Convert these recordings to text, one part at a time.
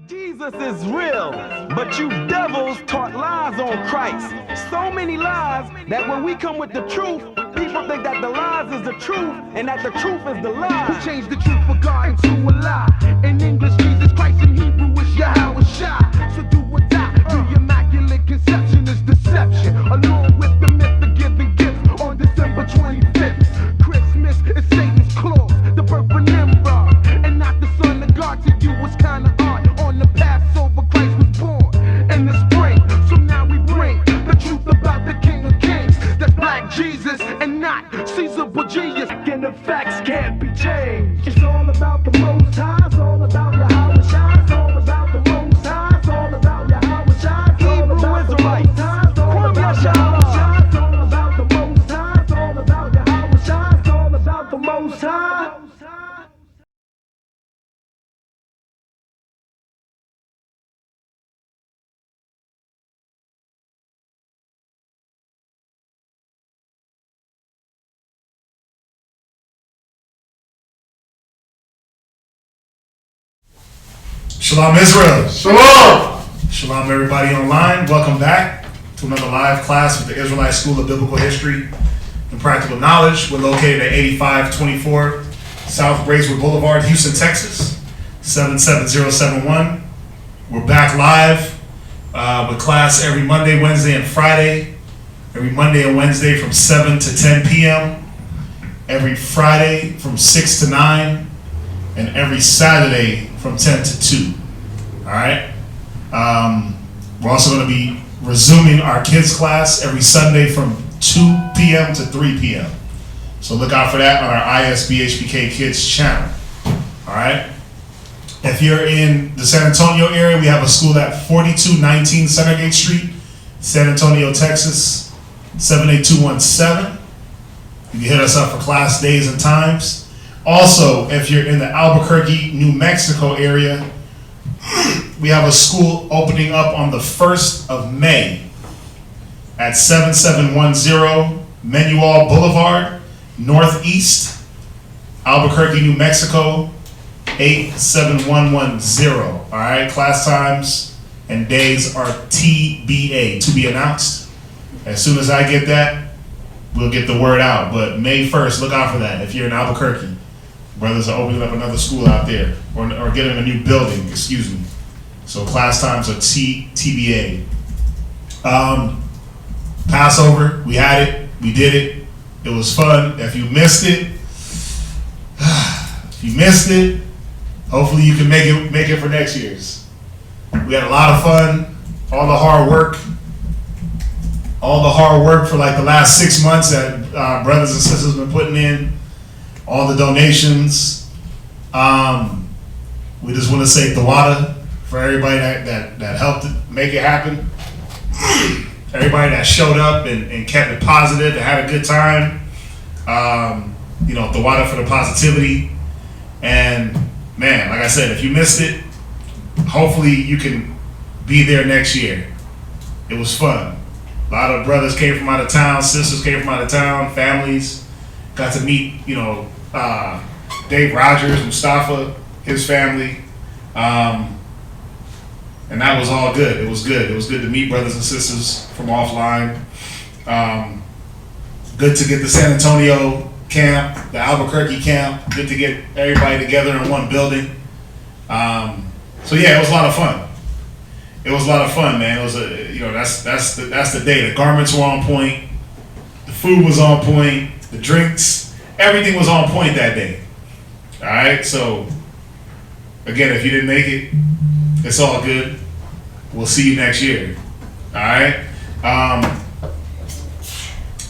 Jesus is real, but you devils taught lies on Christ. So many lies that when we come with the truth, people think that the lies is the truth and that the truth is the lie. Who changed the truth for God into a lie? In English, Jesus Christ. In Hebrew, it's Yahweh Shai. So do or die. The immaculate conception is deception, along with the myth of giving gifts on December 25th. Christmas is Satan's claws, the birth of Nimrod, and not the son of God. To you was kinda odd. On the Passover, Christ was born in the spring. So now we bring the truth about the King of Kings. That's Black Jesus and not Caesar Borgias. And the facts can't be changed. It's all about the Most High. It's all about Yahweh Shai. It's all about the Most High. It's all about Yahweh Shai. It's all about the Most High. It's all about Yahweh Shai. It's all about the Most High. It's all about Yahweh Shai. It's all about the Most High. Shalom Israel. Shalom! Shalom everybody online. Welcome back to another live class with the Israelite School of Biblical History and Practical Knowledge. We're located at 8524 South Braeswood Boulevard, Houston, Texas, 77071. We're back live with class every Monday, Wednesday, and Friday. Every Monday and Wednesday from 7 to 10 p.m. Every Friday from 6 to 9. And every Saturday from 10 to 2. All right. We're also going to be resuming our kids class every Sunday from 2 p.m. to 3 p.m. So look out for that on our ISBHPK Kids channel. All right. If you're in the San Antonio area, we have a school at 4219 Centergate Street, San Antonio, Texas, 78217. You can hit us up for class days and times. Also, if you're in the Albuquerque, New Mexico area, we have a school opening up on the 1st of May at 7710 Menual Boulevard, Northeast, Albuquerque, New Mexico, 87110. All right, class times and days are TBA, to be announced. As soon as I get that, we'll get the word out. But May 1st, look out for that if you're in Albuquerque. Brothers are opening up another school out there, or getting a new building, excuse me. So class times are TBA. Passover, we had it, we did it. It was fun. If you missed it, hopefully you can make it for next year's. We had a lot of fun, all the hard work for like the last 6 months that brothers and sisters have been putting in. All the donations. We just want to say Tawada for everybody that helped make it happen. Everybody that showed up and kept it positive and had a good time. Tawada for the positivity. And man, like I said, if you missed it, hopefully you can be there next year. It was fun. A lot of brothers came from out of town, sisters came from out of town, families. Got to meet, Dave Rogers, Mustafa, his family. And that was all good. It was good. It was good to meet brothers and sisters from offline. Good to get the San Antonio camp, the Albuquerque camp. Good to get everybody together in one building. So yeah, it was a lot of fun. It was a lot of fun, man. It was that's the day. The garments were on point. The food was on point. The drinks, everything was on point that day. All right, so again, if you didn't make it, it's all good. We'll see you next year. All right.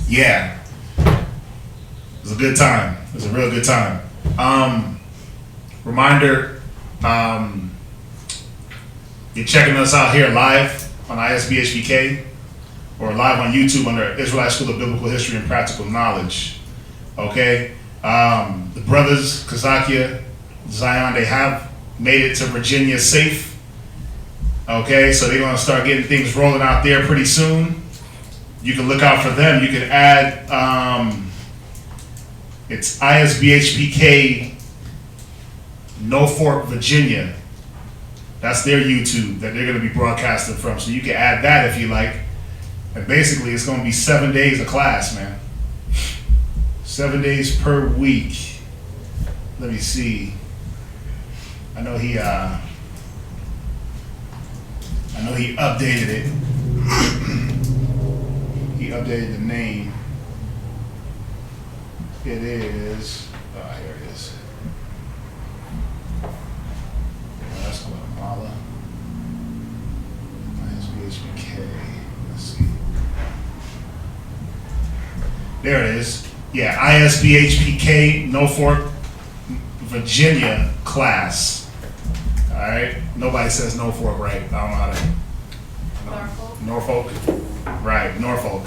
Yeah, it was a good time. It was a real good time. Reminder, you're checking us out here live on ISBHPK or live on YouTube under Israelite School of Biblical History and Practical Knowledge. Okay? The brothers, Kazakia, Zion, they have made it to Virginia safe. Okay? So they're going to start getting things rolling out there pretty soon. You can look out for them. You can add, it's ISBHPK Norfolk, Virginia. That's their YouTube that they're going to be broadcasting from. So you can add that if you like. And basically, it's going to be 7 days of class, man. 7 days per week. Let me see. I know he updated it. He updated the name. It is, here it is. That's Guatemala. ISBHPK. Let's see. There it is. Yeah, ISBHPK Norfolk, Virginia class. All right. Nobody says Norfolk right. I don't know how to. Norfolk. Right, Norfolk.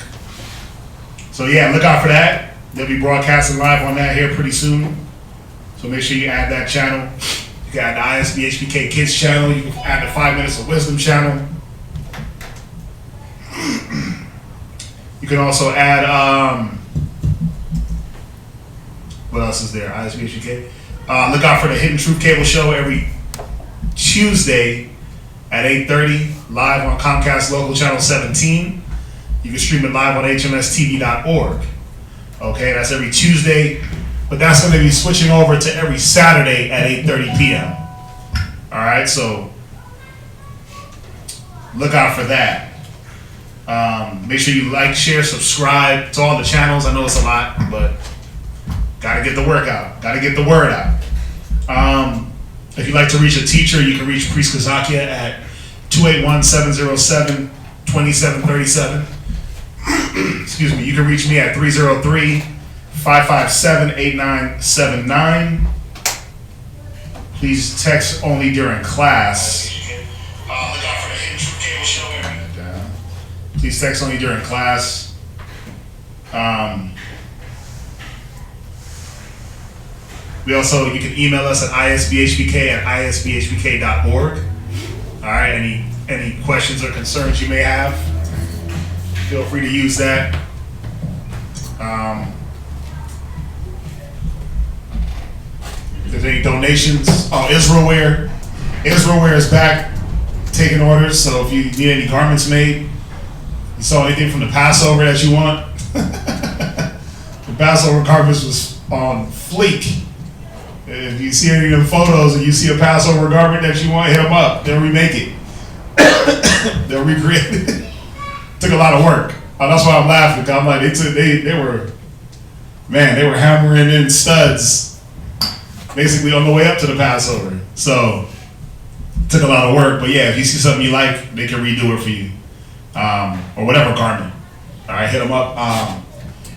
So yeah, look out for that. They'll be broadcasting live on that here pretty soon. So make sure you add that channel. You can add the ISBHPK Kids channel. You can add the 5 Minutes of Wisdom channel. You can also add, what else is there? ISBHPK. Look out for the Hidden Truth Cable Show every Tuesday at 8:30, live on Comcast Local Channel 17. You can stream it live on hmstv.org. Okay, that's every Tuesday, but that's going to be switching over to every Saturday at 8:30 p.m. All right, so look out for that. Make sure you like, share, subscribe to all the channels. I know it's a lot, but gotta get the work out. Gotta get the word out. If you'd like to reach a teacher, you can reach Priest Kazakia at 281-707-2737. Excuse me. You can reach me at 303-557-8979. Please text only during class. Look out for the Hidden Truth Cable Show. Please text only during class. We also, you can email us at isbhpk@isbhpk.org. All right, any questions or concerns you may have, feel free to use that. If there's any donations, Israelware is back taking orders. So if you need any garments made, you saw anything from the Passover that you want, the Passover garments was on fleek. If you see any of the photos and you see a Passover garment that you want, hit them up. They'll remake it. They'll recreate it. Took a lot of work. That's why I'm laughing. I'm like, they were hammering in studs basically on the way up to the Passover. So took a lot of work. But yeah, if you see something you like, they can redo it for you. Or whatever garment. All right, hit them up.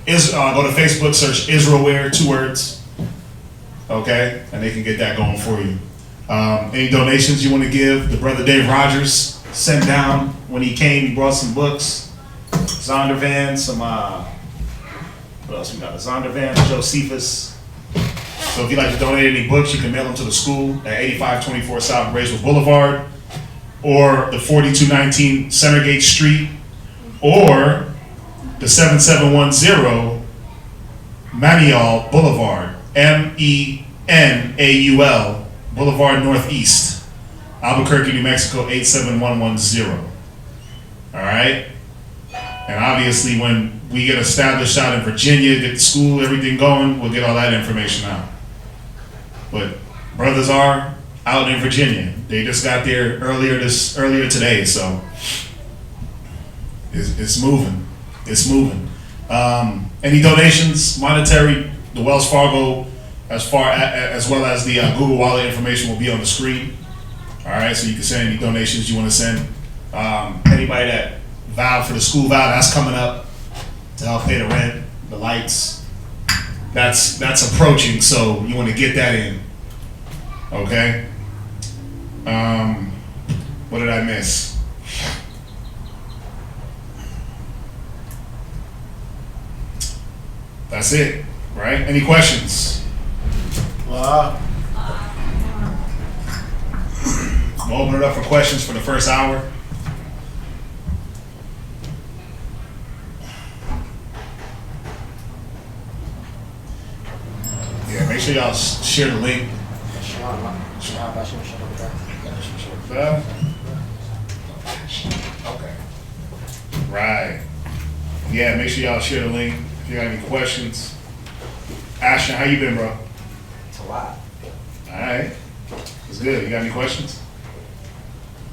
Go to Facebook, search Israelware, 2 words. Okay, and they can get that going for you. Any donations you want to give? The brother Dave Rogers sent down when he came. He brought some books, Zondervan, some what else we got? Zondervan, Josephus. So if you'd like to donate any books, you can mail them to the school at 8524 South Braeswood Boulevard, or the 4219 Centergate Street, or the 7710 Manial Boulevard. MENAUL Boulevard Northeast, Albuquerque, New Mexico 87110. All right, and obviously when we get established out in Virginia, get the school, everything going, we'll get all that information out. But brothers are out in Virginia. They just got there earlier today, so it's moving. It's moving. Any donations, monetary? The Wells Fargo, as well as the Google Wallet information will be on the screen. All right, so you can send any donations you want to send. Anybody that vowed for the school vow, that's coming up to help pay the rent, the lights. That's approaching, so you want to get that in. Okay. What did I miss? That's it. Right? Any questions? We'll open it up for questions for the first hour. Yeah, make sure y'all share the link. Okay. Right. Yeah, make sure y'all share the link if you got any questions. Ashton, how you been, bro? It's a lot. All right. It's good. You got any questions?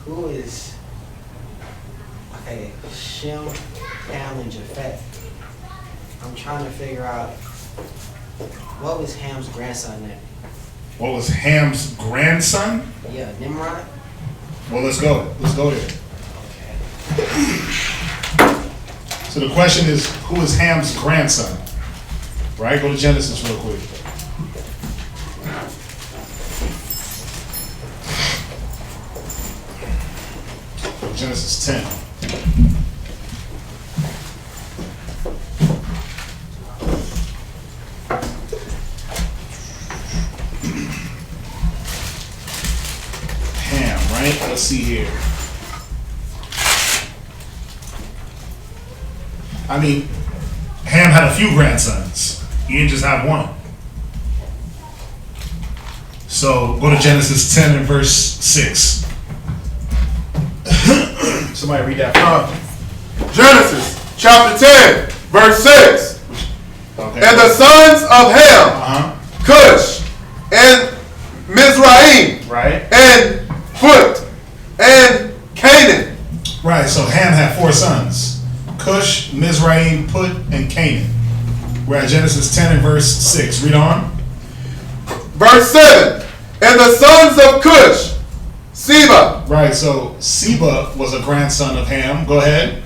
Who is, okay, Shem, Ham, and Japheth? I'm trying to figure out, what was Ham's grandson name? What was Ham's grandson? Yeah, Nimrod? Well, let's go. Let's go there. Okay. So the question is, who is Ham's grandson? Right? Go to Genesis real quick. Genesis 10. Ham, right? Let's see here. I mean, Ham had a few grandsons. He didn't just have one. So go to Genesis 10 and verse 6. Somebody read that. Genesis chapter 10, verse 6. Okay. And the sons of Ham, Cush, and Mizraim, Right. and Put, and Canaan. Right. So Ham had 4 sons: Cush, Mizraim, Put, and Canaan. We're at Genesis 10 and verse 6. Read on. Verse 7. And the sons of Cush, Seba, Right. So Seba was a grandson of Ham. Go ahead.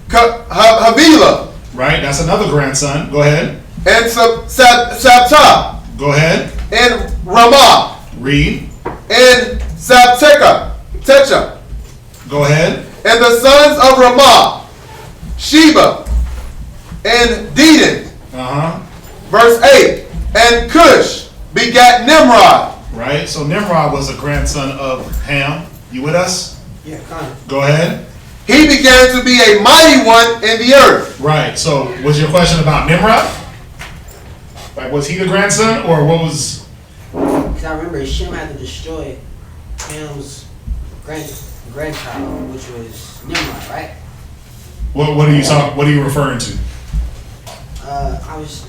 Havilah, Right. That's another grandson. Go ahead. and Sabta, Go ahead. and Ramah, Read. and Techa. Go ahead. And the sons of Ramah, Sheba, and Dedan. Verse 8. And Cush begat Nimrod. Right. So Nimrod was a grandson of Ham. You with us? Yeah, kind of. Go ahead. He began to be a mighty one in the earth. Right. So was your question about Nimrod? Like, was he the grandson, or what was? Because I remember Shem had to destroy Ham's grandchild, which was Nimrod, right? What are you talking? What are you referring to? I was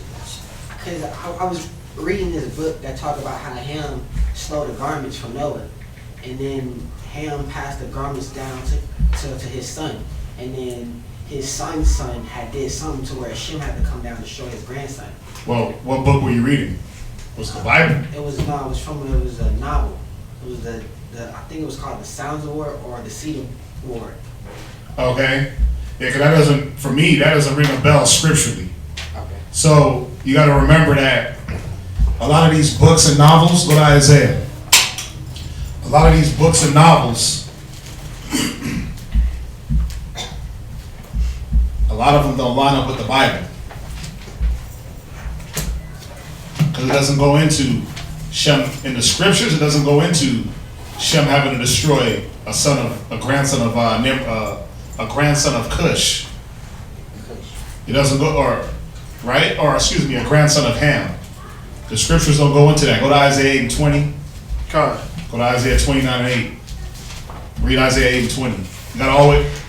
reading this book that talked about how Ham stole the garments from Noah, and then Ham passed the garments down to his son, and then his son's son had did something to where Shem had to come down to destroy his grandson. Well, what book were you reading? Was it the Bible? It was a novel. It was I think it was called The Sounds of War or The Seed of War. Okay. Yeah, because for me, that doesn't ring a bell scripturally. Okay. So you got to remember that a lot of these books and novels, go to Isaiah. A lot of these books and novels, a lot of them don't line up with the Bible. Because it doesn't go into Shem, in the scriptures, it doesn't go into Shem having to destroy a grandson of Cush. It doesn't go, a grandson of Ham. The scriptures don't go into that. Go to Isaiah 8 and 20. Go to Isaiah 29 and 8. Read Isaiah 8 and 20.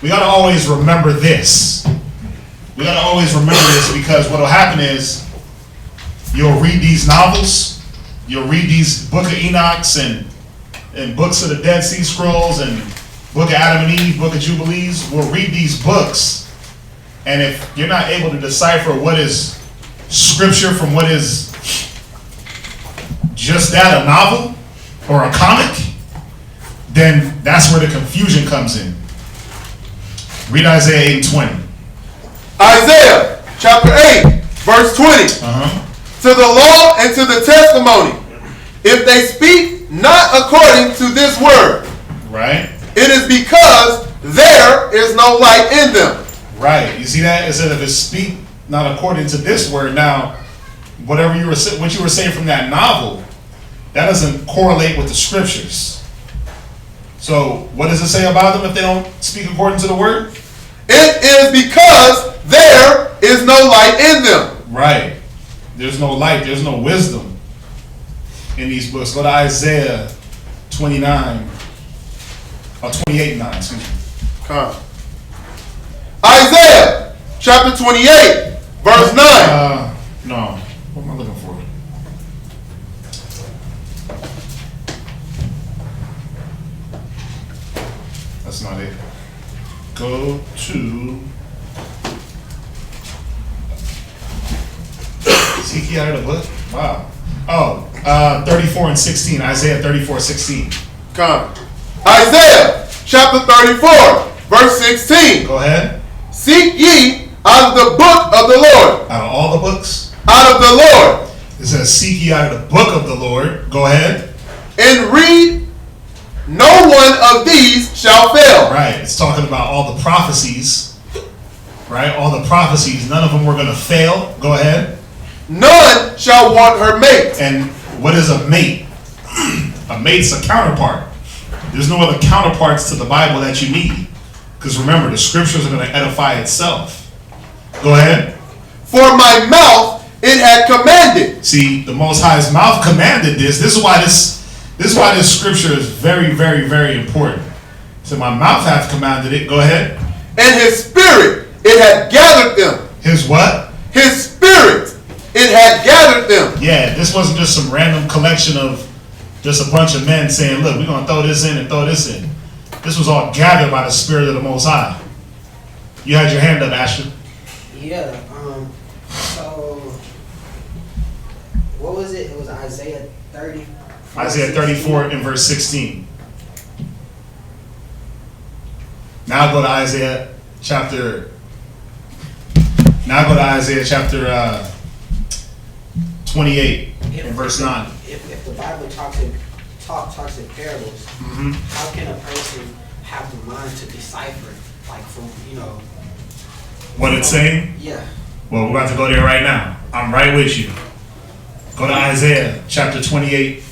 We gotta always remember this. We gotta always remember this, because what'll happen is you'll read these novels, you'll read these Book of Enochs and books of the Dead Sea Scrolls and Book of Adam and Eve, Book of Jubilees. We'll read these books, and if you're not able to decipher what is scripture from what is just that, a novel or a comic, then that's where the confusion comes in. Read Isaiah 8 and 20. Isaiah chapter 8, verse 20. To the law and to the testimony, if they speak not according to this word, right, it is because there is no light in them. Right. You see that? It said if it speak not according to this word. Now, what you were saying from that novel, that doesn't correlate with the scriptures. So what does it say about them if they don't speak according to the word? It is because there is no light in them. Right. There's no light. There's no wisdom in these books. Go to Isaiah 29 Oh, 28 and 9, excuse me. Come. Isaiah chapter 28, verse 9. No. What am I looking for? That's not it. Go to Seek ye out of the book? Wow. Oh, 34 and 16. Isaiah 34, 16. Come. Isaiah chapter 34, verse 16. Go ahead. Seek ye out of the book of the Lord. Out of all the books? Out of the Lord. It says, seek ye out of the book of the Lord. Go ahead. And read, no one of these shall fail. Right. It's talking about all the prophecies. Right? All the prophecies. None of them were going to fail. Go ahead. None shall want her mate. And what is a mate? A mate's a counterpart. There's no other counterparts to the Bible that you need. Because remember, the scriptures are going to edify itself. Go ahead. For my mouth it had commanded. See, the Most High's mouth commanded this. This is why this scripture is very, very, very important. So my mouth hath commanded it. Go ahead. And his spirit it had gathered them. His what? His spirit it had gathered them. Yeah, this wasn't just some random collection of just a bunch of men saying, look, we're going to throw this in and throw this in. This was all gathered by the Spirit of the Most High. You had your hand up, Ashton. Yeah. So what was it? It was Isaiah 30. Isaiah 34 and verse 16. Now go to Isaiah chapter 28 and verse 9. If the Bible talks in parables, how can a person have the mind to decipher, like, from, What it's saying? Yeah. Well, we're about to go there right now. I'm right with you. Go to Isaiah chapter 28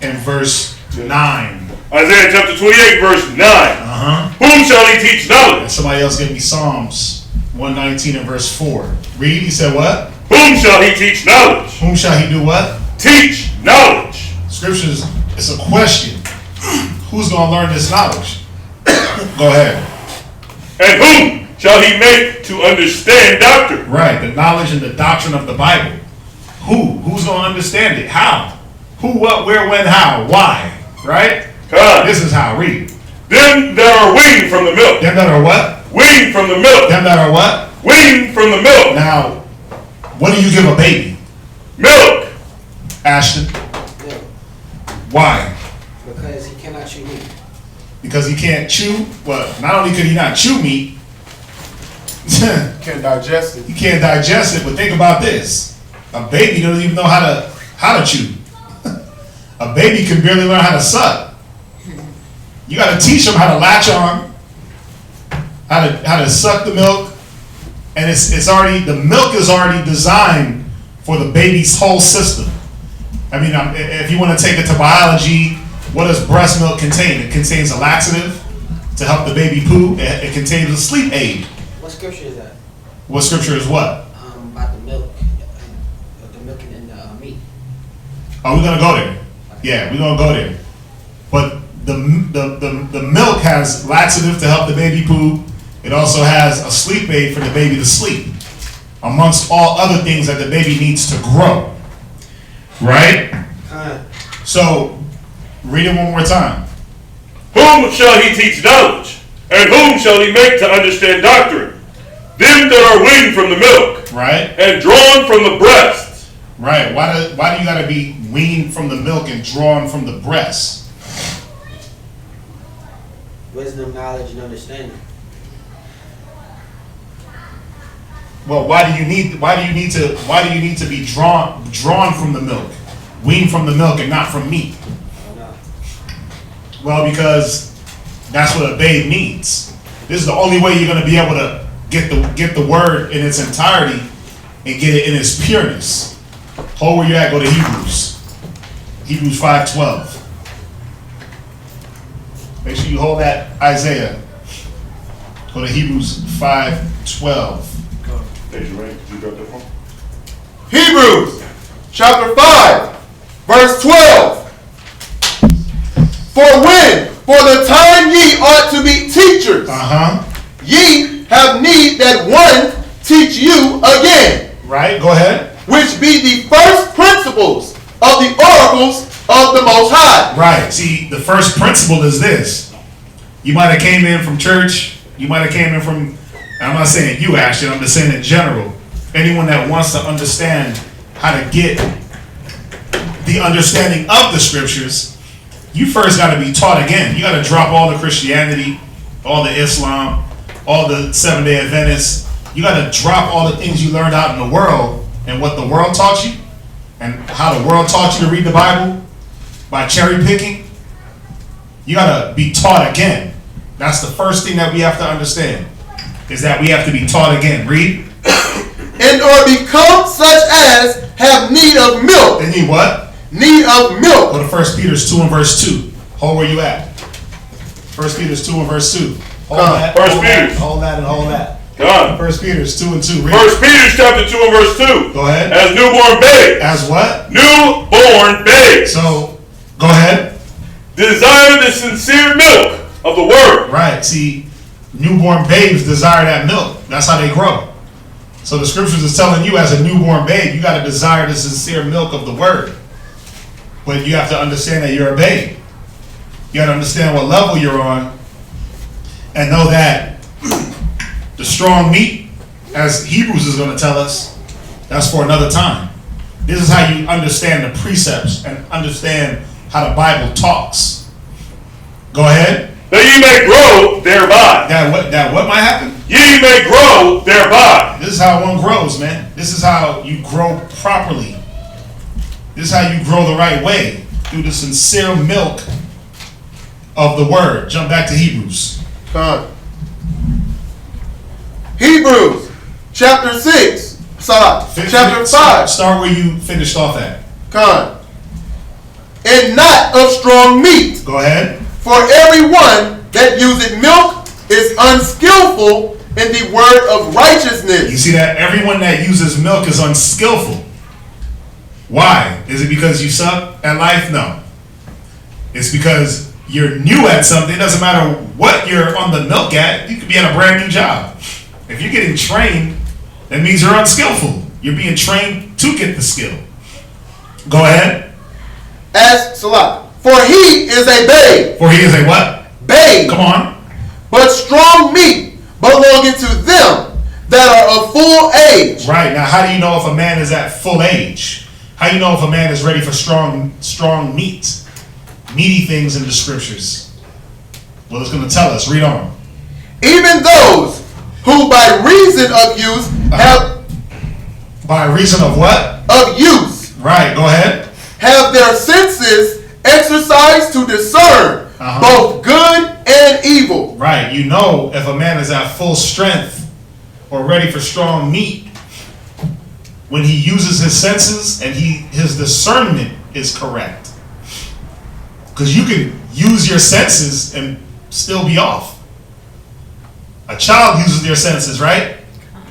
and verse 9. Isaiah chapter 28, verse 9. Whom shall he teach knowledge? And somebody else give me Psalms 119 and verse 4. Read, he said what? Whom shall he teach knowledge? Whom shall he do what? Teach knowledge. Scriptures, it's a question. Who's going to learn this knowledge? Go ahead. And whom shall he make to understand doctrine? Right, the knowledge and the doctrine of the Bible. Who's going to understand it? How? Who, what, where, when, how, why? Right? God. This is how. Read. Them that are weaned from the milk. Them that are what? Weaned from the milk. Them that are what? Weaned from the milk. Now, what do you give a baby? Milk. Ashton? Yeah. Why? Because he cannot chew meat. Because he can't chew? Well, not only could he not chew meat, Can't digest it. he can't digest it, but think about this. A baby doesn't even know how to chew. A baby can barely learn how to suck. You got to teach them how to latch on, how to suck the milk, and it's already, the milk is already designed for the baby's whole system. I mean, if you want to take it to biology, what does breast milk contain? It contains a laxative to help the baby poo. It contains a sleep aid. What scripture is that? What scripture is what? About the milk, and the meat. Oh, we're gonna go there. Yeah, we're gonna go there. But the milk has laxative to help the baby poo. It also has a sleep aid for the baby to sleep, amongst all other things that the baby needs to grow. Right? So, read it one more time. Whom shall he teach knowledge? And whom shall he make to understand doctrine? Them that are weaned from the milk. Right? And drawn from the breast. Right. Why do you gotta be weaned from the milk and drawn from the breast? Wisdom, knowledge, and understanding. Well, why do you need to be drawn from the milk, weaned from the milk and not from meat? Oh, no. Well, because that's what a babe needs. This is the only way you're going to be able to get the word in its entirety and get it in its pureness. Hold where you're at. Go to Hebrews 5:12. Make sure you hold that Isaiah. Go to Hebrews 5:12. Hebrews chapter 5, verse 12. For when For the time ye ought to be teachers. Uh-huh. Ye have need that one teach you again. Right, go ahead. Which be the first principles of the oracles of the Most High. Right, see, the first principle is this. You might have came in from church. You might have came in from, I'm not saying you, Ashton, I'm just saying in general. Anyone that wants to understand how to get the understanding of the scriptures, you first got to be taught again. You got to drop all the Christianity, all the Islam, all the Seventh-day Adventists. You got to drop all the things you learned out in the world and what the world taught you and how the world taught you to read the Bible by cherry picking. You got to be taught again. That's the first thing that we have to understand, is that we have to be taught again. Read. And or become such as have need of milk. They need what? Need of milk. Go to 1 Peter 2 and verse 2. Hold where you at. 1 Peter 2 and verse 2. Hold that. Hold that and hold that. God. 1 Peter 2 and 2. Read. 1 Peter chapter 2 and verse 2. Go ahead. As newborn babes. As what? Newborn babes. So, go ahead. Desire the sincere milk of the word. Right. See, newborn babes desire that milk. That's how they grow. So the scriptures is telling you as a newborn babe, you got to desire the sincere milk of the word. But you have to understand that you're a babe. You got to understand what level you're on and know that the strong meat, as Hebrews is going to tell us, that's for another time. This is how you understand the precepts and understand how the Bible talks. Go ahead. That ye may grow thereby. That what might happen? Ye may grow thereby. This is how one grows, man. This is how you grow properly. This is how you grow the right way, through the sincere milk of the word. Jump back to Hebrews. Come. Hebrews chapter 6. Chapter 5. Start where you finished off at. Come. And not of strong meat. Go ahead. For everyone that useth milk is unskillful in the word of righteousness. You see that? Everyone that uses milk is unskillful. Why? Is it because you suck at life? No. It's because you're new at something. It doesn't matter what you're on the milk at. You could be at a brand new job. If you're getting trained, that means you're unskillful. You're being trained to get the skill. Go ahead. As Salah. For he is a babe. For he is a what? Babe. Come on. But strong meat belonging to them that are of full age. Right. Now, how do you know if a man is at full age? How do you know if a man is ready for strong meat? Meaty things in the scriptures. Well, it's going to tell us. Read on. Even those who by reason of use have... By reason of what? Of use. Right. Go ahead. Have their senses exercised to discern both good and evil. Right. You know if a man is at full strength or ready for strong meat when he uses his senses and his discernment is correct. Because you can use your senses and still be off. A child uses their senses, right?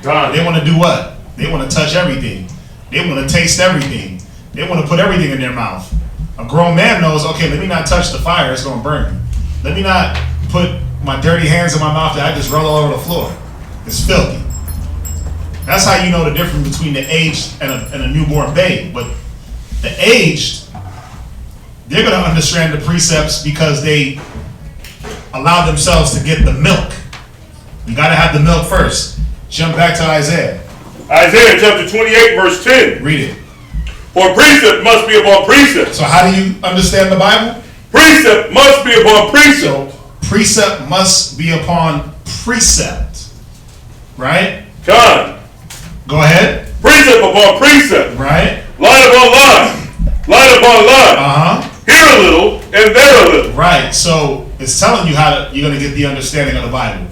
God. They want to do what? They want to touch everything. They want to taste everything. They want to put everything in their mouth. A grown man knows, okay, let me not touch the fire, it's going to burn me. Let me not put my dirty hands in my mouth that I just roll all over the floor. It's filthy. That's how you know the difference between the aged and a newborn babe. But the aged, they're going to understand the precepts because they allow themselves to get the milk. You got to have the milk first. Jump back to Isaiah. Isaiah chapter 28 verse 10. Read it. For precept must be upon precept. So how do you understand the Bible? Precept must be upon precept. So precept must be upon precept. Right? God. Go ahead. Precept upon precept. Right? Line upon line. Line upon line. Here a little and there a little. Right. So it's telling you how you're going to get the understanding of the Bible.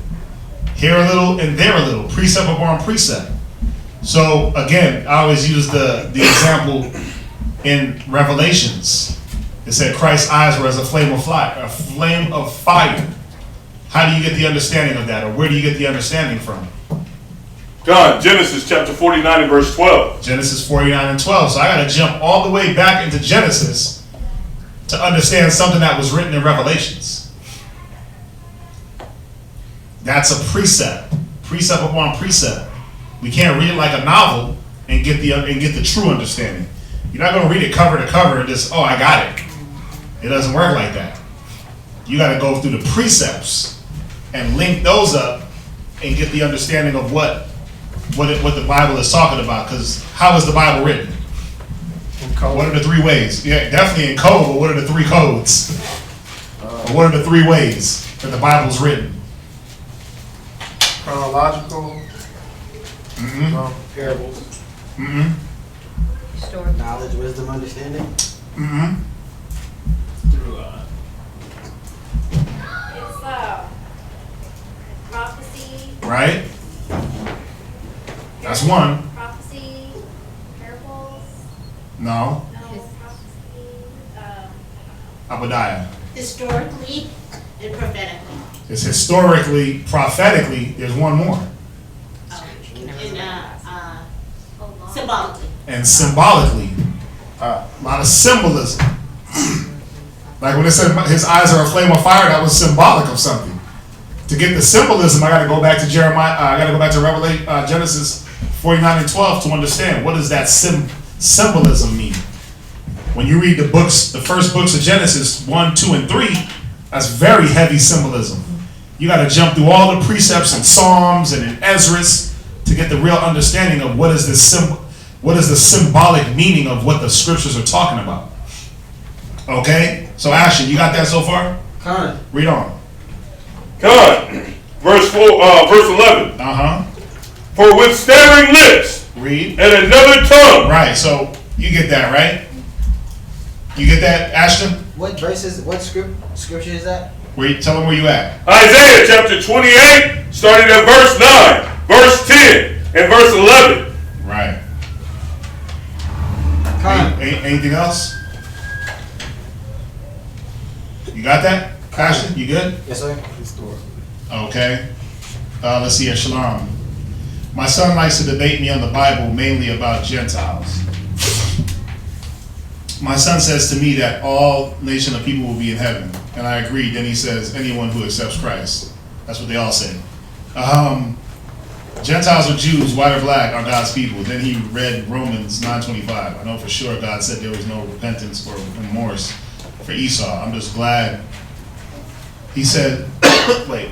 Here a little and there a little. Precept upon precept. So again, I always use the example in Revelations. It said Christ's eyes were as a flame of fire. How do you get the understanding of that, or where do you get the understanding from? God, Genesis chapter 49 and verse 12. Genesis 49 and 12. So I got to jump all the way back into Genesis to understand something that was written in Revelations. That's a precept. Precept upon precept. We can't read it like a novel and get the true understanding. You're not going to read it cover to cover and just, oh, I got it. It doesn't work like that. You got to go through the precepts and link those up and get the understanding of what the Bible is talking about. Because how is the Bible written? In code. What are the 3 ways? Yeah, definitely in code, but what are the 3 codes? Or what are the 3 ways that the Bible's written? Chronological. Parables. Story. Knowledge, wisdom, understanding. It's prophecy. Right? That's one. Prophecy, parables. No. No, prophecy. Obadiah. Historically and prophetically. It's historically, prophetically, there's one more. And symbolically. And symbolically. A lot of symbolism. Like when it said his eyes are a flame of fire, that was symbolic of something. To get the symbolism, I got to go back to Jeremiah. I got to go back to Revelation, Genesis 49 and 12 to understand what does that symbolism mean. When you read the books, the first books of Genesis 1, 2, and 3, that's very heavy symbolism. You got to jump through all the precepts in Psalms and in Ezra's to get the real understanding of what is the symbolic meaning of what the scriptures are talking about. Okay? So Ashton, you got that so far? Con. Read on. Come. Verse 11. For with stammering lips Read. and another tongue. Right, so you get that, right? You get that, Ashton? What scripture is that? Tell them where you at. Isaiah chapter 28, starting at verse 9, verse 10, and verse 11. Right. Con. Anything else? You got that? Ashton, you good? Yes, sir. Okay. Let's see here, Shalom. My son likes to debate me on the Bible, mainly about Gentiles. My son says to me that all nation of people will be in heaven, and I agree. Then he says, anyone who accepts Christ. That's what they all say. Gentiles or Jews, white or black, are God's people. Then he read Romans 9:25. I know for sure God said there was no repentance or remorse for Esau. I'm just glad. He said, wait.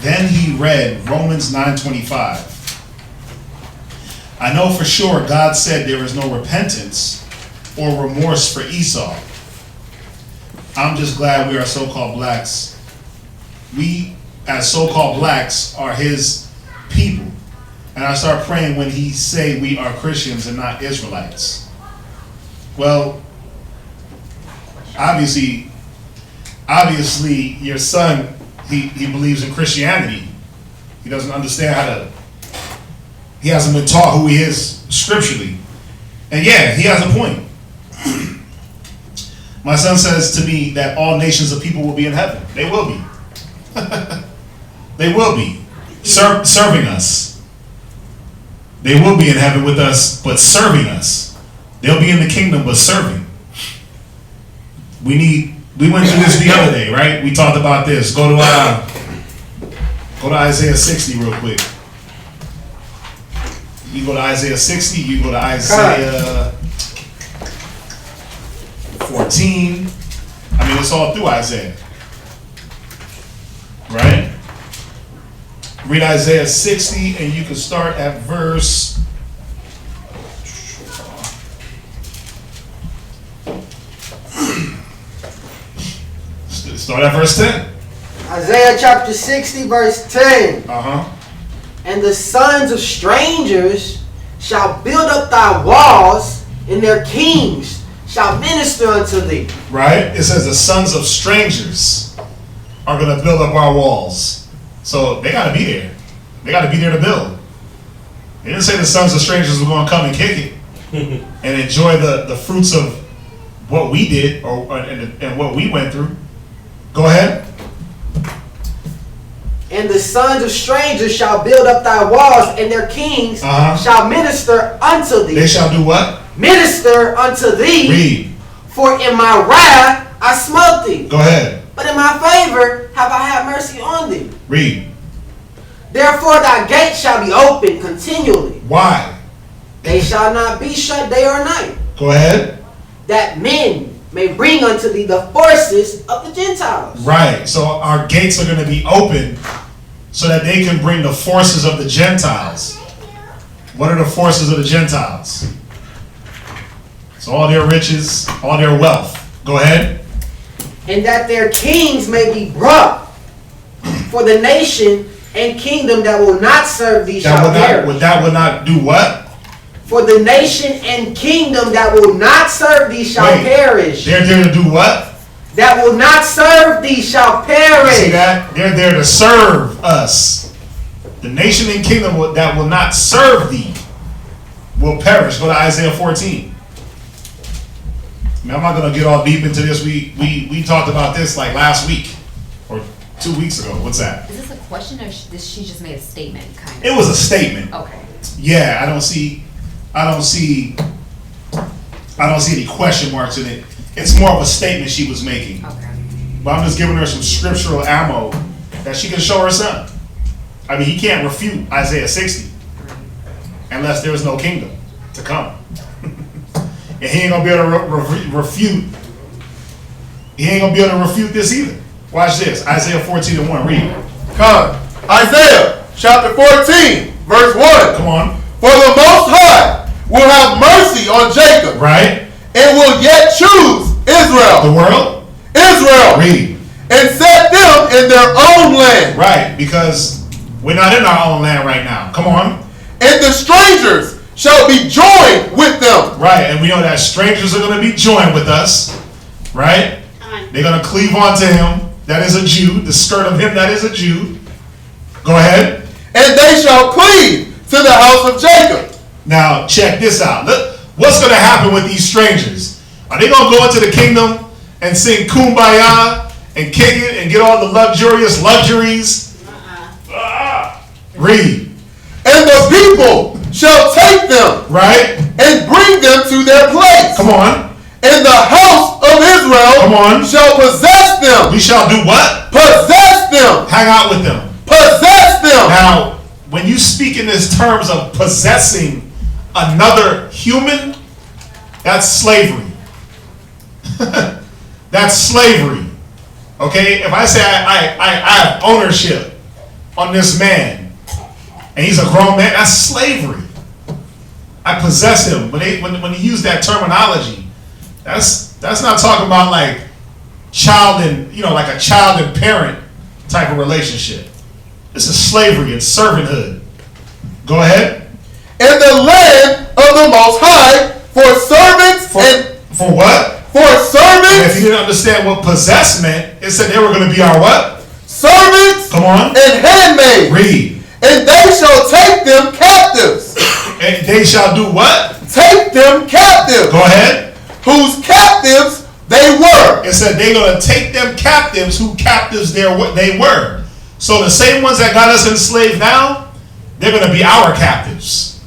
Then he read Romans 9:25. I know for sure God said there is no repentance or remorse for Esau. I'm just glad we are so-called blacks. We, as so-called blacks, are his people. And I start praying when he say we are Christians and not Israelites. Well, obviously your son, he believes in Christianity. He doesn't understand he hasn't been taught who he is scripturally. And yeah, he has a point. My son says to me that all nations of people will be in heaven. They will be. They will be. Serving us. They will be in heaven with us, but serving us. They'll be in the kingdom, but serving. We went through this the other day, right? We talked about this. Go to Isaiah 60 real quick. You go to Isaiah 60, you go to Isaiah 14. I mean, it's all through Isaiah. Right? Read Isaiah 60, and you can start at verse... Start at verse 10. Isaiah chapter 60, verse 10. And the sons of strangers shall build up thy walls, and their kings shall minister unto thee. Right? It says the sons of strangers are going to build up our walls. So they got to be there. They got to be there to build. They didn't say the sons of strangers were going to come and kick it and enjoy the fruits of what we did and what we went through. Go ahead. And the sons of strangers shall build up thy walls, and their kings shall minister unto thee. They shall do what? Minister unto thee. Read. For in my wrath I smote thee. Go ahead. But in my favor have I had mercy on thee. Read. Therefore thy gate shall be open continually. Why? They shall not be shut day or night. Go ahead. That men may bring unto thee the forces of the Gentiles. Right. So our gates are going to be open so that they can bring the forces of the Gentiles. What are the forces of the Gentiles? So all their riches, all their wealth. Go ahead. And that their kings may be brought. For the nation and kingdom that will not serve thee shall perish. That would not do what? For the nation and kingdom that will not serve thee shall perish. They're there to do what? That will not serve thee shall perish. See that? They're there to serve us. The nation and kingdom that will not serve thee will perish. Go to Isaiah 14. I mean, I'm not going to get all deep into this. We talked about this like last week or 2 weeks ago. What's that? Is this a question or she just made a statement? Kind of. It was a statement. Okay. Yeah, I don't see any question marks in it. It's more of a statement she was making. Okay. But I'm just giving her some scriptural ammo that she can show her son. I mean, he can't refute Isaiah 60 unless there's no kingdom to come. And he ain't gonna be able to refute. He ain't gonna be able to refute this either. Watch this, Isaiah 14:1. Read. Come. Isaiah chapter 14, verse 1. Come on. For the Most High will have mercy on Jacob, Right. and will yet choose Israel. The world. Israel. Read. And set them in their own land. Right, because we're not in our own land right now. Come on. And the strangers shall be joined with them. Right, and we know that strangers are going to be joined with us. Right? They're going to cleave onto him. That is a Jew. The skirt of him, that is a Jew. Go ahead. And they shall cleave to the house of Jacob. Now, check this out. Look, what's going to happen with these strangers? Are they going to go into the kingdom and sing Kumbaya and kick it and get all the luxurious luxuries? Read. And the people shall take them, Right? and bring them to their place. Come on. And the house of Israel Come on. shall possess them. We shall do what? Possess them. Hang out with them. Possess them. Now, when you speak in this terms of possessing another human, that's slavery. That's slavery. Okay? If I say I have ownership on this man, and he's a grown man, that's slavery. I possess him. When you use that terminology, that's not talking about like child and, like a child and parent type of relationship. This is slavery and servanthood. Go ahead. In the land of the Most High for servants For what? for And if servants, you didn't understand what possess meant, it said they were going to be our what? servants Come on. and handmaids. Read. And they shall take them captives. And they shall do what? Take them captives. Go ahead. Whose captives they were. It said they're going to take them captives who captives they were. So the same ones that got us enslaved now, they're going to be our captives.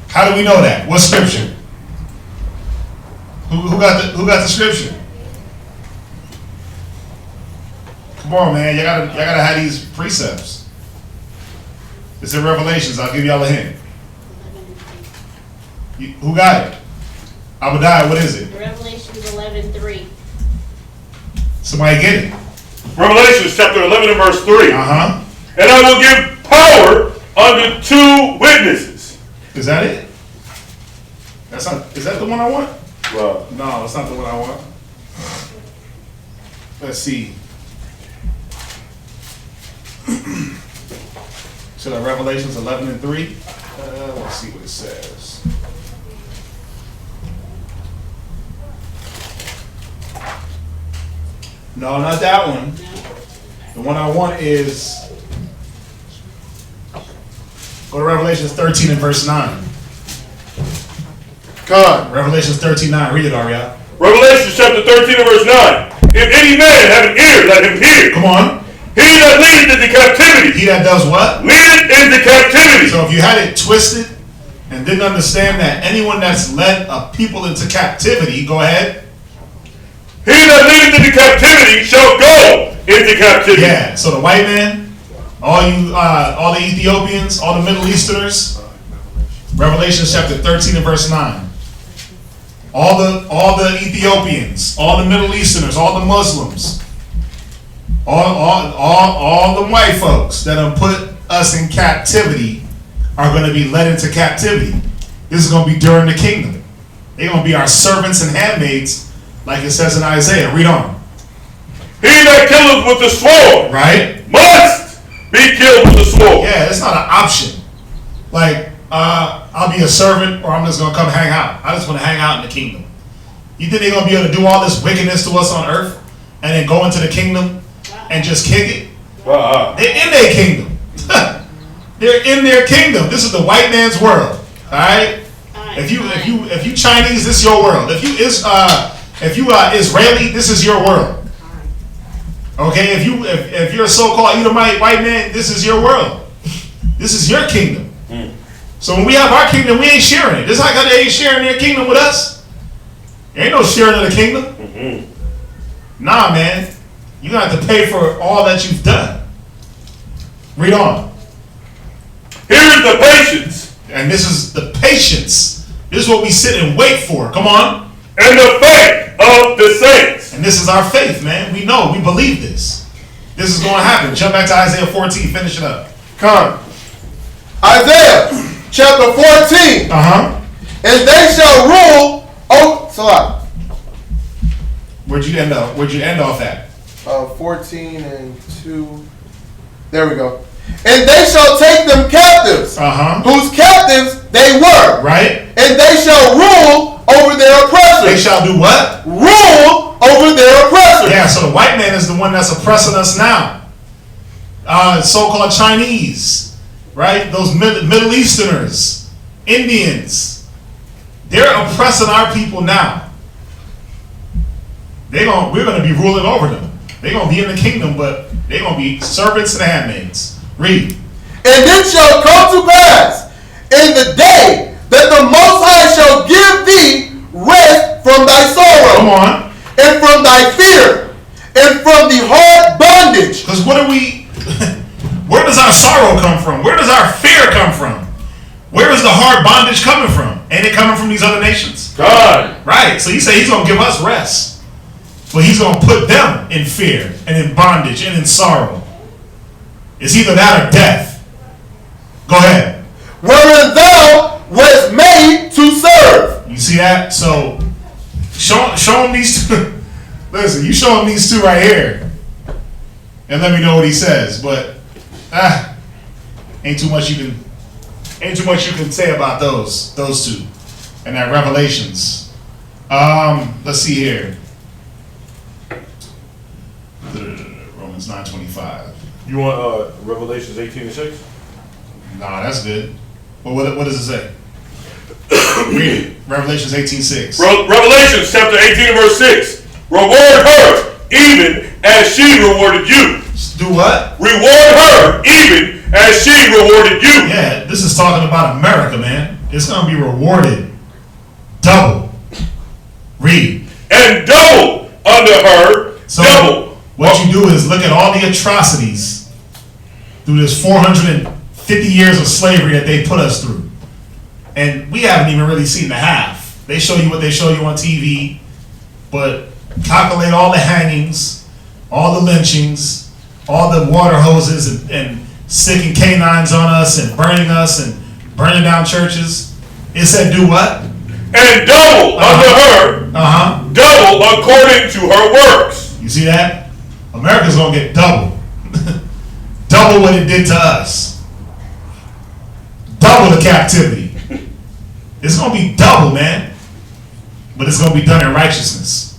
How do we know that? What scripture? Who got the scripture? Come on, man. You gotta have these precepts. It's in Revelations. I'll give y'all a hint. Who got it? Abadiah, what is it? Revelations 11:3. Somebody get it. Revelations chapter 11 and verse 3. Uh-huh. And I will give power unto 2 witnesses. Is that it? Is that the one I want? Well, No, that's not the one I want. Let's see. So the Revelations 11 and 3. Let's see what it says. No, not that one. The one I want is, go to Revelations 13 and verse 9. Come. Revelations 13:9. Read it, Ariel. Revelation chapter 13 and verse 9. If any man have an ear, let him hear. Come on. He that leadeth into captivity, He that does what? leadeth into captivity. So if you had it twisted and didn't understand that anyone that's led a people into captivity, go ahead. He He that leadeth into captivity shall go into captivity. Yeah, so the white man, all the Ethiopians, all the Middle Easterners, Revelation chapter 13 and verse 9. All the Ethiopians, all the Middle Easterners, all the Muslims, all the white folks that have put us in captivity are going to be led into captivity. This is going to be during the kingdom. They're going to be our servants and handmaids, like it says in Isaiah. Read on. He that killeth with the sword, right, must be killed with the sword. Yeah, it's not an option. Like, I'll be a servant, or I'm just going to come hang out. I just want to hang out in the kingdom. You think they're going to be able to do all this wickedness to us on earth and then go into the kingdom and just kick it? They're in their kingdom. They're in their kingdom. This is the white man's world. All right. If you Chinese, this is your world. If you Israeli, this is your world. Okay. If you're a so-called Edomite white man, this is your world. This is your kingdom. So when we have our kingdom, we ain't sharing it. Just like they ain't sharing their kingdom with us. There ain't no sharing of the kingdom. Nah, man. You're going to have to pay for all that you've done. Read on. Here is the patience. And this is the patience. This is what we sit and wait for. Come on. And the faith of the saints. And this is our faith, man. We know. We believe this. This is going to happen. Jump back to Isaiah 14. Finish it up. Come. Isaiah chapter 14. And they shall rule. Oh, Salah. Where'd you end off at? 14 and 2. There we go. And they shall take them captives, whose captives they were. Right. And they shall rule over their oppressors. They shall do what? Rule over their oppressors. Yeah, so the white man is the one that's oppressing us now. So-called Chinese, right? Those Middle Easterners, Indians. They're oppressing our people now. We're going to be ruling over them. They're going to be in the kingdom, but they're going to be servants and handmaids. Read. And it shall come to pass in the day that the Most High shall give thee rest from thy sorrow. Come on. And from thy fear. And from the hard bondage. Because where does our sorrow come from? Where does our fear come from? Where is the hard bondage coming from? Ain't it coming from these other nations? God. Right. So he said he's going to give us rest. But he's going to put them in fear and in bondage and in sorrow. It's either that or death. Go ahead. Wherein thou wast made to serve. You see that? So show him these two. Listen, you show him these two right here. And let me know what he says. But ain't too much you can say about those two. And that Revelations. Let's see here. Romans 9:25. You want Revelations 18 and 6? Nah, that's good. Well, what does it say? Read it. Revelations 18:6. Revelations chapter 18 and verse 6. Reward her even as she rewarded you. Do what? Reward her even as she rewarded you. Yeah, this is talking about America, man. It's going to be rewarded double. Read. And double unto her. So double. What you do is look at all the atrocities through this 450 years of slavery that they put us through. And we haven't even really seen the half. They show you what they show you on TV, but calculate all the hangings, all the lynchings, all the water hoses and sticking canines on us and burning down churches. It said do what? And double unto her, double according to her works. You see that? America's going to get double. Double what it did to us. Double the captivity. It's going to be double, man. But it's going to be done in righteousness.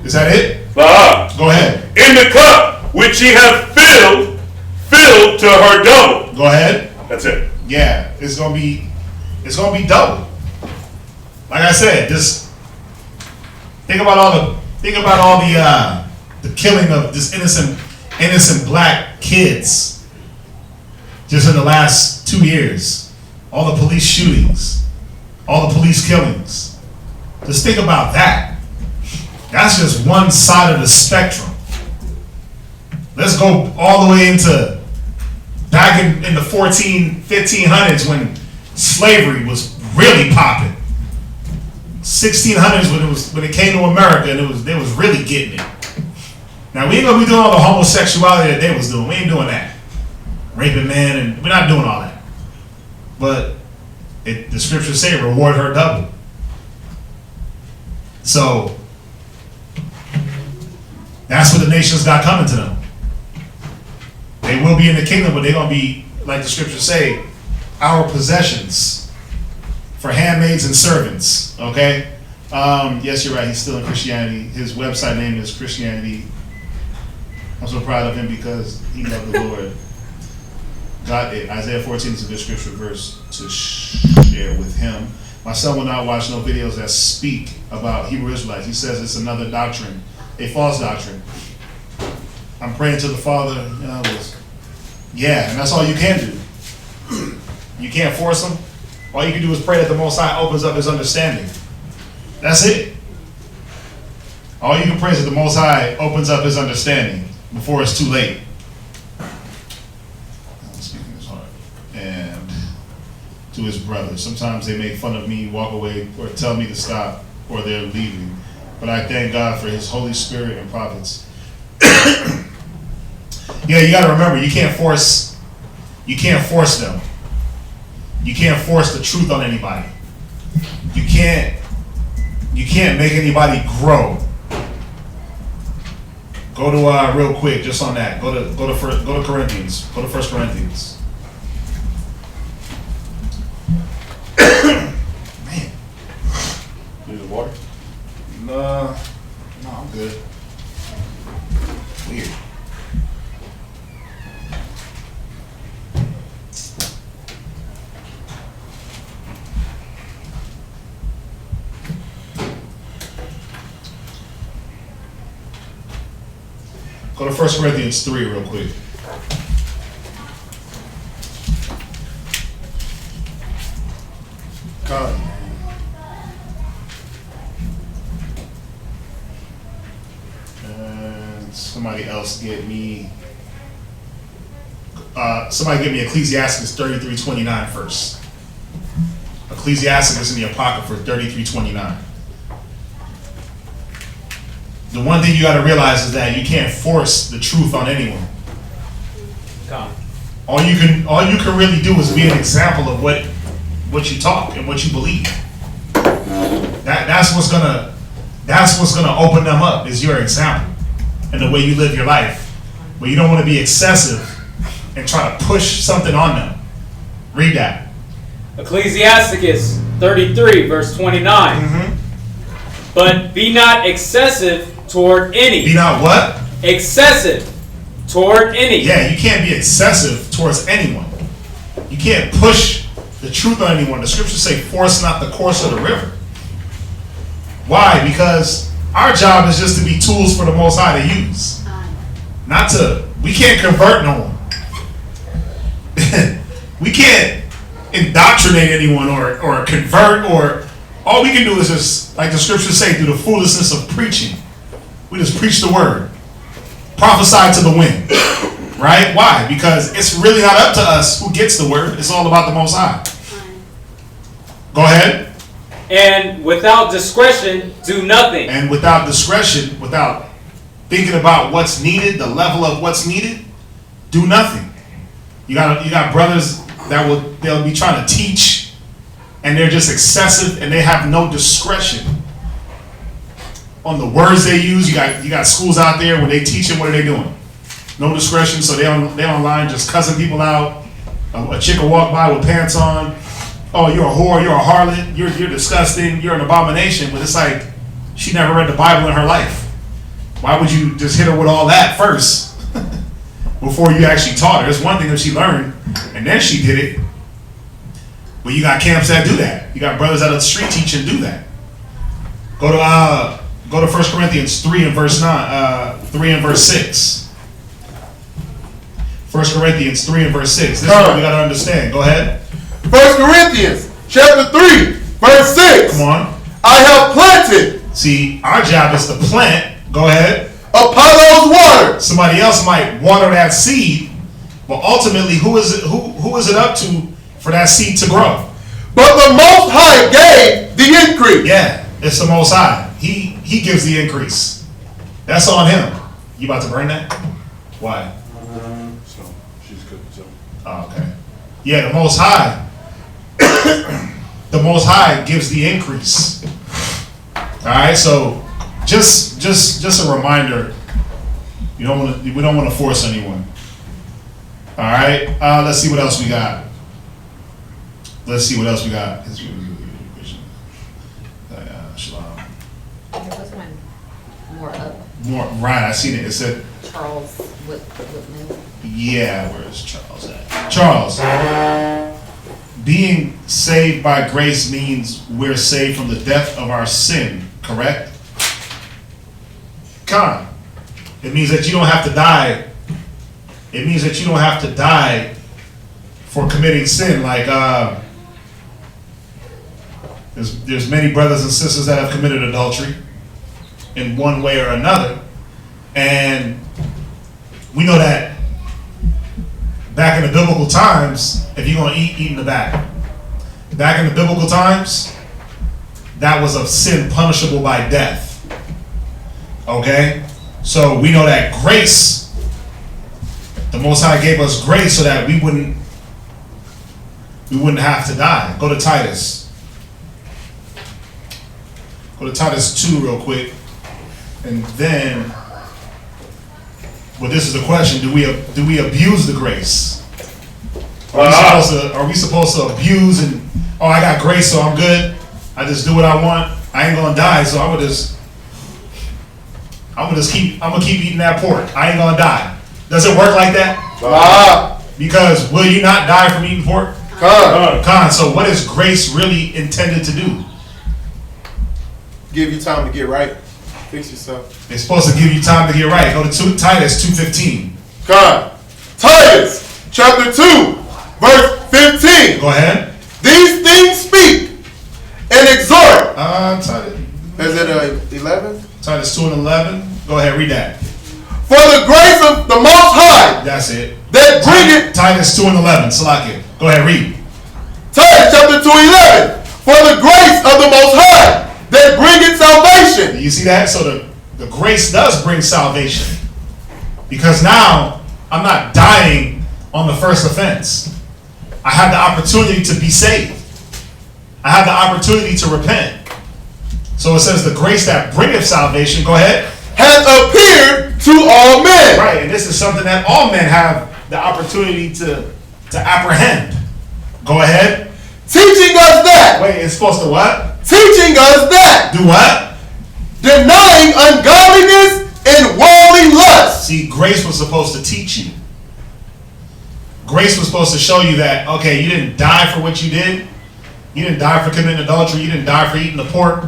Is that it? Go ahead. In the cup which ye have filled to her double. Go ahead. That's it. Yeah, it's going to be double. Like I said, just think about all the killing of this innocent black kids just in the last 2 years. All the police shootings, all the police killings. Just think about that. That's just one side of the spectrum. Let's go all the way into back in the 1500s when slavery was really popping. 1600s when it came to America and they was really getting it. Now we ain't gonna be doing all the homosexuality that they was doing. We ain't doing that. Raping men, and we're not doing all that. But the scriptures say reward her double. So that's what the nations got coming to them. They will be in the kingdom, but they're gonna be, like the scriptures say, our possessions for handmaids and servants. Okay? Yes, you're right. He's still in Christianity. His website name is Christianity. I'm so proud of him because he loved the Lord. God, Isaiah 14 is a good scripture verse to share with him. My son will not watch no videos that speak about Hebrew Israelites. He says it's another doctrine, a false doctrine. I'm praying to the Father. Yeah, and that's all you can do. You can't force him. All you can do is pray that the Most High opens up his understanding. That's it. All you can pray is that the Most High opens up his understanding before it's too late. Speaking his heart. And to his brothers. Sometimes they make fun of me, walk away, or tell me to stop, or they're leaving. But I thank God for his Holy Spirit and prophets. Yeah, you gotta remember, you can't force them. You can't force the truth on anybody. You can't make anybody grow. Go to real quick, just on that. Go to Corinthians. Go to 1 Corinthians. Man. Need some water? No, I'm good. Weird. Go to 1 Corinthians 3 real quick. God. And somebody else get me. Somebody get me Ecclesiastes 33:29 first. Ecclesiastes in the Apocrypha 33:29. The one thing you got to realize is that you can't force the truth on anyone. All you can really do is be an example of what you talk and what you believe. That's what's gonna open them up is your example and the way you live your life. But you don't want to be excessive and try to push something on them. Read that. Ecclesiasticus 33 verse 29. Mm-hmm. But be not excessive toward any. Be not what? Excessive toward any. Yeah, you can't be excessive towards anyone. You can't push the truth on anyone. The scriptures say, force not the course of the river. Why? Because our job is just to be tools for the Most High to use. We can't convert no one. We can't indoctrinate anyone or convert, or all we can do is just, like the scriptures say, through the foolishness of preaching. We just preach the word. Prophesy to the wind. Right? Why? Because it's really not up to us who gets the word. It's all about the Most High. Go ahead. And without discretion, do nothing. And without discretion, without thinking about what's needed, the level of what's needed, do nothing. You got brothers they'll be trying to teach, and they're just excessive, and they have no discretion on the words they use. You got schools out there when they teach them, what are they doing? No discretion, so they online just cussing people out. A chick will walk by with pants on. Oh, you're a whore, you're a harlot, you're disgusting, you're an abomination. But it's like, she never read the Bible in her life. Why would you just hit her with all that first before you actually taught her? It's one thing if she learned and then she did it. But you got camps that do that. You got brothers out of the street teaching do that. Go to 1 Corinthians 3 and verse 6. 1 Corinthians 3 and verse 6. This is what we got to understand. Go ahead. 1 Corinthians chapter 3 verse 6. Come on. I have planted. See, Our job is to plant. Go ahead. Apollos water. Somebody else might water that seed, but ultimately, who is it up to for that seed to grow? But the Most High gave the increase. Yeah, it's the Most High. He gives the increase. That's on him. You about to burn that? Why? So she's good. So. Oh, okay. Yeah, the Most High. The Most High gives the increase. All right, so just a reminder. We don't want to force anyone. All right. Let's see what else we got. There was one more up. More right. I seen it. It said. Charles Whitman. Yeah, where's Charles at? Charles. Being saved by grace means we're saved from the death of our sin, correct? Con. It means that you don't have to die. It means that you don't have to die for committing sin. Like, there's many brothers and sisters that have committed adultery in one way or another. And we know that back in the biblical times, if you're going to eat in the back. Back in the biblical times, that was a sin punishable by death. Okay? So we know that grace, the Most High gave us grace so that we wouldn't have to die. Go to Titus. Go to Titus 2 real quick. And then, well, this is the question: do we abuse the grace? Are we supposed to abuse and I got grace, so I'm good. I just do what I want. I ain't gonna die, so I'm gonna keep eating that pork. I ain't gonna die. Does it work like that? Because will you not die from eating pork? Con. So what is grace really intended to do? Give you time to get right. Fix yourself. It's supposed to give you time to get right. Go to Titus 2:15. God. Titus chapter 2, verse 15. Go ahead. These things speak and exhort. Titus. Is it 11? Titus 2 and 11. Go ahead, read that. For the grace of the Most High. That's it. That bringeth. Titus 2 and 11. Salakia. Go ahead, read. Titus chapter 2:11. For the grace of the Most High that bringeth salvation. You see that? So the grace does bring salvation. Because now I'm not dying on the first offense. I have the opportunity to be saved. I have the opportunity to repent. So it says the grace that bringeth salvation, go ahead, hath appeared to all men. Right, and this is something that all men have the opportunity to apprehend. Go ahead. Teaching us that. Wait, it's supposed to what? Teaching us that. Do what? Denying ungodliness and worldly lust. See, grace was supposed to teach you. Grace was supposed to show you that, okay, you didn't die for what you did. You didn't die for committing adultery. You didn't die for eating the pork.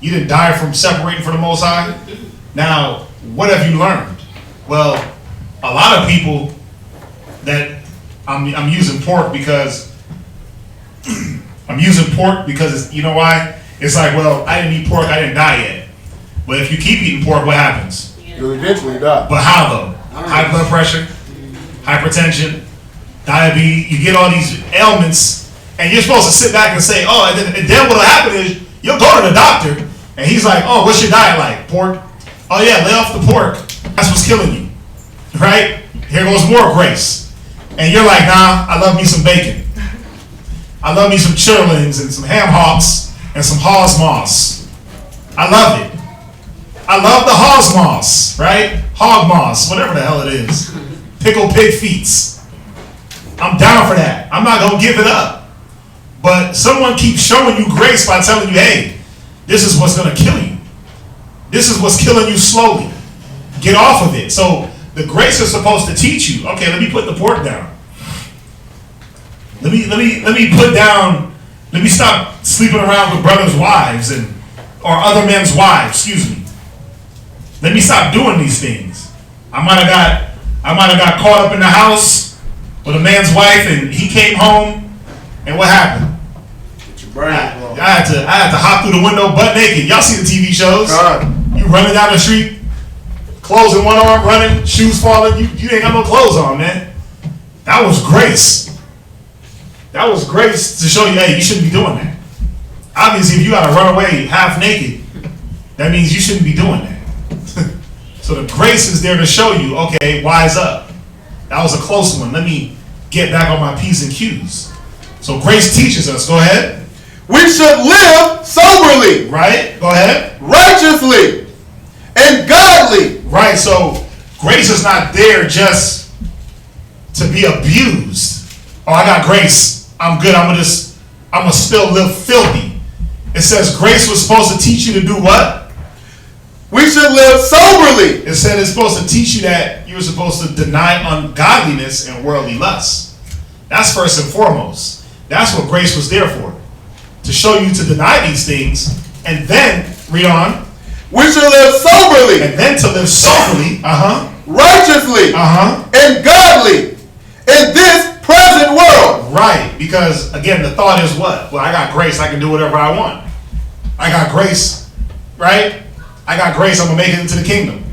You didn't die from separating from the Most High. Now, what have you learned? Well, a lot of people that I'm using pork because it's, you know why? It's like, well, I didn't eat pork, I didn't die yet. But if you keep eating pork, what happens? You'll eventually die. But how though? High blood pressure, hypertension, diabetes. You get all these ailments, and you're supposed to sit back and say, oh, and then what'll happen is you'll go to the doctor, and he's like, oh, what's your diet like? Pork? Oh yeah, lay off the pork. That's what's killing you, right? Here goes more grace. And you're like, nah, I love me some bacon. I love me some chitterlings and some ham hocks and some hog's moss. I love it. I love the hog's moss, right? Hog moss, whatever the hell it is. Pickled pig feets. I'm down for that. I'm not going to give it up. But someone keeps showing you grace by telling you, hey, this is what's going to kill you. This is what's killing you slowly. Get off of it. So the grace is supposed to teach you. Okay, let me put the pork down. Let me stop sleeping around with brothers' wives or other men's wives, excuse me. Let me stop doing these things. I might have got caught up in the house with a man's wife and he came home and what happened? I had to hop through the window butt naked. Y'all see the TV shows? You running down the street, clothes in one arm, running, shoes falling. You ain't got no clothes on, man. That was grace. That was grace to show you, hey, you shouldn't be doing that. Obviously, if you got to run away half naked, that means you shouldn't be doing that. So the grace is there to show you, okay, wise up. That was a close one. Let me get back on my P's and Q's. So grace teaches us. Go ahead. We should live soberly. Right? Go ahead. Righteously. And godly. Right. So grace is not there just to be abused. Oh, I got grace. I'm good. I'm gonna still live filthy. It says grace was supposed to teach you to do what? We should live soberly. It said it's supposed to teach you that you're supposed to deny ungodliness and worldly lusts. That's first and foremost. That's what grace was there for. To show you to deny these things, and then, read on. We should live soberly. And then to live soberly, righteously, and godly in this present world. Right, because again, the thought is what? Well, I got grace, I can do whatever I want. I got grace, right? I got grace, I'm going to make it into the kingdom.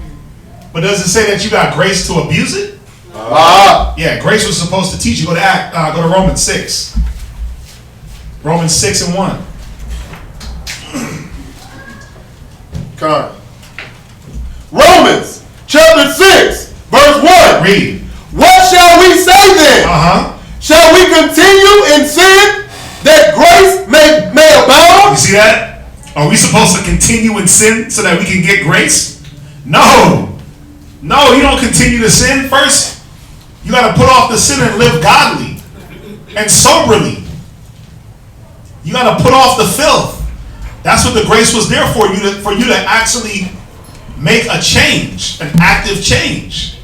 But does it say that you got grace to abuse it? Yeah, grace was supposed to teach you. Go to Romans 6. Romans 6 and 1. Come. Romans chapter 6, verse 1. Read. What shall we say then? Shall we continue in sin that grace may abound? You see that? Are we supposed to continue in sin so that we can get grace? No. No, you don't continue to sin. First, you got to put off the sin and live godly and soberly. You got to put off the filth. That's what the grace was there for you to actually make a change, an active change.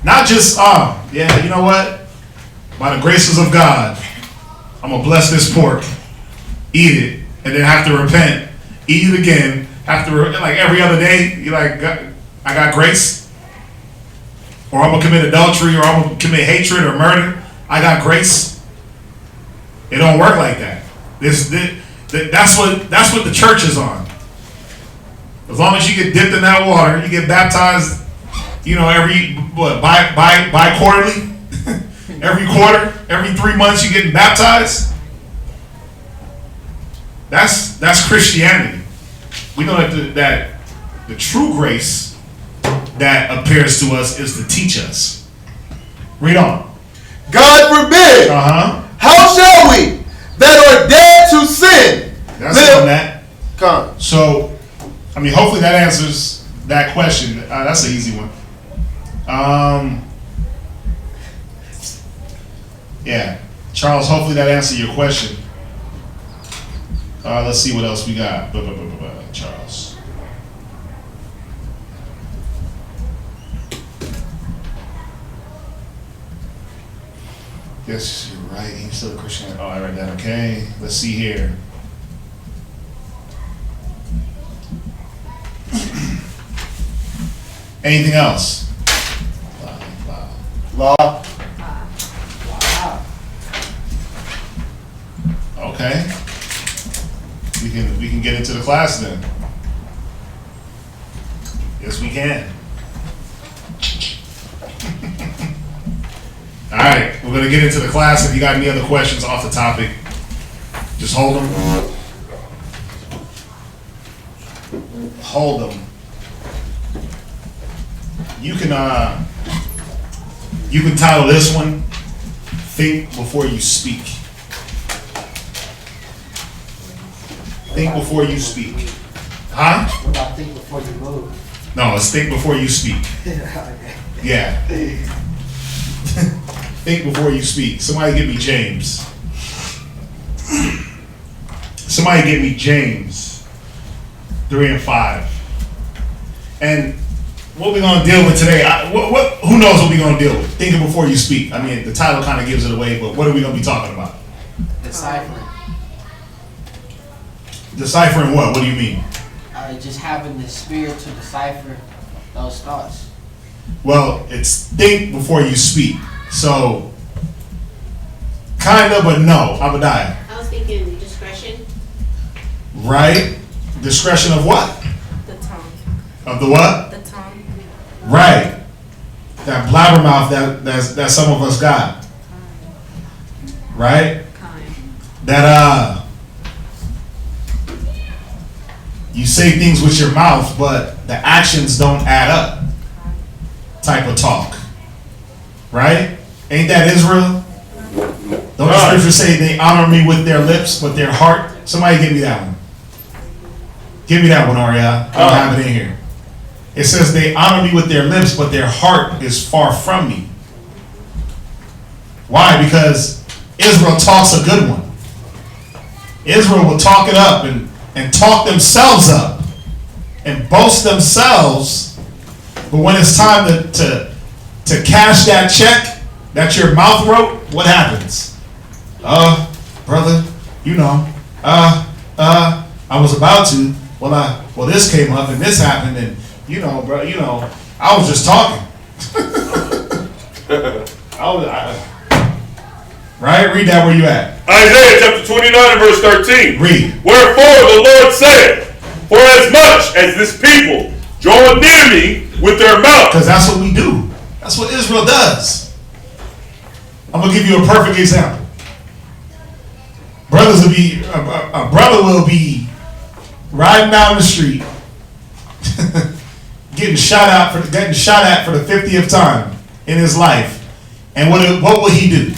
Not just, yeah, you know what? By the graces of God, I'm going to bless this pork, eat it, and then have to repent, eat it again, like every other day, you're like, I got grace? Or I'm going to commit adultery, or I'm going to commit hatred or murder. I got grace? It don't work like that. That's what the church is on. As long as you get dipped in that water, you get baptized, bi-quarterly? Every quarter, every 3 months you're getting baptized? That's Christianity. We know that the true grace that appears to us is to teach us. Read on. God forbid. How shall we that are dead to sin live on that? Come. So, I mean, hopefully that answers that question. That's an easy one. Yeah, Charles, hopefully that answered your question. Let's see what else we got. Charles. Yes, you're right. He's still a Christian. Oh, I read that. Okay. Let's see here. Anything else? Law. Okay. We can get into the class then. Yes, we can. All right, we're gonna get into the class. If you got any other questions off the topic, just hold them. Hold them. You can title this one, "Think Before You Speak." Think before you speak. Huh? What about think before you move? No, it's think before you speak. Yeah. Think before you speak. Somebody give me James. Somebody give me James 3 and 5. And what we're going to deal with today, who knows what we're going to deal with? Thinking before you speak. I mean, the title kind of gives it away, but what are we going to be talking about? Deciphering. Deciphering what? What do you mean? Just having the spirit to decipher those thoughts. Well, it's think before you speak. So, kind of, but no. Abadiah. I was thinking just Right? Discretion of what? The tongue. Of the what? The tongue. Right. That blabbermouth that some of us got. Right? Kind. That you say things with your mouth, but the actions don't add up. Type of talk. Right? Ain't that Israel? Don't the scripture say they honor me with their lips, but their heart? Somebody give me that one. Give me that one, Aria. I don't have it in here. It says they honor me with their lips, but their heart is far from me. Why? Because Israel talks a good one. Israel will talk it up and talk themselves up and boast themselves, but when it's time to cash that check that your mouth wrote, what happens? Brother, you know, I was about to. Well, this came up and this happened, and you know, bro, you know, I was just talking. Right? Read that where you at. Isaiah chapter 29 and verse 13. Read. Wherefore the Lord said, for as much as this people draw near me with their mouth. Because that's what we do. That's what Israel does. I'm going to give you a perfect example. Brothers will be, a brother will be riding down the street, getting shot at for the 50th time in his life. And what will he do?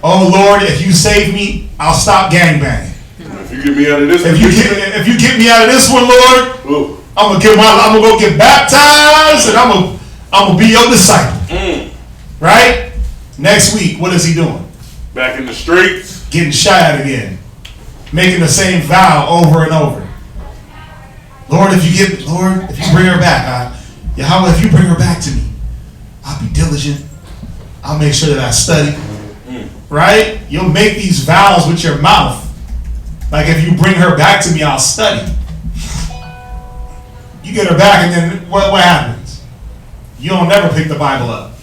Oh Lord, if you save me, I'll stop gangbanging. If you get me out of this, if you get me out of this one, Lord, ooh, I'm gonna go get baptized, and I'm gonna be your disciple. Right? Next week, what is he doing? Back in the streets, getting shot at again, making the same vow over and over. Lord, if you bring her back, Yahweh, if you bring her back to me, I'll be diligent. I'll make sure that I study. Right? You'll make these vows with your mouth. Like, if you bring her back to me, I'll study. You get her back, and then what happens? You don't never pick the Bible up.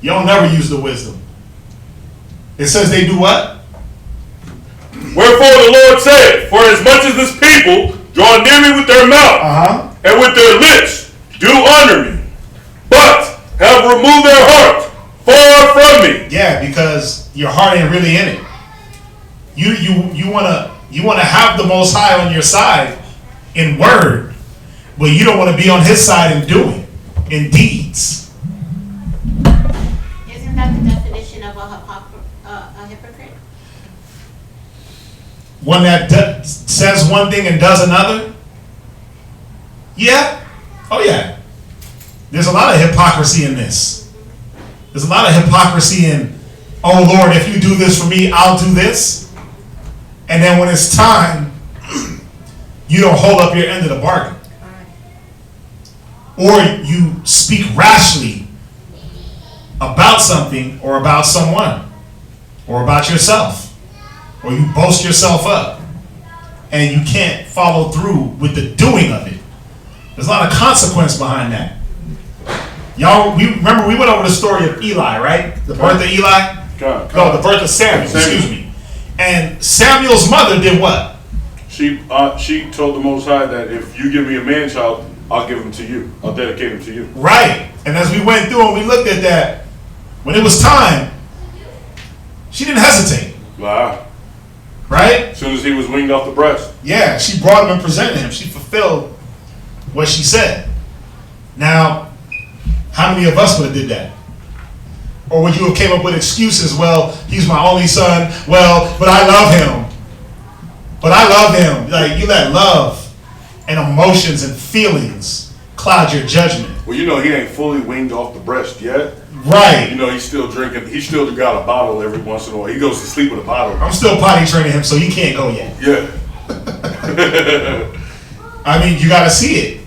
You don't never use the wisdom. It says they do what? Wherefore the Lord said, for as much as this people draw near me with their mouth, and with their lips do honor me, but have removed their heart far from me. Yeah, because your heart ain't really in it. You wanna have the Most High on your side in word, but you don't want to be on His side in doing, in deeds. Isn't that the definition of a hypocrite? One that says one thing and does another? Yeah. Oh yeah. There's a lot of hypocrisy in this. There's a lot of hypocrisy in, oh Lord, if you do this for me, I'll do this. And then when it's time, you don't hold up your end of the bargain. Or you speak rashly about something or about someone or about yourself. Or you boast yourself up and you can't follow through with the doing of it. There's a lot of consequence behind that. Y'all, we went over the story of Eli, right? The birth of Eli? No, the birth of Samuel, excuse me. And Samuel's mother did what? She told the Most High that if you give me a man child, I'll give him to you. I'll dedicate him to you. Right. And as we went through and we looked at that, when it was time, she didn't hesitate. Wow. Right? As soon as he was weaned off the breast. Yeah, she brought him and presented him. She fulfilled what she said. Now, how many of us would have did that? Or would you have came up with excuses? Well, he's my only son. Well, but I love him. But I love him. Like, you let love and emotions and feelings cloud your judgment. Well, you know he ain't fully weaned off the breast yet. Right. You know, he's still drinking. He still got a bottle every once in a while. He goes to sleep with a bottle. I'm still potty training him, so he can't go yet. Yeah. I mean, you got to see it.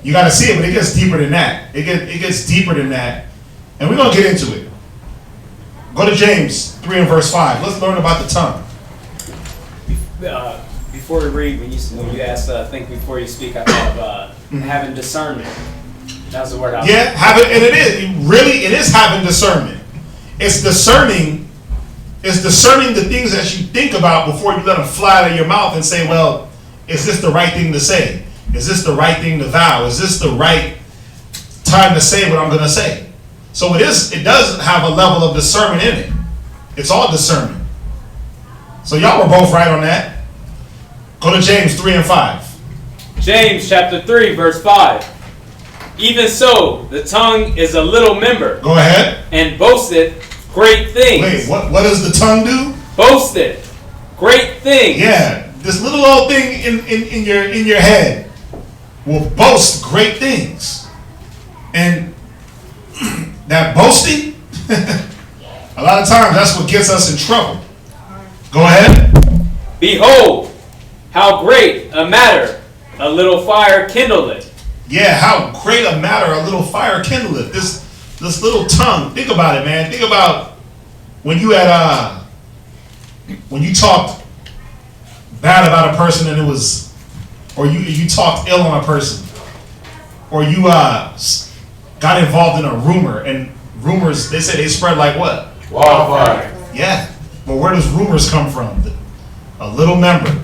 You got to see it, but it gets deeper than that. It gets deeper than that. And we're going to get into it. Go to James 3 and verse 5. Let's learn about the tongue. Before we read, when you asked, think before you speak, I thought of having discernment. That was the word I was and it is. It is having discernment. It's discerning It's discerning the things that you think about before you let them fly out of your mouth and say, well, is this the right thing to say? Is this the right thing to vow? Is this the right time to say what I'm going to say? So it does have a level of discernment in it. It's all discernment. So y'all were both right on that. Go to James 3 and 5. James chapter 3, verse 5. Even so, the tongue is a little member. Go ahead. And boasteth great things. Wait, what does the tongue do? Boasteth great things. Yeah, this little old thing in your head will boast great things. And that boasting, a lot of times that's what gets us in trouble. Go ahead. Behold, how great a matter a little fire kindleth. Yeah, how great a matter a little fire kindleth. This little tongue. Think about it, man. Think about when you had when you talked bad about a person and it was, or you talked ill on a person, or you got involved in a rumor, and rumors, they say they spread like what? Wildfire. Yeah. But where does rumors come from? A little member,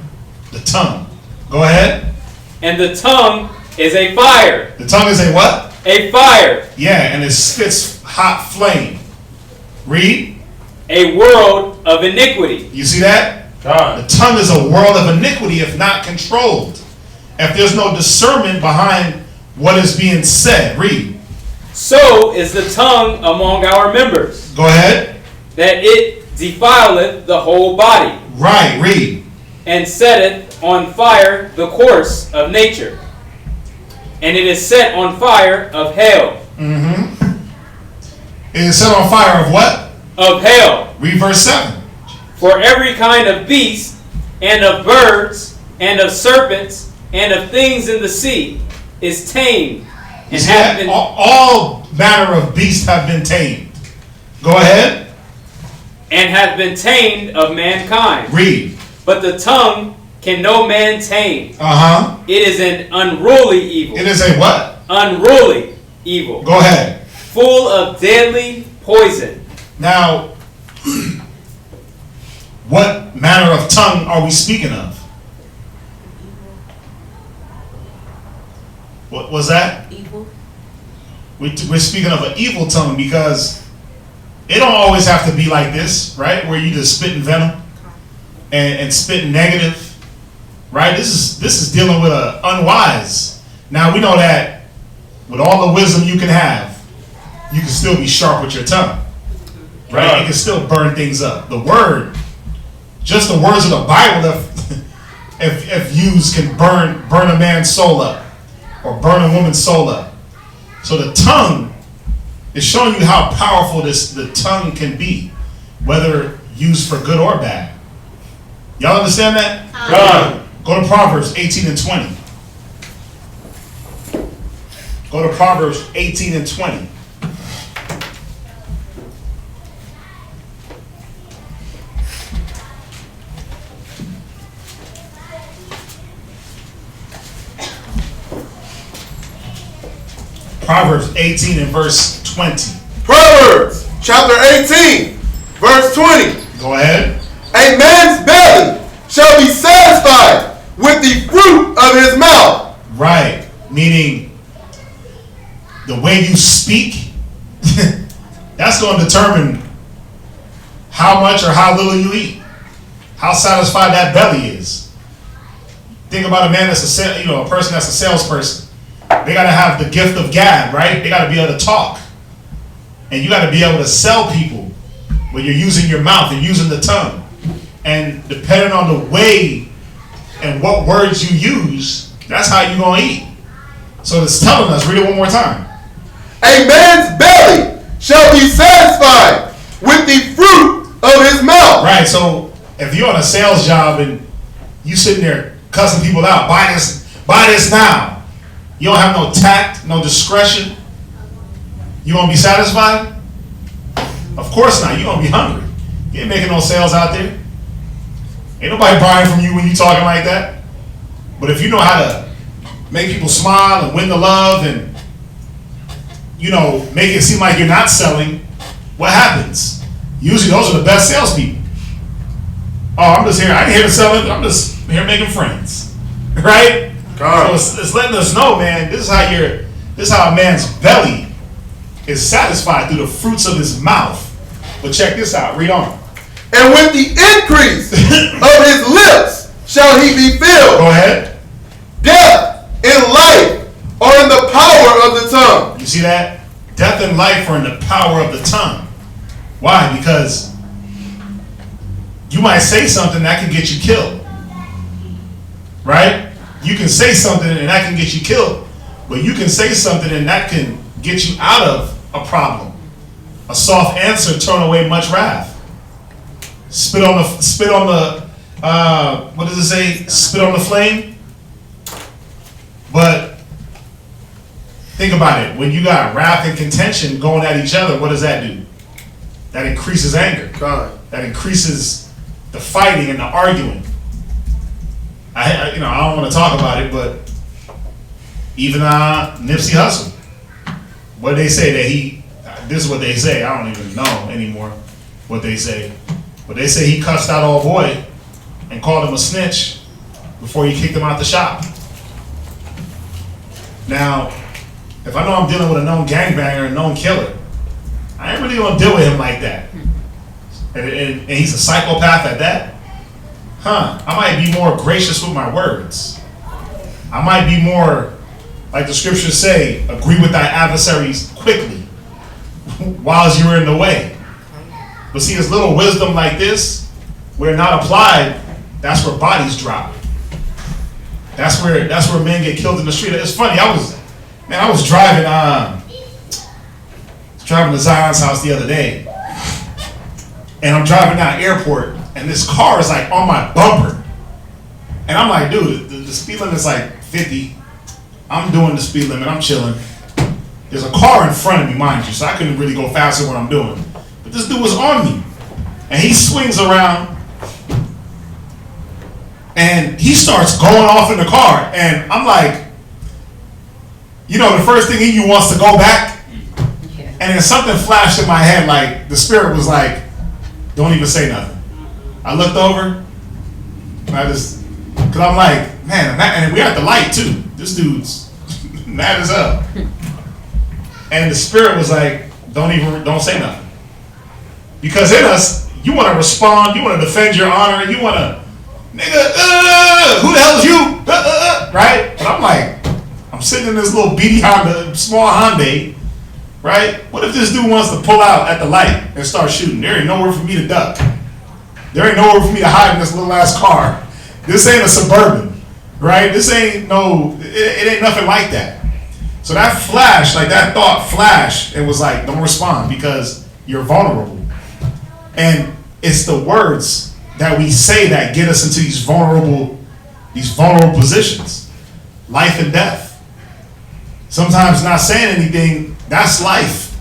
the tongue. Go ahead. And the tongue is a fire. The tongue is a what? A fire. Yeah, and it spits hot flame. Read. A world of iniquity. You see that? God. The tongue is a world of iniquity if not controlled. If there's no discernment behind what is being said. Read. So is the tongue among our members, Go ahead. that it defileth the whole body, Right, read. and setteth on fire the course of nature, and it is set on fire of hell. It is set on fire of what? Of hell. Read verse 7. For every kind of beast, and of birds, and of serpents, and of things in the sea, is tamed, You and see hath that? been All manner of beasts have been tamed. Go ahead. and hath been tamed of mankind. Read. But the tongue can no man tame. Uh-huh. It is an unruly evil. It is a what? Unruly evil. Go ahead. Full of deadly poison. Now, what manner of tongue are we speaking of? What was that? Evil. We're speaking of an evil tongue because it don't always have to be like this, right? Where you just spitting venom and spitting negative, right? This is dealing with a unwise. Now we know that with all the wisdom you can have, you can still be sharp with your tongue, right? It can still burn things up. The word, just the words of the Bible, if used, can burn a man's soul up or burn a woman's soul up. So the tongue is showing you how powerful the tongue can be, whether used for good or bad. Y'all understand that? God. Go to Proverbs 18 and 20. Go to Proverbs 18 and 20. Proverbs 18 and verse 20. Proverbs chapter 18, verse 20. Go ahead. A man's belly shall be satisfied with the fruit of his mouth. Right. Meaning the way you speak, that's going to determine how much or how little you eat. How satisfied that belly is. Think about a man that's a person that's a salesperson. They got to have the gift of gab, right? They got to be able to talk. And you got to be able to sell people when you're using your mouth and using the tongue. And depending on the way and what words you use, that's how you're going to eat. So it's telling us, read it one more time. A man's belly shall be satisfied with the fruit of his mouth. Right, so if you're on a sales job and you sitting there cussing people out, buy this now. You don't have no tact, no discretion. You gonna be satisfied? Of course not. You gonna be hungry. You ain't making no sales out there. Ain't nobody buying from you when you talking like that. But if you know how to make people smile and win the love and make it seem like you're not selling, what happens? Usually those are the best salespeople. Oh, I'm just here. I ain't here to sell it. I'm just here making friends, right? So it's letting us know, man. This is how a man's belly is satisfied through the fruits of his mouth. But check this out. Read on. And with the increase of his lips shall he be filled. Go ahead. Death and life are in the power of the tongue. You see that? Death and life are in the power of the tongue. Why? Because you might say something that can get you killed. Right? You can say something and that can get you killed. But you can say something and that can get you out of a problem. A soft answer turn away much wrath. Spit on the what does it say? Spit on the flame. But think about it. When you got wrath and contention going at each other, what does that do? That increases anger. That increases the fighting and the arguing. I don't want to talk about it, but even Nipsey Hussle, what did they say that he? This is what they say. I don't even know anymore what they say, but they say he cussed out old boy and called him a snitch before he kicked him out the shop. Now, if I know I'm dealing with a known gangbanger, a known killer, I ain't really gonna deal with him like that. And he's a psychopath at that. I might be more gracious with my words. I might be more, like the scriptures say, agree with thy adversaries quickly whilst you are in the way. But see, there's little wisdom like this, where not applied, that's where bodies drop. That's where men get killed in the street. It's funny, I was driving to Zion's house the other day, and I'm driving down airport, and this car is like on my bumper, and I'm like, dude, the speed limit is like 50. I'm doing the speed limit. I'm chilling. There's a car in front of me, mind you, so I couldn't really go faster than what I'm doing. But this dude was on me, and he swings around, and he starts going off in the car, and I'm like, the first thing in you wants to go back, and then something flashed in my head, like the spirit was like, don't even say nothing. I looked over, and because I'm like, man, and we're at the light too. This dude's mad as hell. And the spirit was like, don't say nothing. Because in us, you want to respond, you want to defend your honor, you want to, nigga, who the hell is you? Right? But I'm like, I'm sitting in this little beady Honda, small Hyundai, right? What if this dude wants to pull out at the light and start shooting? There ain't nowhere for me to duck. There ain't nowhere for me to hide in this little ass car. This ain't a Suburban, right? This ain't it ain't nothing like that. So that flash, like that thought flashed, it was like, don't respond because you're vulnerable. And it's the words that we say that get us into these vulnerable positions. Life and death. Sometimes not saying anything, that's life.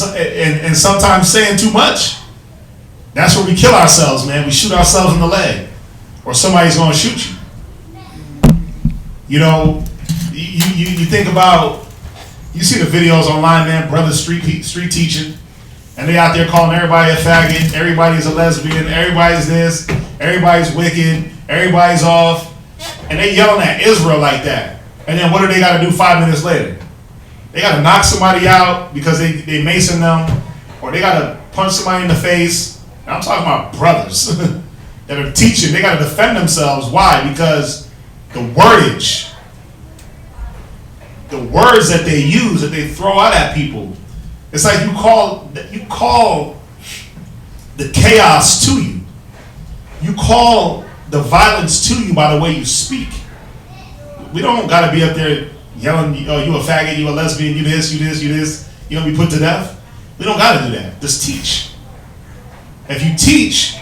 And sometimes saying too much, that's where we kill ourselves, man. We shoot ourselves in the leg. Or somebody's going to shoot you. You think about, you see the videos online, man, brothers street teaching, and they out there calling everybody a faggot, everybody's a lesbian, everybody's this, everybody's wicked, everybody's off, and they yelling at Israel like that. And then what do they got to do 5 minutes later? They got to knock somebody out because they mason them, or they got to punch somebody in the face. And I'm talking about brothers that are teaching. They got to defend themselves. Why? Because the wordage, the words that they use, that they throw out at people, it's like you call the chaos to you. You call the violence to you by the way you speak. We don't got to be up there yelling, oh, you a faggot, you a lesbian, you this, you this, you this. You gonna be put to death? We don't got to do that. Just teach. If you teach,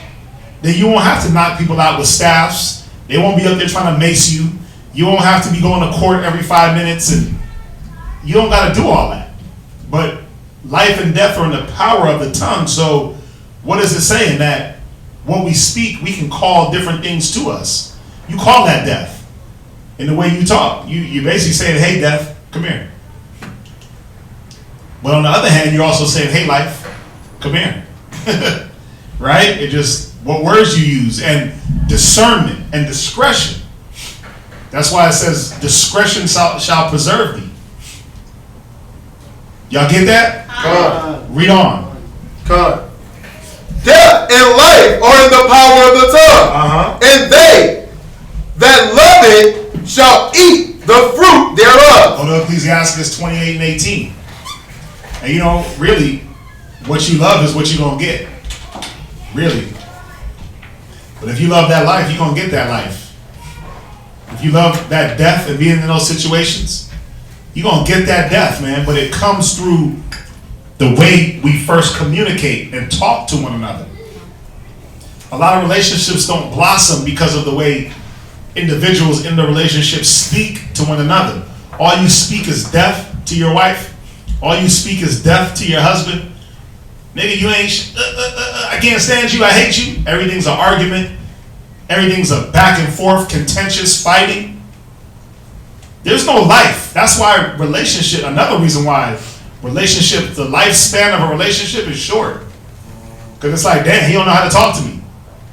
then you won't have to knock people out with staffs. They won't be up there trying to mace you. You won't have to be going to court every 5 minutes, and you don't got to do all that. But life and death are in the power of the tongue. So what is it saying? That when we speak, we can call different things to us. You call that death in the way you talk. You're basically saying, hey, death, come here. But on the other hand, you're also saying, hey, life, come here. right? It just, what words you use, and discernment and discretion. That's why it says discretion shall preserve thee. Y'all get that? Read on. Death and life are in the power of the tongue, and they that love it shall eat the fruit thereof. Go to Ecclesiastes 28 and 18. And you know, really, what you love is what you're going to get. Really. But if you love that life, you're going to get that life. If you love that death and being in those situations, you're going to get that death, man. But it comes through the way we first communicate and talk to one another. A lot of relationships don't blossom because of the way individuals in the relationship speak to one another. All you speak is death to your wife. All you speak is death to your husband. Nigga, you ain't, I can't stand you, I hate you. Everything's an argument. Everything's a back and forth, contentious fighting. There's no life. That's why another reason why the lifespan of a relationship is short. Because it's like, damn, he don't know how to talk to me.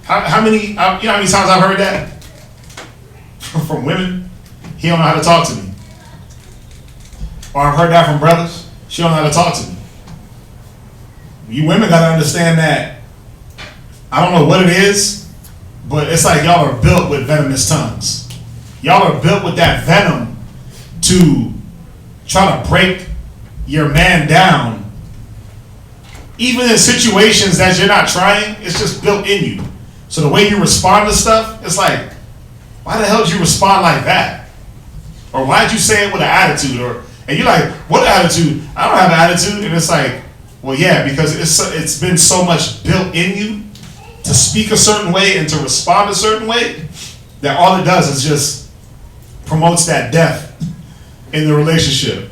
How many times I've heard that? From women, he don't know how to talk to me. Or I've heard that from brothers, she don't know how to talk to me. You women gotta understand that, I don't know what it is, but it's like y'all are built with venomous tongues. Y'all are built with that venom to try to break your man down. Even in situations that you're not trying, it's just built in you. So the way you respond to stuff, it's like, why the hell did you respond like that? Or why did you say it with an attitude? And you're like, what attitude? I don't have an attitude. And it's like, well, yeah, because it's been so much built in you to speak a certain way and to respond a certain way that all it does is just promotes that death in the relationship.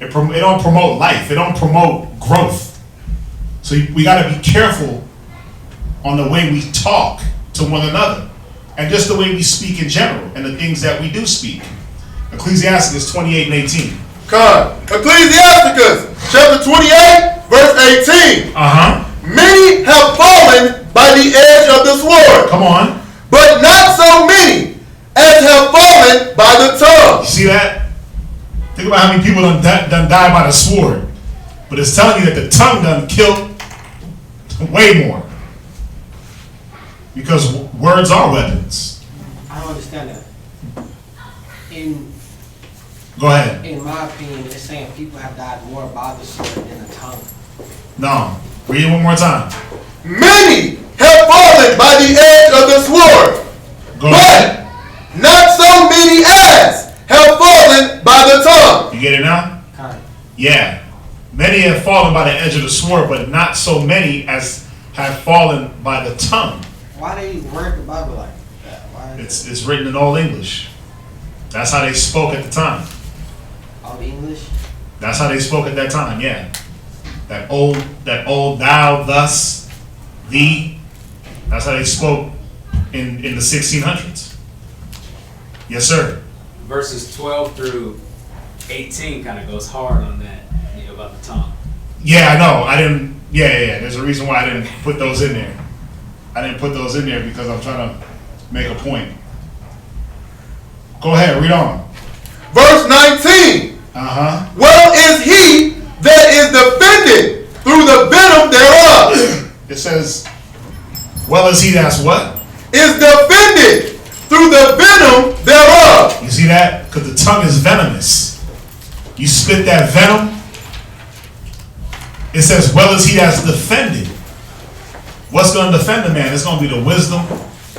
It don't promote life. It don't promote growth. So we got to be careful on the way we talk to one another and just the way we speak in general and the things that we do speak. Ecclesiastes 28 and 18. Ecclesiasticus chapter 28 verse 18. Many have fallen by the edge of the sword. Come on. But not so many as have fallen by the tongue. You see that? Think about how many people done died by the sword. But it's telling you that the tongue done killed way more. Because words are weapons. I don't understand that. Go ahead. In my opinion, it's saying people have died more by the sword than the tongue. No. Read it one more time. Many have fallen by the edge of the sword. Go ahead. Not so many as have fallen by the tongue. You get it now? Kind of. Yeah. Many have fallen by the edge of the sword, but not so many as have fallen by the tongue. Why do you word the Bible like that? It's written in Old English. That's how they spoke at the time. Old English? That's how they spoke at that time, yeah. That old thou, thus, thee. That's how they spoke in the 1600s. Yes, sir. Verses 12 through 18 kind of goes hard on that, about the tongue. Yeah, I know. I didn't. Yeah. There's a reason why I didn't put those in there. I didn't put those in there because I'm trying to make a point. Go ahead, read on. Verse 19. Well is he that is defended through the venom thereof. It says, well is he that's what? Is defended through the venom thereof. You see that? Because the tongue is venomous. You spit that venom. It says, well is he that's defended. What's going to defend a man? It's going to be the wisdom,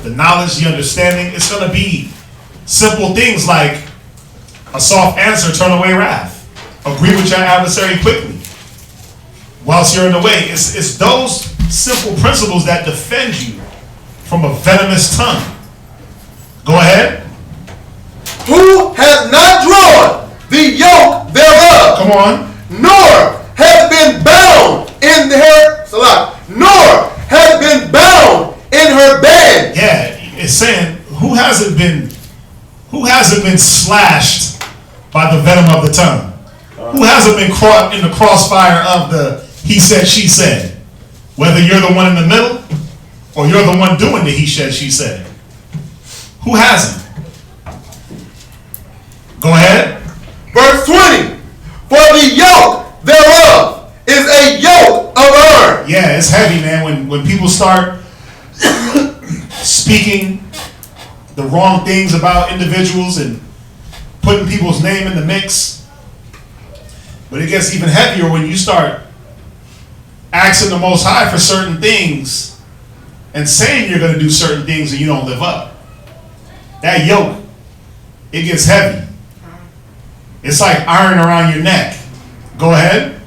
the knowledge, the understanding. It's going to be simple things like a soft answer, turn away wrath. Agree with your adversary quickly whilst you're in the way. It's those simple principles that defend you from a venomous tongue. Go ahead. Who has not drawn the yoke thereof. Come on. Nor has been bound in her nor has been bound in her bed. Yeah, it's saying who hasn't been slashed by the venom of the tongue? Who hasn't been caught in the crossfire of the he said, she said? Whether you're the one in the middle or you're the one doing the he said, she said. Who hasn't? Go ahead. Verse 20. For the yoke thereof is a yoke of iron. Yeah, it's heavy, man. When people start speaking the wrong things about individuals and putting people's name in the mix. But it gets even heavier when you start asking the Most High for certain things and saying you're going to do certain things and you don't live up. That yoke, it gets heavy. It's like iron around your neck. Go ahead.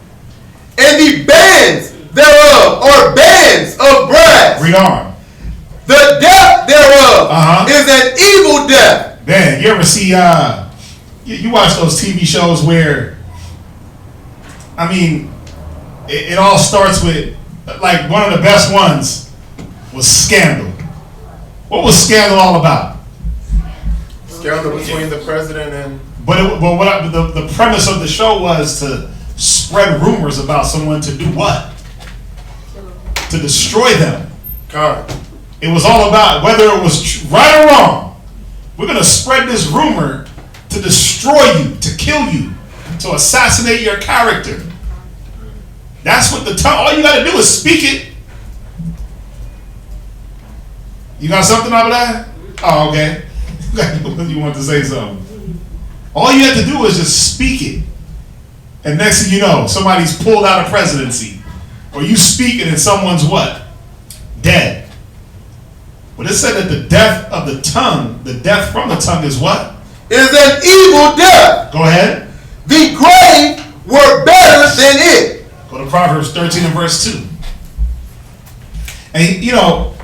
And the bands thereof are bands of brass. Read on. The death thereof is an evil death. Man, you ever see, you watch those TV shows where, I mean, it all starts with, like, one of the best ones was Scandal. What was Scandal all about? Scandal between the president and... the premise of the show was to spread rumors about someone to do what? To destroy them. God. It was all about whether it was right or wrong. We're going to spread this rumor to destroy you, to kill you, to assassinate your character. That's what the tongue, all you got to do is speak it. You got something over there? Oh, okay. You want to say something. All you have to do is just speak it. And next thing you know, somebody's pulled out a presidency. Or you speak it and someone's what? Dead. But it said that the death of the tongue, the death from the tongue is what? Is an evil death. Go ahead. The grave were better than it. Go to Proverbs 13 and verse 2. And you know,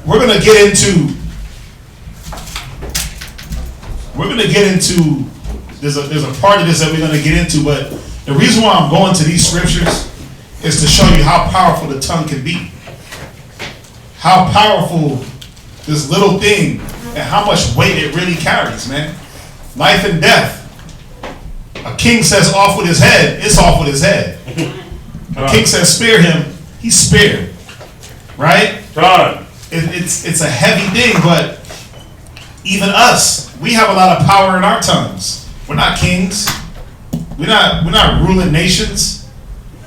we're gonna get into there's a part of this that we're gonna get into, but the reason why I'm going to these scriptures is to show you how powerful the tongue can be. How powerful this little thing and how much weight it really carries, man. Life and death. A king says off with his head, it's off with his head. A king says spare him, he's spared. Right? God. It's a heavy thing, but even us, we have a lot of power in our tongues. We're not kings. We're not ruling nations.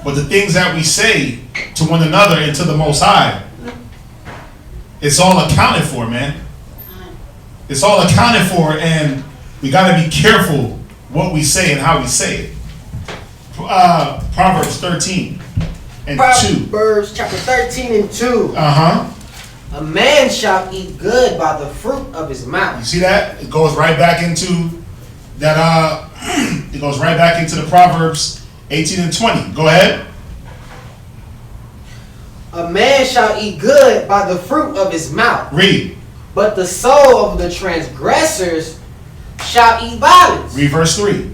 But the things that we say to one another and to the Most High, it's all accounted for, man. It's all accounted for, and we got to be careful what we say and how we say it. Proverbs 13 and 2. Proverbs chapter 13 and 2. A man shall eat good by the fruit of his mouth. You see that? It goes right back into that. It goes right back into the Proverbs 18 and 20. Go ahead. A man shall eat good by the fruit of his mouth. Read. But the soul of the transgressors shall eat violence. Read verse 3.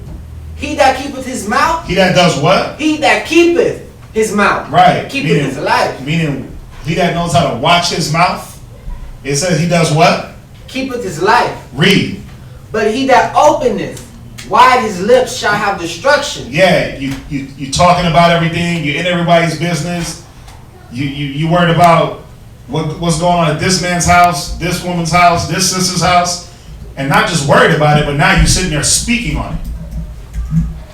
He that keepeth his mouth. He that does what? He that keepeth his mouth. Right. Keepeth his life. Meaning, he that knows how to watch his mouth. It says he does what? Keepeth his life. Read. But he that openeth wide his lips shall have destruction. Yeah, you talking about everything. You're in everybody's business. You worried about what's going on at this man's house, this woman's house, this sister's house, and not just worried about it, but now you're sitting there speaking on it.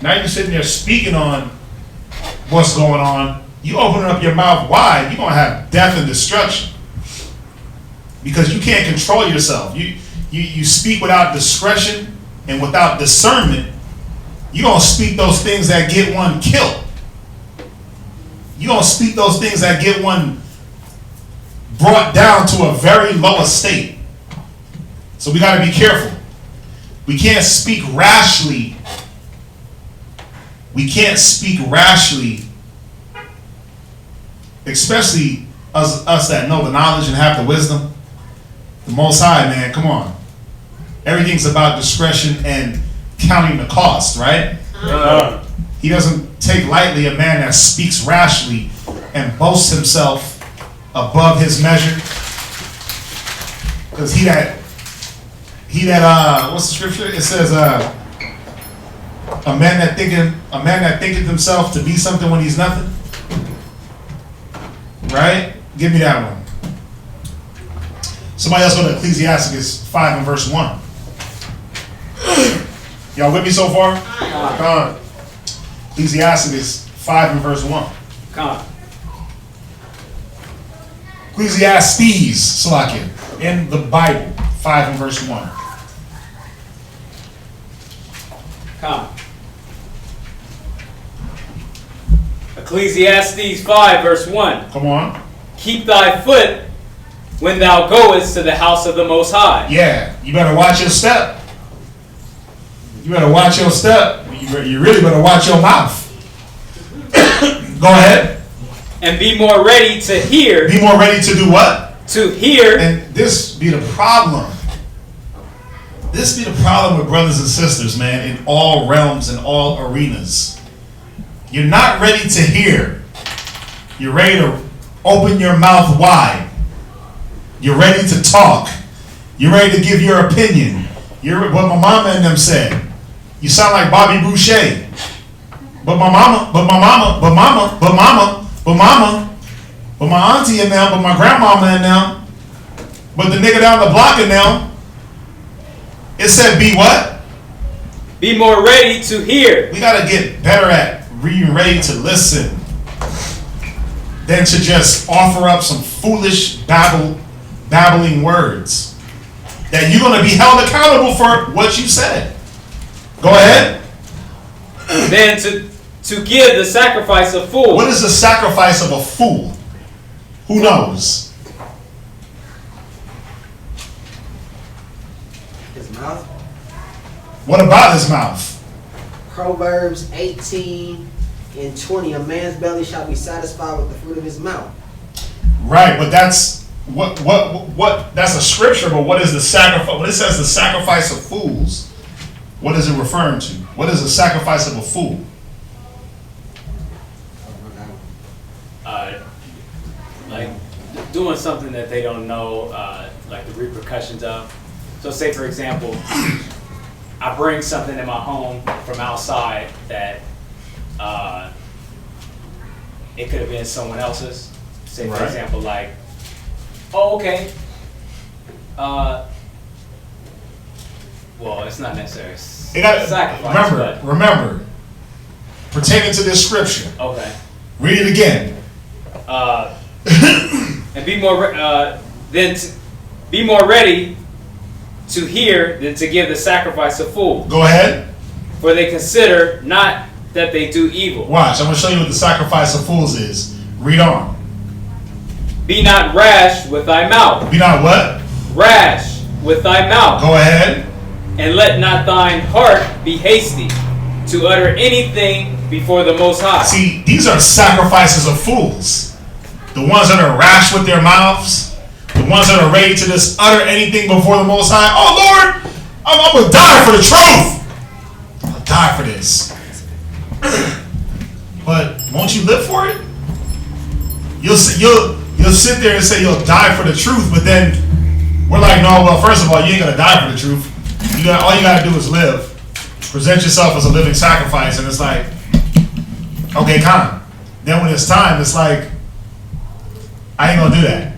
Now you're sitting there speaking on what's going on. You open up your mouth wide, you're gonna have death and destruction because you can't control yourself. You speak without discretion and without discernment. You're gonna speak those things that get one killed. You're going to speak those things that get one brought down to a very low estate. So we got to be careful. We can't speak rashly. We can't speak rashly, especially us that know the knowledge and have the wisdom. The Most High, man, come on. Everything's about discretion and counting the cost, right? He doesn't take lightly a man that speaks rashly and boasts himself above his measure. Because he that what's the scripture? It says a man that thinketh himself to be something when he's nothing. Right? Give me that one. Somebody else go to Ecclesiastes 5 and verse 1. Y'all with me so far? Come on. Ecclesiastes 5 and verse 1. Come on. Ecclesiastes, Salakia, in the Bible, 5 and verse 1. Come on. Ecclesiastes 5 verse 1. Come on. Keep thy foot when thou goest to the house of the Most High. Yeah, you better watch your step. You better watch your step. You really better watch your mouth. Go ahead. And be more ready to hear. Be more ready to do what? To hear. And this be the problem. This be the problem with brothers and sisters, man, in all realms and all arenas. You're not ready to hear. You're ready to open your mouth wide. You're ready to talk. You're ready to give your opinion. You're what my mama and them said. You sound like Bobby Boucher. But my mama, but my auntie and them, but my grandmama and them, but the nigga down the block and them, it said be what? Be more ready to hear. We gotta get better at being ready to listen than to just offer up some foolish babbling words that you're gonna be held accountable for what you said. Go ahead. Then to give the sacrifice of fools. What is the sacrifice of a fool? Who knows? His mouth. What about his mouth? Proverbs 18 and 20. A man's belly shall be satisfied with the fruit of his mouth. Right, but that's what that's a scripture, but what is the sacrifice? When it says the sacrifice of fools, what is it referring to? What is the sacrifice of a fool? Like doing something that they don't know, like the repercussions of. So say for example, I bring something in my home from outside that it could have been someone else's. Say for example, like, oh okay, well it's not necessarily sacrifice. Remember, pertaining to this scripture. Okay. Read it again. And be more be more ready to hear than to give the sacrifice of fools. Go ahead. For they consider not that they do evil. Watch, I'm going to show you what the sacrifice of fools is. Read on. Be not rash with thy mouth. Be not what? Rash with thy mouth. Go ahead. And let not thine heart be hasty to utter anything before the Most High. See, these are sacrifices of fools. The ones that are rash with their mouths. The ones that are ready to just utter anything before the Most High. Oh Lord, I'm going to die for the truth. I'm going to die for this. But won't you live for it? You'll sit there and say you'll die for the truth, but then we're like, no, well, first of all, you ain't going to die for the truth. All you got to do is live. Present yourself as a living sacrifice, and it's like, okay, come. Then when it's time, it's like, I ain't gonna do that.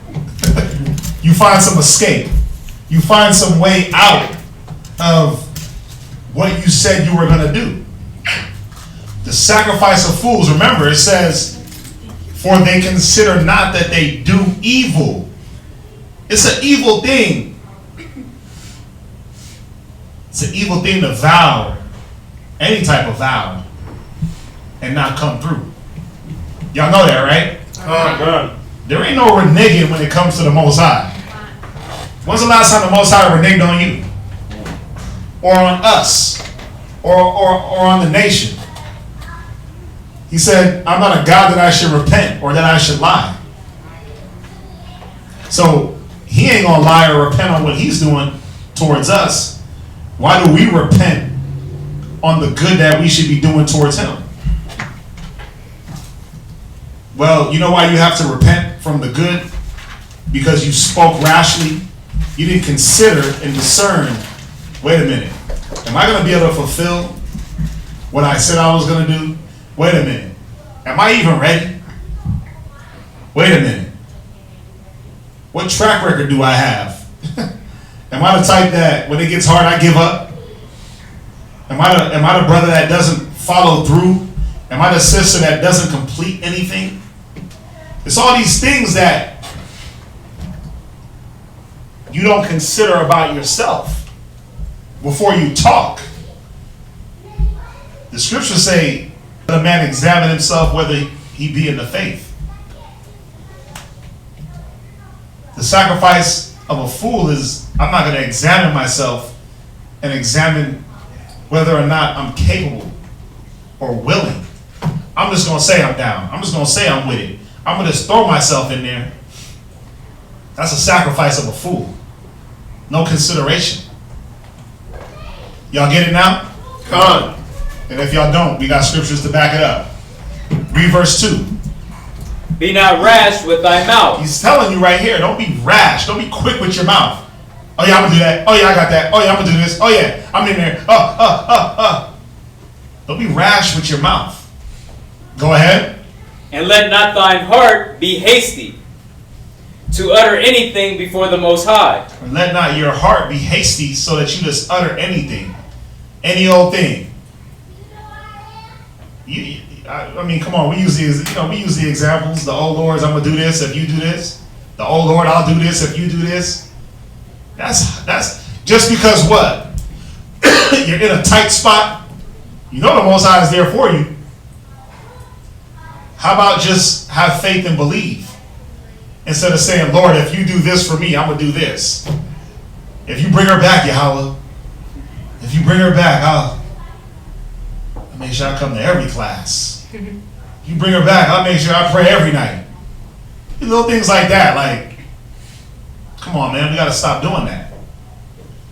You find some escape. You find some way out of what you said you were gonna do. The sacrifice of fools, remember, it says, for they consider not that they do evil. It's an evil thing. It's an evil thing to vow, any type of vow, and not come through. Y'all know that, right? There ain't no reneging when it comes to the Most High. When's the last time the Most High reneged on you? Or on us? Or on the nation? He said, I'm not a God that I should repent or that I should lie. So he ain't gonna lie or repent on what he's doing towards us. Why do we repent on the good that we should be doing towards him? Well, you know why you have to repent from the good? Because you spoke rashly. You didn't consider and discern, wait a minute, am I going to be able to fulfill what I said I was going to do? Wait a minute, am I even ready? Wait a minute, What track record do I have? Am I the type that when it gets hard, I give up? Am I the brother that doesn't follow through? Am I the sister that doesn't complete anything? It's all these things that you don't consider about yourself before you talk. The scriptures say, let a man examine himself whether he be in the faith. The sacrifice of a fool is, I'm not going to examine myself and examine whether or not I'm capable or willing. I'm just going to say I'm down. I'm just going to say I'm with it. I'm going to just throw myself in there. That's a sacrifice of a fool. No consideration. Y'all get it now? Con. And if y'all don't, we got scriptures to back it up. Read verse 2. Be not rash with thy mouth. He's telling you right here, don't be rash. Don't be quick with your mouth. Oh yeah, I'm gonna do that. Oh yeah, I got that. Oh yeah, I'm gonna do this. Oh yeah, I'm in there. Don't be rash with your mouth. Go ahead. And let not thine heart be hasty to utter anything before the Most High. And let not your heart be hasty so that you just utter anything. Any old thing. I mean, come on. We use the examples. The oh Lord, I'm gonna do this if you do this. The oh Lord, I'll do this if you do this. That's just because what? You're in a tight spot. You know the Most High is there for you. How about just have faith and believe? Instead of saying, Lord, if you do this for me, I'm gonna do this. If you bring her back, Yahweh. If you bring her back, I'll make sure I come to every class. If you bring her back, I'll make sure I pray every night. Little things like that, like, come on, man, we got to stop doing that.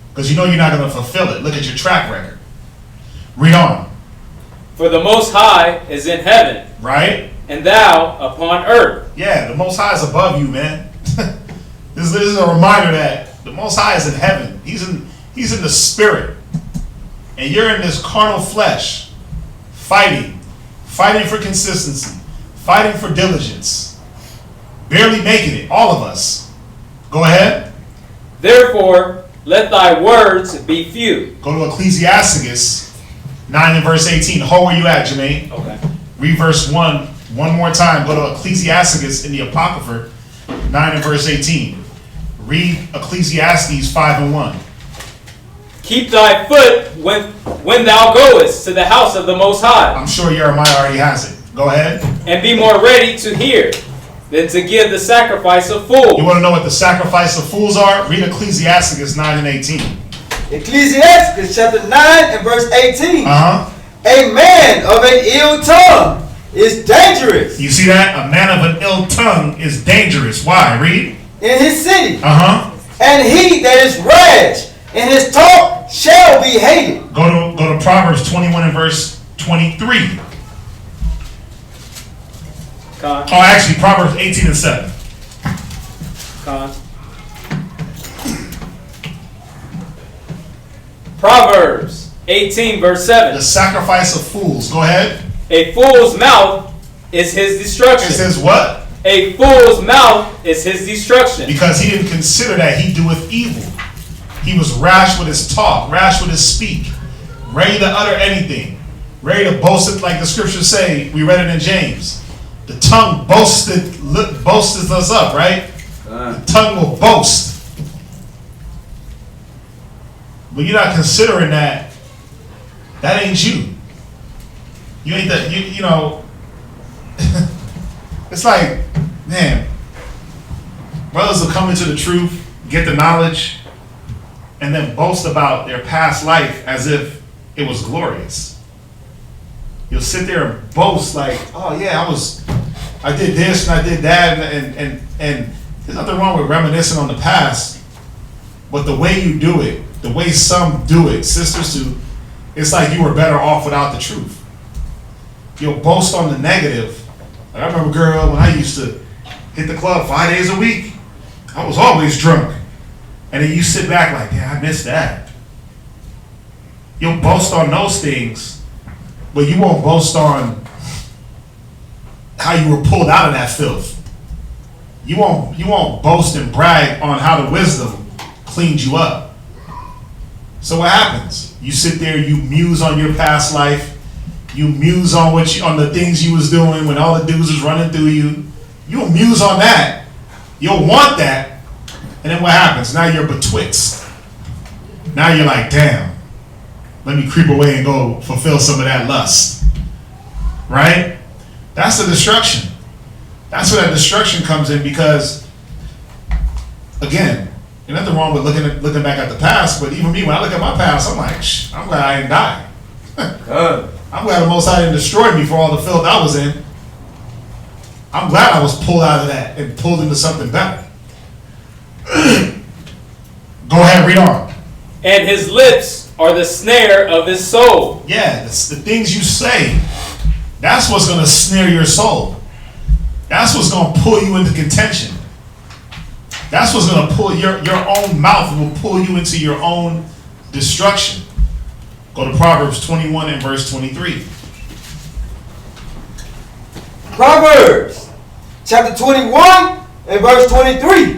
Because you know you're not going to fulfill it. Look at your track record. Read on. For the Most High is in heaven. Right? And thou upon earth. Yeah, the Most High is above you, man. This is a reminder that the Most High is in heaven. He's in the spirit. And you're in this carnal flesh. Fighting for consistency, fighting for diligence, barely making it, all of us. Go ahead. Therefore, let thy words be few. Go to Ecclesiasticus 9 and verse 18. Hold where you at, Jermaine. Okay. Read verse 1 one more time. Go to Ecclesiasticus in the Apocrypha 9 and verse 18. Read Ecclesiastes 5 and 1. Keep thy foot when thou goest to the house of the Most High. I'm sure Jeremiah already has it. Go ahead. And be more ready to hear than to give the sacrifice of fools. You want to know what the sacrifice of fools are? Read Ecclesiasticus 9 and 18. Ecclesiasticus chapter 9 and verse 18. A man of an ill tongue is dangerous. You see that? A man of an ill tongue is dangerous. Why? Read. In his city. And he that is rash in his talk shall be hated. Go to Proverbs 21 and verse 23. Con. Oh, actually, Proverbs 18 and 7. Con. Proverbs 18 verse 7. The sacrifice of fools. Go ahead. A fool's mouth is his destruction. It says what? A fool's mouth is his destruction. Because he didn't consider that he doeth evil. He was rash with his talk, rash with his speak, ready to utter anything, ready to boast it, like the scriptures say. We read it in James. The tongue boasteth us up, right? The tongue will boast. But you're not considering that. That ain't you. You ain't that. You know. It's like, man, brothers will come into the truth, get the knowledge, and then boast about their past life as if it was glorious. You'll sit there and boast like, oh yeah, I did this and I did that, and there's nothing wrong with reminiscing on the past, but the way you do it, the way some do it, sisters do, it's like you were better off without the truth. You'll boast on the negative. Like I remember, girl, when I used to hit the club 5 days a week, I was always drunk. And then you sit back like, yeah, I missed that. You'll boast on those things, but you won't boast on how you were pulled out of that filth. You won't boast and brag on how the wisdom cleaned you up. So what happens? You sit there, you muse on your past life, you muse on on the things you was doing when all the dudes was running through you. You'll muse on that. You'll want that. And then what happens? Now you're betwixt. Now you're like, damn, let me creep away and go fulfill some of that lust. Right? That's the destruction. That's where that destruction comes in, because, again, there's nothing wrong with looking back at the past, but even me, when I look at my past, I'm like, I'm glad I didn't die. I'm glad the Most High didn't destroy me for all the filth I was in. I'm glad I was pulled out of that and pulled into something better. Go ahead, read on. And his lips are the snare of his soul. Yeah, it's the things you say. That's what's going to snare your soul. That's what's going to pull you into contention. That's what's going to pull your own mouth will pull you into your own destruction. Go to Proverbs 21 and verse 23. Proverbs chapter 21 and verse 23.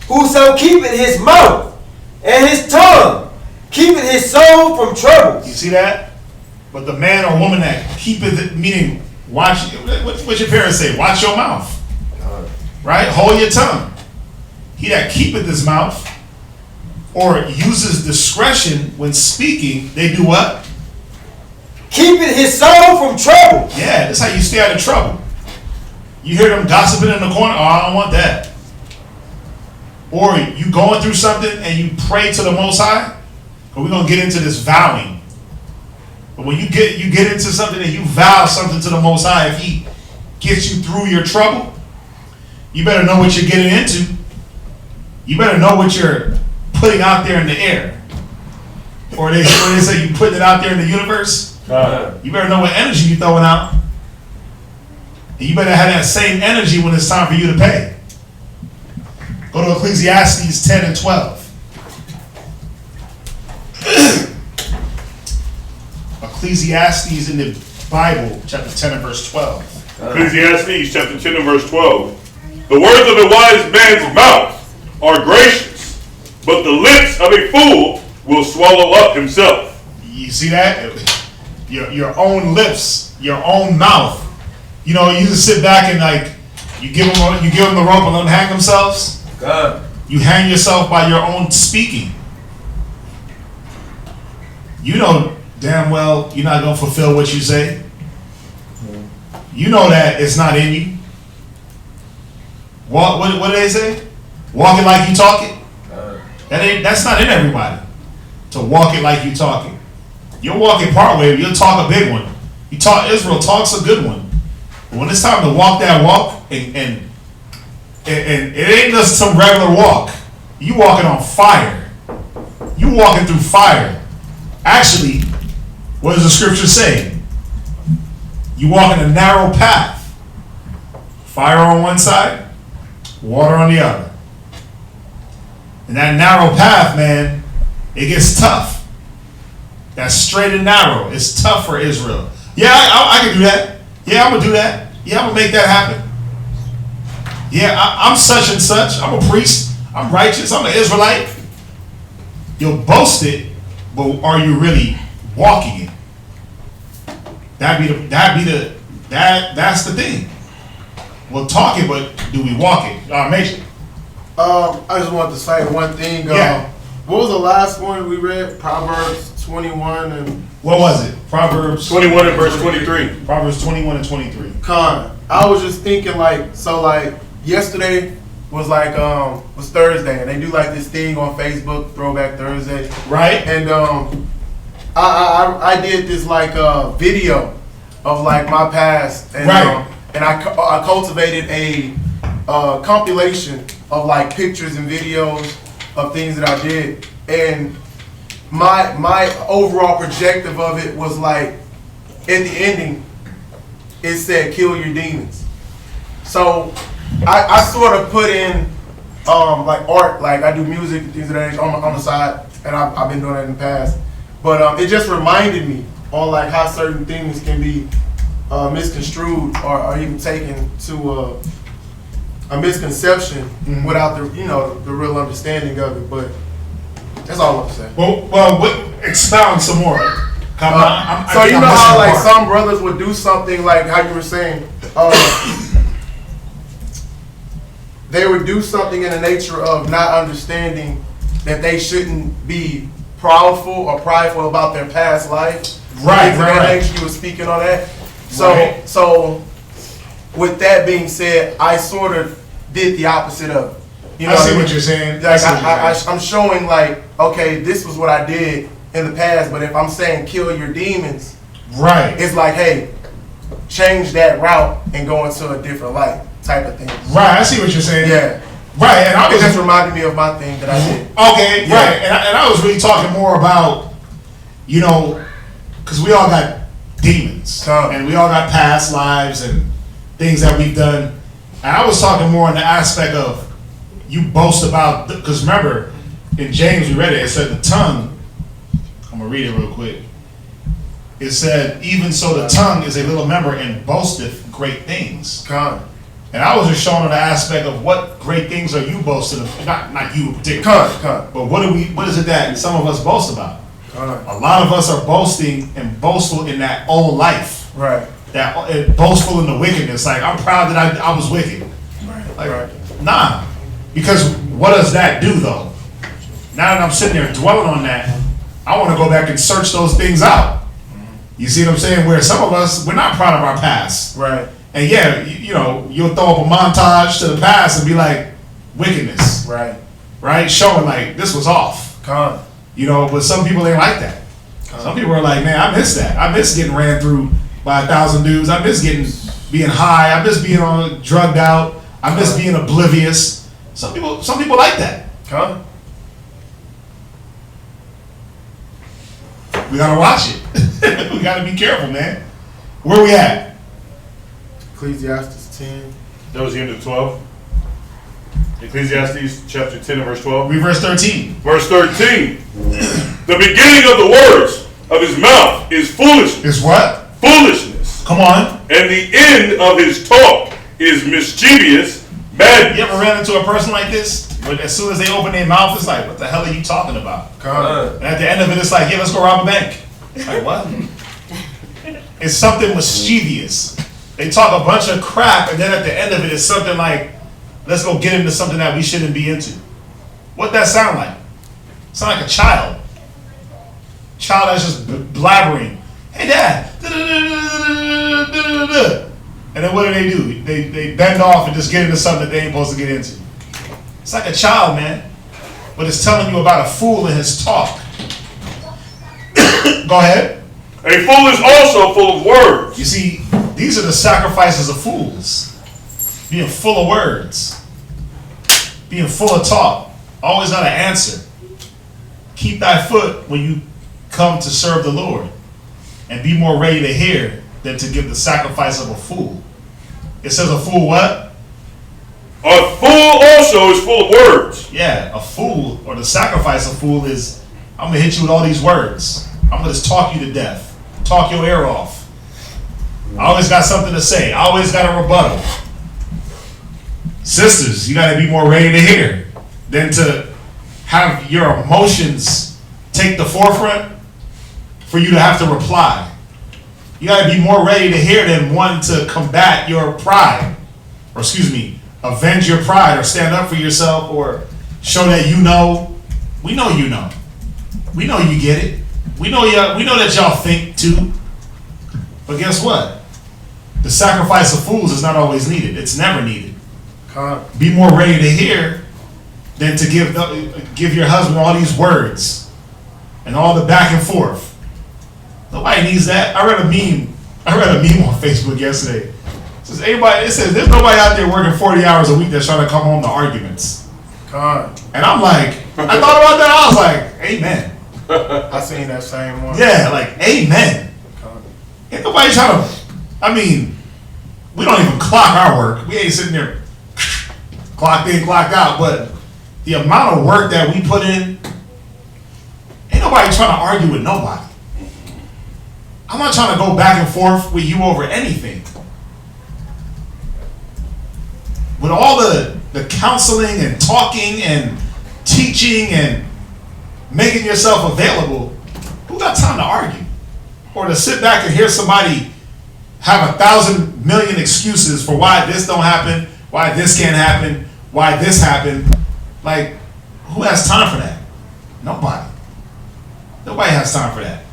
Whoso keepeth his mouth and his tongue keepeth his soul from troubles. You see that? But the man or woman that keepeth it, meaning watch, what your parents say? Watch your mouth. Right? Hold your tongue. He that keepeth his mouth or uses discretion when speaking, they do what? Keeping his soul from trouble. Yeah, that's how you stay out of trouble. You hear them gossiping in the corner, oh, I don't want that. Or you going through something and you pray to the Most High. But we're going to get into this vowing. But when you get into something and you vow something to the Most High, if he gets you through your trouble, you better know what you're getting into. You better know what you're putting out there in the air. Or they say you putting it out there in the universe. You better know what energy you're throwing out. And you better have that same energy when it's time for you to pay. Go to Ecclesiastes 10 and 12. Ecclesiastes in the Bible, chapter 10 and verse 12. Ecclesiastes chapter 10 and verse 12. The words of a wise man's mouth are gracious, but the lips of a fool will swallow up himself. You see that? Your own lips, your own mouth. You know, you just sit back and like you give them the rope and let them hang themselves. God. You hang yourself by your own speaking. You know damn well you're not going to fulfill what you say. You know that it's not in you. What do they say? Walk it like you talk it. That's not in everybody. To walk it like you talk it. You'll walk it part way, you'll talk a big one. Israel talks a good one. But when it's time to walk that walk, and it ain't just some regular walk. You walking on fire. You walking through fire. Actually, what does the scripture say? You walk in a narrow path. Fire on one side, water on the other. And that narrow path, man, it gets tough. That's straight and narrow. It's tough for Israel. Yeah, I can do that. Yeah, I'm going to do that. Yeah, I'm going to make that happen. Yeah, I'm such and such. I'm a priest. I'm righteous. I'm an Israelite. You'll boast it, but are you really walking it? That's the thing. We'll talk it, but do we walk it? Major. I just wanted to say one thing. Yeah. What was the last one we read? Proverbs 21 and... What was it? Proverbs 21 and verse 23. Proverbs 21 and 23. I was just thinking yesterday was was Thursday, and they do like this thing on Facebook, Throwback Thursday. Right. And I did this video of my past, and right. And I cultivated a compilation of pictures and videos of things that I did, and my overall projective of it was at the ending it said kill your demons. So I sort of put in art, I do music and things of that nature on the side, and I've been doing that in the past, but it just reminded me on how certain things can be misconstrued or even taken to a misconception without the the real understanding of it. But that's all I'm saying. Well, expound some more. So you know how like some brothers would do something like how you were saying, they would do something in the nature of not understanding that they shouldn't be proudful or prideful about their past life. Right. You were speaking on that. So with that being said, I sort of did the opposite of it. You know I see what you're saying. Like I'm showing like, okay, this was what I did in the past, but if I'm saying kill your demons, right, it's like, hey, change that route and go into a different light type of thing. Right, I see what you're saying. Yeah. Right, and it just reminded me of my thing that I did. Okay, yeah. Right, and I was really talking more about, because we all got demons, and we all got past lives and things that we've done, and I was talking more in the aspect of you boast about, because remember, in James we read it, it said the tongue, I'm going to read it real quick, it said, even so the tongue is a little member and boasteth great things. And I was just showing the aspect of what great things are you boasting of, not you in particular, but what is it that some of us boast about? A lot of us are boasting and boastful in that old life. Right. That boastful in the wickedness. Like, I'm proud that I was wicked. Nah. Because what does that do though? Now that I'm sitting there dwelling on that, I want to go back and search those things out. You see what I'm saying? Where some of us, we're not proud of our past. Right. And yeah, you'll throw up a montage to the past and be like, wickedness. Right? Showing like, this was off. But some people ain't like that. Some people are like, man, I miss that. I miss getting ran through by 1,000 dudes. I miss being high. I miss being drugged out. I miss being oblivious. Some people like that. We gotta watch it. We gotta be careful, man. Where we at? Ecclesiastes 10. That was the end of 12. Ecclesiastes chapter 10 and verse 12. Read verse 13. Verse 13. The beginning of the words of his mouth is foolishness. Is what? Foolishness. Come on. And the end of his talk is mischievous madness. You ever ran into a person like this? But as soon as they open their mouth, it's like, what the hell are you talking about? And at the end of it, it's like, yeah, let's go rob a bank. Like, what? It's something mischievous. They talk a bunch of crap, and then at the end of it, it's something like, let's go get into something that we shouldn't be into. What that sound like? Sound like a child. Child that's just blabbering. Hey, Dad. And then what do? They bend off and just get into something that they ain't supposed to get into. It's like a child, man. But it's telling you about a fool in his talk. Go ahead. A fool is also full of words. You see, these are the sacrifices of fools. Being full of words. Being full of talk. Always got an answer. Keep thy foot when you come to serve the Lord. And be more ready to hear than to give the sacrifice of a fool. It says a fool what? A fool also is full of words. Yeah, a fool, or the sacrifice of fool is, I'm going to hit you with all these words. I'm going to talk you to death. Talk your ear off. I always got something to say. I always got a rebuttal. Sisters, you got to be more ready to hear than to have your emotions take the forefront for you to have to reply. You got to be more ready to hear than one to combat your pride. Or avenge your pride or stand up for yourself or show that you know. We know you know. We know you get it. We know that y'all think too. But guess what? The sacrifice of fools is not always needed. It's never needed. Be more ready to hear than to give your husband all these words and all the back and forth. Nobody needs that. I read a meme on Facebook yesterday. It says there's nobody out there working 40 hours a week that's trying to come home to arguments. And I'm like, I thought about that. I was like, amen. I seen that same one. Yeah, like, amen. Ain't nobody trying to, we don't even clock our work. We ain't sitting there clocked in, clocked out. But the amount of work that we put in, ain't nobody trying to argue with nobody. I'm not trying to go back and forth with you over anything. with all the counseling and talking and teaching and making yourself available, who got time to argue? Or to sit back and hear somebody have 1,000 million excuses for why this don't happen, why this can't happen, why this happened. Like, who has time for that? Nobody. Nobody has time for that.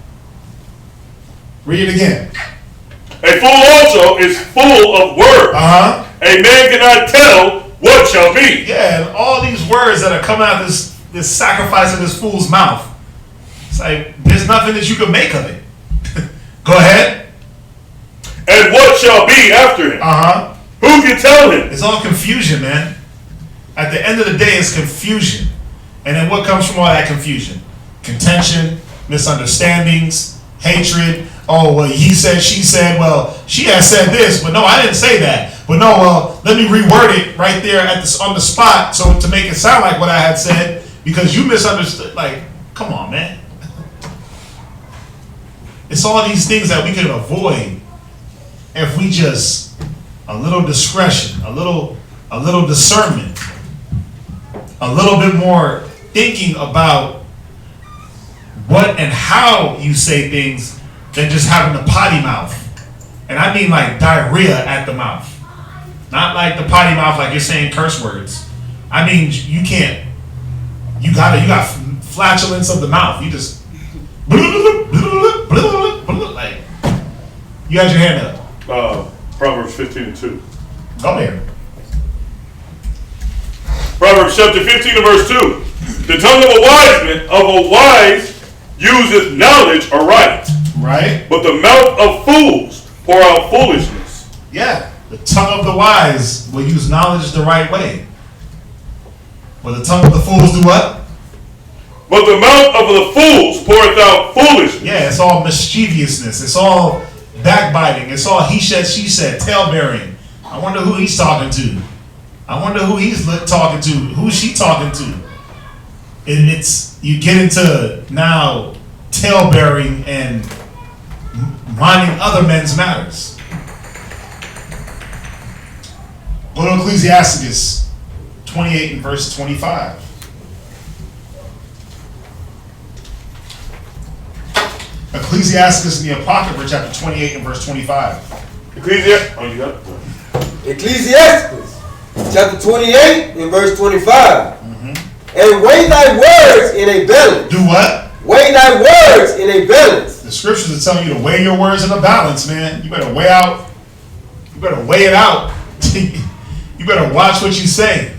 Read it again. A fool also is full of words. A man cannot tell what shall be. Yeah, and all these words that are coming out of this sacrifice in this fool's mouth. It's like, there's nothing that you can make of it. Go ahead. And what shall be after him? Who can tell him? It's all confusion, man. At the end of the day, it's confusion. And then what comes from all that confusion? Contention, misunderstandings, hatred. Oh, well, he said, she said, well, she has said this, but no, I didn't say that. But no, well, let me reword it right there on the spot so to make it sound like what I had said because you misunderstood. Like, come on, man. It's all these things that we can avoid if we just a little discretion, a little discernment, a little bit more thinking about what and how you say things than just having a potty mouth. And I mean like diarrhea at the mouth. Not like the potty mouth like you're saying curse words. I mean you got flatulence of the mouth. You just like you had your hand up. Proverbs 15:2. Go there. Proverbs chapter 15 and verse 2. The tongue of a wise useth knowledge aright. Right. But the mouth of fools pour out foolishness. Yeah. The tongue of the wise will use knowledge the right way. But the tongue of the fools do what? But the mouth of the fools poureth out foolishness. Yeah, it's all mischievousness. It's all backbiting. It's all he said, she said, tail-bearing. I wonder who he's talking to. I wonder who he's talking to. Who's she talking to? And it's, you get into now tail-bearing and minding other men's matters. Go to Ecclesiasticus 28 and verse 25. Ecclesiasticus in the Apocrypha, chapter 28 and verse 25. Ecclesiasticus, chapter 28 and verse 25. And weigh thy words in a balance. Do what? Weigh thy words in a balance. The scriptures are telling you to weigh your words in a balance, man. You better weigh out. You better weigh it out. You better watch what you say.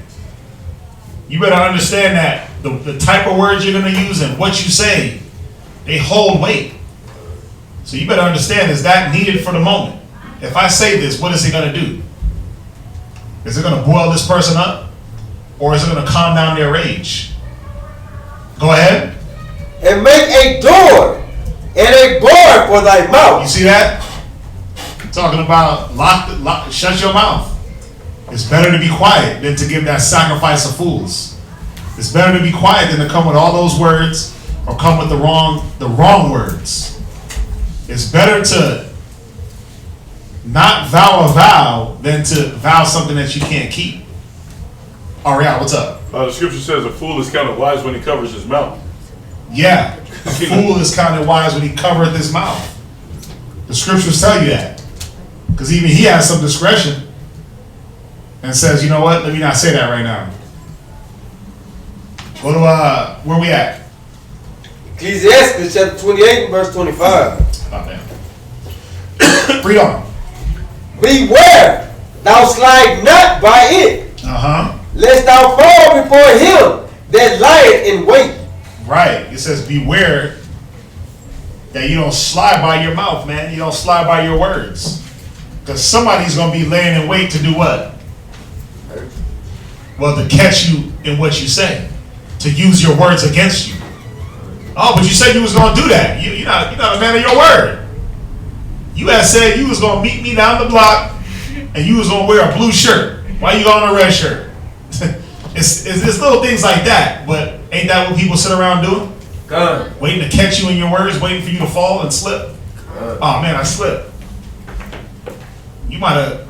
You better understand that the type of words you're going to use and what you say, they hold weight. So you better understand, is that needed for the moment? If I say this, what is it going to do? Is it going to boil this person up? Or is it going to calm down their rage? Go ahead. And make a door and a bar for thy mouth. You see that? Talking about shut your mouth. It's better to be quiet than to give that sacrifice of fools. It's better to be quiet than to come with all those words or come with the wrong words. It's better to not vow a vow than to vow something that you can't keep. Ariel, what's up? The scripture says a fool is kind of wise when he covers his mouth. Yeah, a fool is kind of wise when he covereth his mouth. The scriptures tell you that. Because even he has some discretion and says, you know what, let me not say that right now. Go to, where we at? Ecclesiastes chapter 28 and verse 25. Oh, man. Read on. Beware, thou slide not by it. Lest thou fall before him that lieth in wait. Right. It says beware that you don't slide by your mouth, man. You don't slide by your words. Because somebody's going to be laying in wait to do what? Well, to catch you in what you say. To use your words against you. Oh, but you said you was going to do that. You're not a man of your word. You had said you was going to meet me down the block and you was going to wear a blue shirt. Why you got on a red shirt? It's little things like that, but ain't that what people sit around doing? God. Waiting to catch you in your words, waiting for you to fall and slip. Oh man, I slipped. You might have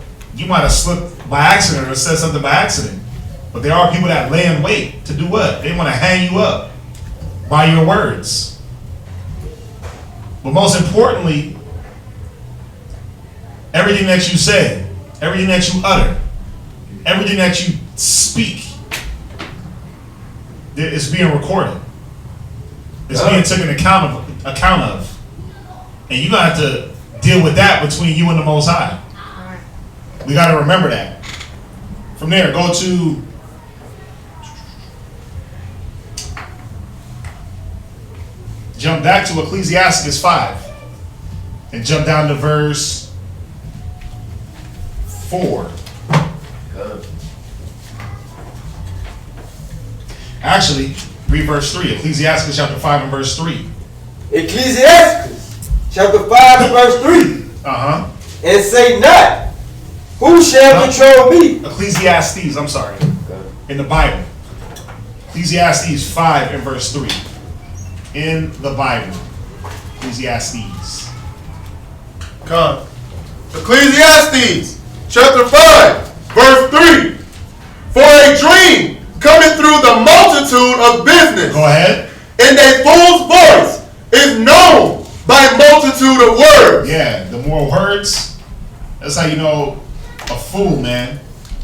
slipped by accident or said something by accident. But there are people that lay in wait to do what? They want to hang you up by your words. But most importantly, everything that you say, everything that you utter, everything that you speak, it's being recorded. It's being taken account of. And you're going to have to deal with that between you and the Most High. We got to remember that. From there, go to jump back to Ecclesiastes 5 and jump down to verse 4. Actually, read verse 3. Ecclesiastes chapter 5 and verse 3. Ecclesiastes chapter 5 and verse 3. Uh-huh. And say not, who shall control me? Ecclesiastes, I'm sorry. In the Bible. Ecclesiastes 5 and verse 3. In the Bible. Ecclesiastes. Come. Ecclesiastes chapter 5 verse 3. For a dream cometh through the multitude of business. Go ahead. And a fool's voice is known by multitude of words. Yeah, the more words, that's how you know a fool, man.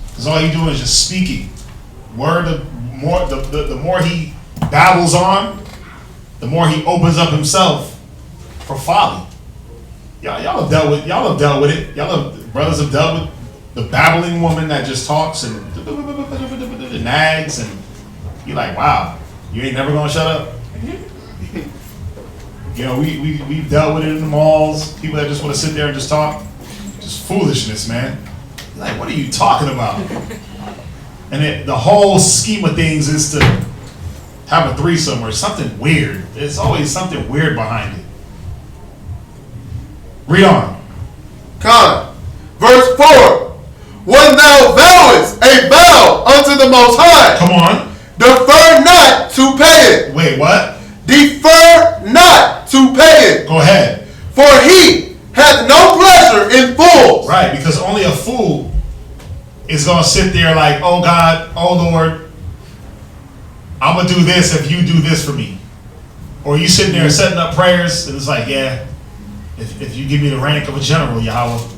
Because all you doing is just speaking. The more he babbles on, the more he opens up himself for folly. Y'all have dealt with it. Brothers have dealt with the babbling woman that just talks and nags, and you're like, wow, you ain't never gonna shut up. You know, we've dealt with it in the malls. People that just want to sit there and just talk, just foolishness, man. Like, what are you talking about? And the whole scheme of things is to have a threesome or something weird. There's always something weird behind it. Read on. Come. Verse 4. When thou vowest a vow unto the Most High, come on, defer not to pay it. Wait, what? Defer not to pay it. Go ahead. For he hath no pleasure in fools. Right, because only a fool is going to sit there like, oh God, oh Lord, I'm going to do this if you do this for me. Or you sitting there setting up prayers, and it's like, yeah, if you give me the rank of a general, Yahweh,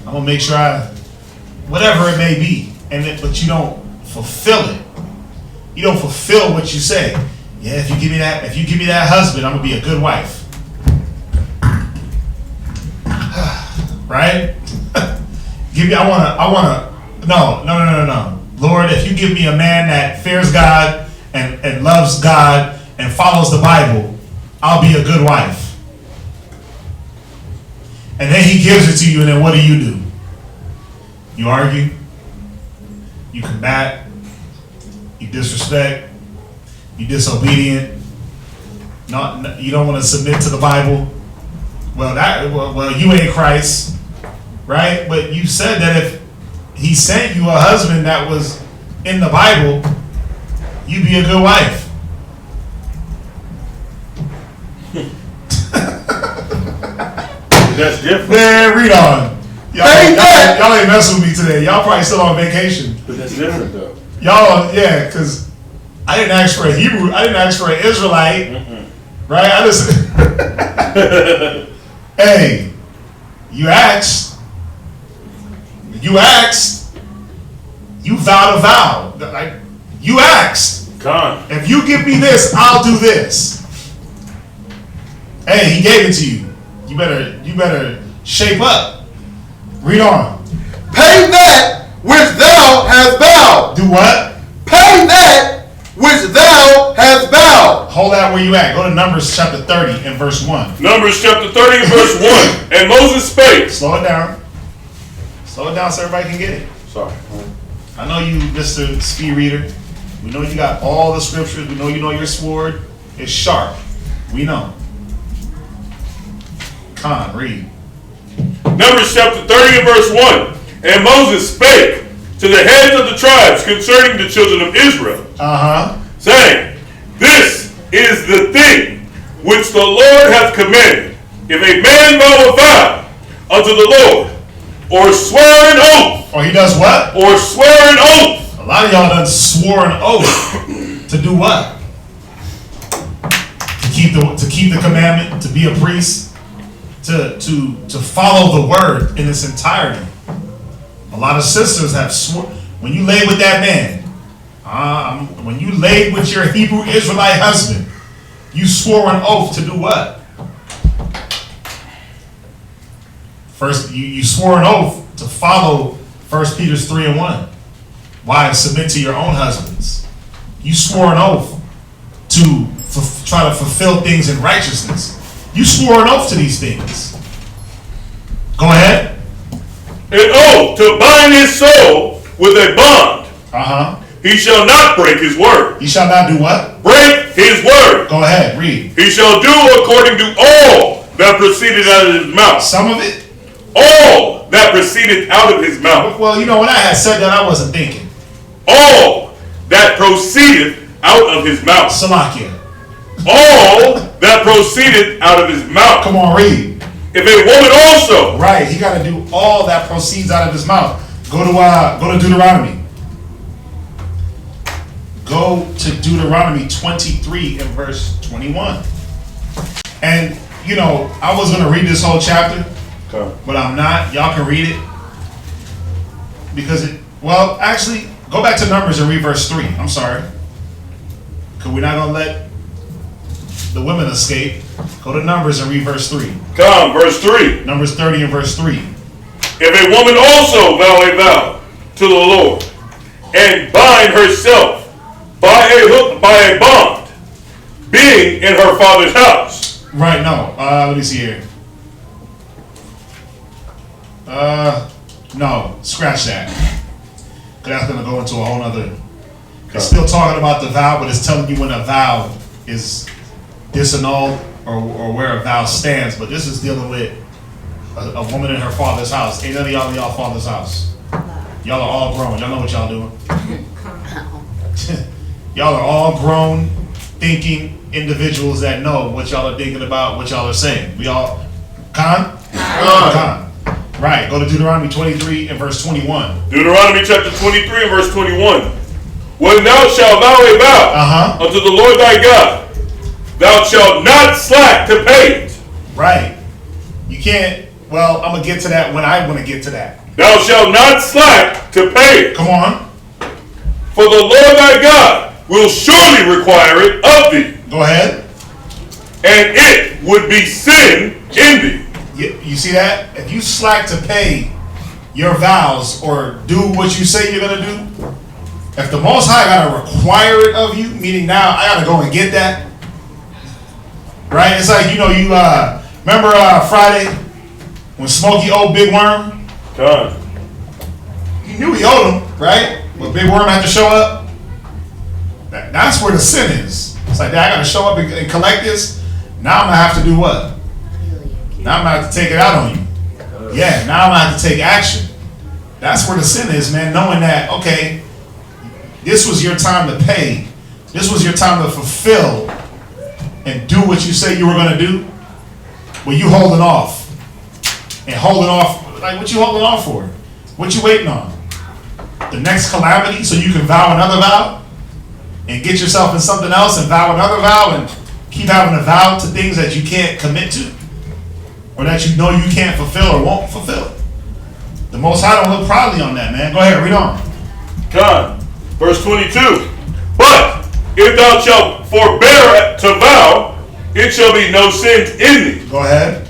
I'm going to make sure whatever it may be. But you don't fulfill it. You don't fulfill what you say. Yeah, if you give me that husband, I'm going to be a good wife. Right? No. Lord, if you give me a man that fears God and loves God and follows the Bible, I'll be a good wife. And then he gives it to you, and then what do? You argue, you combat, you disrespect, you disobedient. You don't want to submit to the Bible. Well, you ain't Christ, right? But you said that if he sent you a husband that was in the Bible, you'd be a good wife. That's different. Man, read on. Y'all ain't messing with me today. Y'all probably still on vacation. But that's different though. Y'all, yeah, because I didn't ask for a Hebrew. I didn't ask for an Israelite. Right? I just... Hey, you asked. You vowed a vow. Like, you asked. Con. If you give me this, I'll do this. Hey, he gave it to you. You better shape up. Read on. Pay that which thou hast vowed. Do what? Pay that which thou hast vowed. Hold that where you at. Go to Numbers chapter 30 and verse 1. Numbers chapter 30 and verse 1. And Moses spake. Slow it down. Slow it down so everybody can get it. Sorry. I know you, Mr. Speed Reader. We know you got all the scriptures. We know you know your sword is sharp. We know. Con, read. Numbers chapter 30 and verse 1. And Moses spake to the heads of the tribes concerning the children of Israel, saying, This is the thing which the Lord hath commanded. If a man vow a vow unto the Lord, or swear an oath. Or he does what? Or swear an oath. A lot of y'all done swore an oath to do what? To keep the commandment, to be a priest, to follow the word in its entirety. A lot of sisters have sworn. When you lay with that man, when you laid with your Hebrew Israelite husband, you swore an oath to do what? First, you swore an oath to follow 1 Peter 3:1. Wives, submit to your own husbands. You swore an oath to try to fulfill things in righteousness. You swore an oath to these things. Go ahead. An oath to bind his soul with a bond. He shall not break his word. He shall not do what? Break his word. Go ahead, read. He shall do according to all that proceeded out of his mouth. Some of it? All that proceeded out of his mouth. Well, you know, when I had said that, I wasn't thinking. All that proceeded out of his mouth. Salakia. All that proceeded out of his mouth. Come on, read. If a woman also. Right, he got to do all that proceeds out of his mouth. Go to Deuteronomy. Go to Deuteronomy 23 and verse 21. And, you know, I was going to read this whole chapter, but I'm not. Y'all can read it. Because well, actually, go back to Numbers and read verse 3. I'm sorry. Because we're not going to let the women escape. Go to Numbers and read verse 3. Come, verse 3. Numbers 30 and verse 3. If a woman also vow a vow to the Lord and bind herself by a bond, being in her father's house. Right, no. Let me see here. No, scratch that. Because that's going to go into a whole nother. It's still talking about the vow, but it's telling you when a vow is disannulled or where a vow stands. But this is dealing with a woman in her father's house. Ain't none of y'all in y'all father's house. Y'all are all grown. Y'all know what y'all doing. Y'all are all grown, thinking individuals that know what y'all are thinking about, what y'all are saying. We all, Khan? Right, go to Deuteronomy 23 and verse 21. Deuteronomy chapter 23 and verse 21. When thou shalt vow a vow unto the Lord thy God, thou shalt not slack to pay it. Right. You can't, well, I'm going to get to that when I want to get to that. Thou shalt not slack to pay it. Come on. For the Lord thy God will surely require it of thee. Go ahead. And it would be sin in thee. You see that? If you slack to pay your vows or do what you say you're going to do, if the Most High got to require it of you, meaning now I got to go and get that, right? It's like, you know, you remember Friday when Smokey owed Big Worm? God. He knew he owed him, right? But Big Worm had to show up. That's where the sin is. It's like, I got to show up and collect this. Now I'm going to have to do what? Now I'm going to have to take it out on you. Yeah, now I'm going to have to take action. That's where the sin is, man. Knowing that, okay, this was your time to pay. This was your time to fulfill and do what you say you were going to do. Well, you holding off. And holding off, like what you holding off for? What you waiting on? The next calamity so you can vow another vow? And get yourself in something else and vow another vow and keep having to vow to things that you can't commit to? Or that you know you can't fulfill or won't fulfill? The Most High don't look proudly on that, man. Go ahead, read on. God, verse 22. But if thou shalt forbear to vow, it shall be no sin in thee. Go ahead.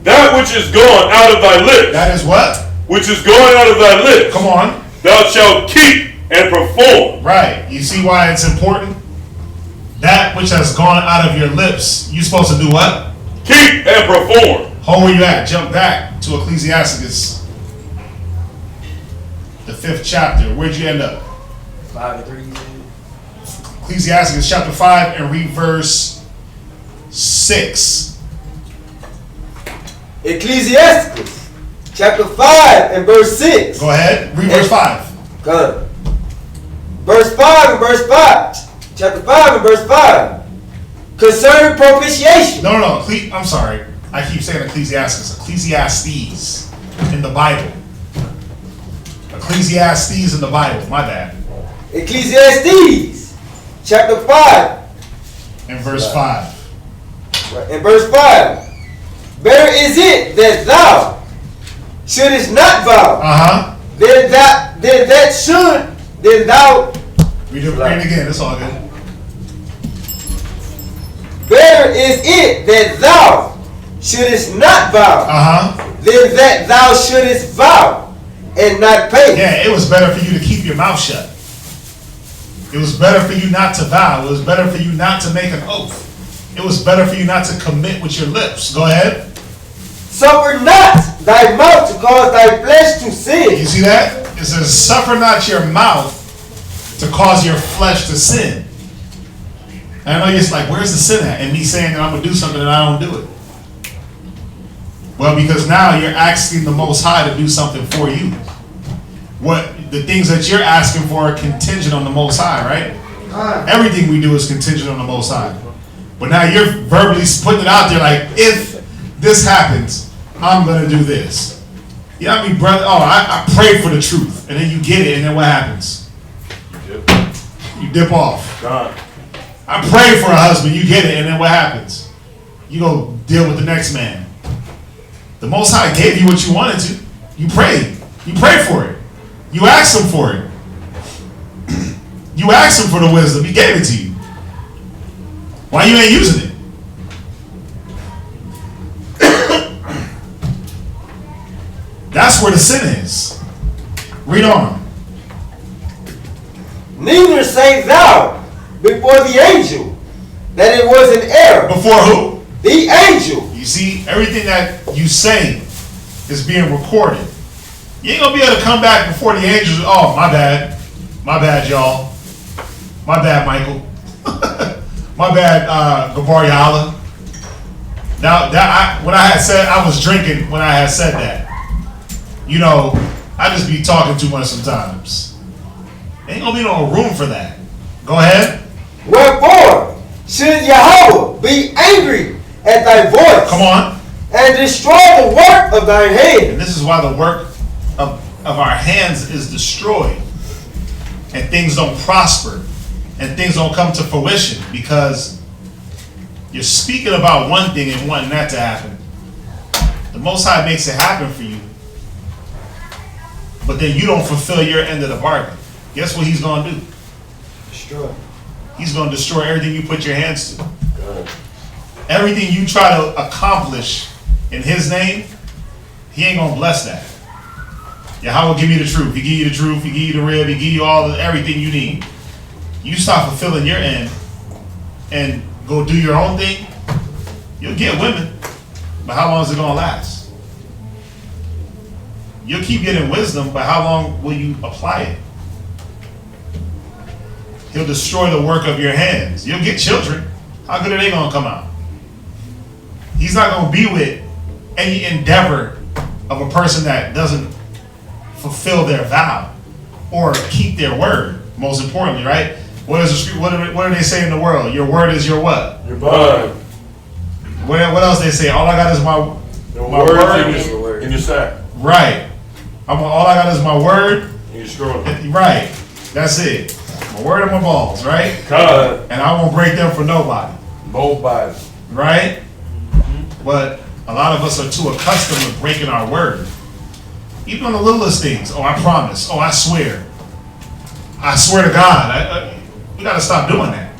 That which is gone out of thy lips. That is what? Which is going out of thy lips. Come on. Thou shalt keep and perform. Right. You see why it's important? That which has gone out of your lips, you're supposed to do what? Keep and perform. Hold where you at. Jump back to Ecclesiastes, the 5th chapter. Where'd you end up? 5 and 3. Ecclesiastes chapter 5 and read verse 6. Ecclesiastes chapter 5 and verse 6. Go ahead. Read verse 5. Good. Verse 5 and verse 5. Chapter 5 and verse 5. Concerning propitiation. No. I'm sorry. I keep saying Ecclesiastes. Ecclesiastes. in the Bible? Ecclesiastes in the Bible, my bad. Ecclesiastes, chapter 5. In verse 5. In verse 5. Better is it that thou shouldest not vow, then thou. Read it again, it's all good. Better is it that thou shouldest not vow, than that thou shouldest vow and not pay. Yeah, it was better for you to keep your mouth shut. It was better for you not to vow. It was better for you not to make an oath. It was better for you not to commit with your lips. Go ahead. Suffer not thy mouth to cause thy flesh to sin. You see that? It says, suffer not your mouth to cause your flesh to sin. And I know you're like, where's the sin at? And me saying that I'm going to do something and I don't do it. Well, because now you're asking the Most High to do something for you. The things that you're asking for are contingent on the Most High, right? Everything we do is contingent on the Most High. But now you're verbally putting it out there like, if this happens, I'm going to do this. You know what I mean, brother? Oh, I prayed for the truth. And then you get it, and then what happens? You dip off. I prayed for a husband, you get it, and then what happens? You go deal with the next man. The Most High gave you what you wanted to. You prayed. You prayed for it. You asked him for it. You asked him for the wisdom. He gave it to you. Why you ain't using it? That's where the sin is. Read on. Neither say thou before the angel that it was an error. Before who? The angel. You see, everything that you say is being recorded. You ain't gonna be able to come back before the angels. Oh, my bad. My bad, y'all. My bad, Michael. My bad, Gabariala. Now, when I had said I was drinking when I had said that, you know, I just be talking too much sometimes. Ain't gonna be no room for that. Go ahead. Wherefore should Yahweh be angry at thy voice? Come on. And destroy the work of thine hand. And this is why the work of our hands is destroyed. And things don't prosper. And things don't come to fruition because you're speaking about one thing and wanting that to happen. The Most High makes it happen for you. But then you don't fulfill your end of the bargain. Guess what he's going to do? Destroy. He's going to destroy everything you put your hands to. Everything you try to accomplish in his name, he ain't going to bless that. Yahweh will give you the truth. He give you the truth. He give you the rib. He give you everything you need. You start fulfilling your end and go do your own thing, you'll get women. But how long is it going to last? You'll keep getting wisdom, but how long will you apply it? He'll destroy the work of your hands. You'll get children. How good are they going to come out? He's not going to be with any endeavor of a person that doesn't fulfill their vow or keep their word, most importantly, right? What do they say in the world? Your word is your what? Your bond. What else they say? All I got is my word in your sack. Right. All I got is my word. And your straw. Right. That's it. My word and my balls, right? God. And I won't break them for nobody. Both bodies. Right? But a lot of us are too accustomed to breaking our word. Even on the littlest things. Oh, I promise. Oh, I swear. I swear to God. We got to stop doing that.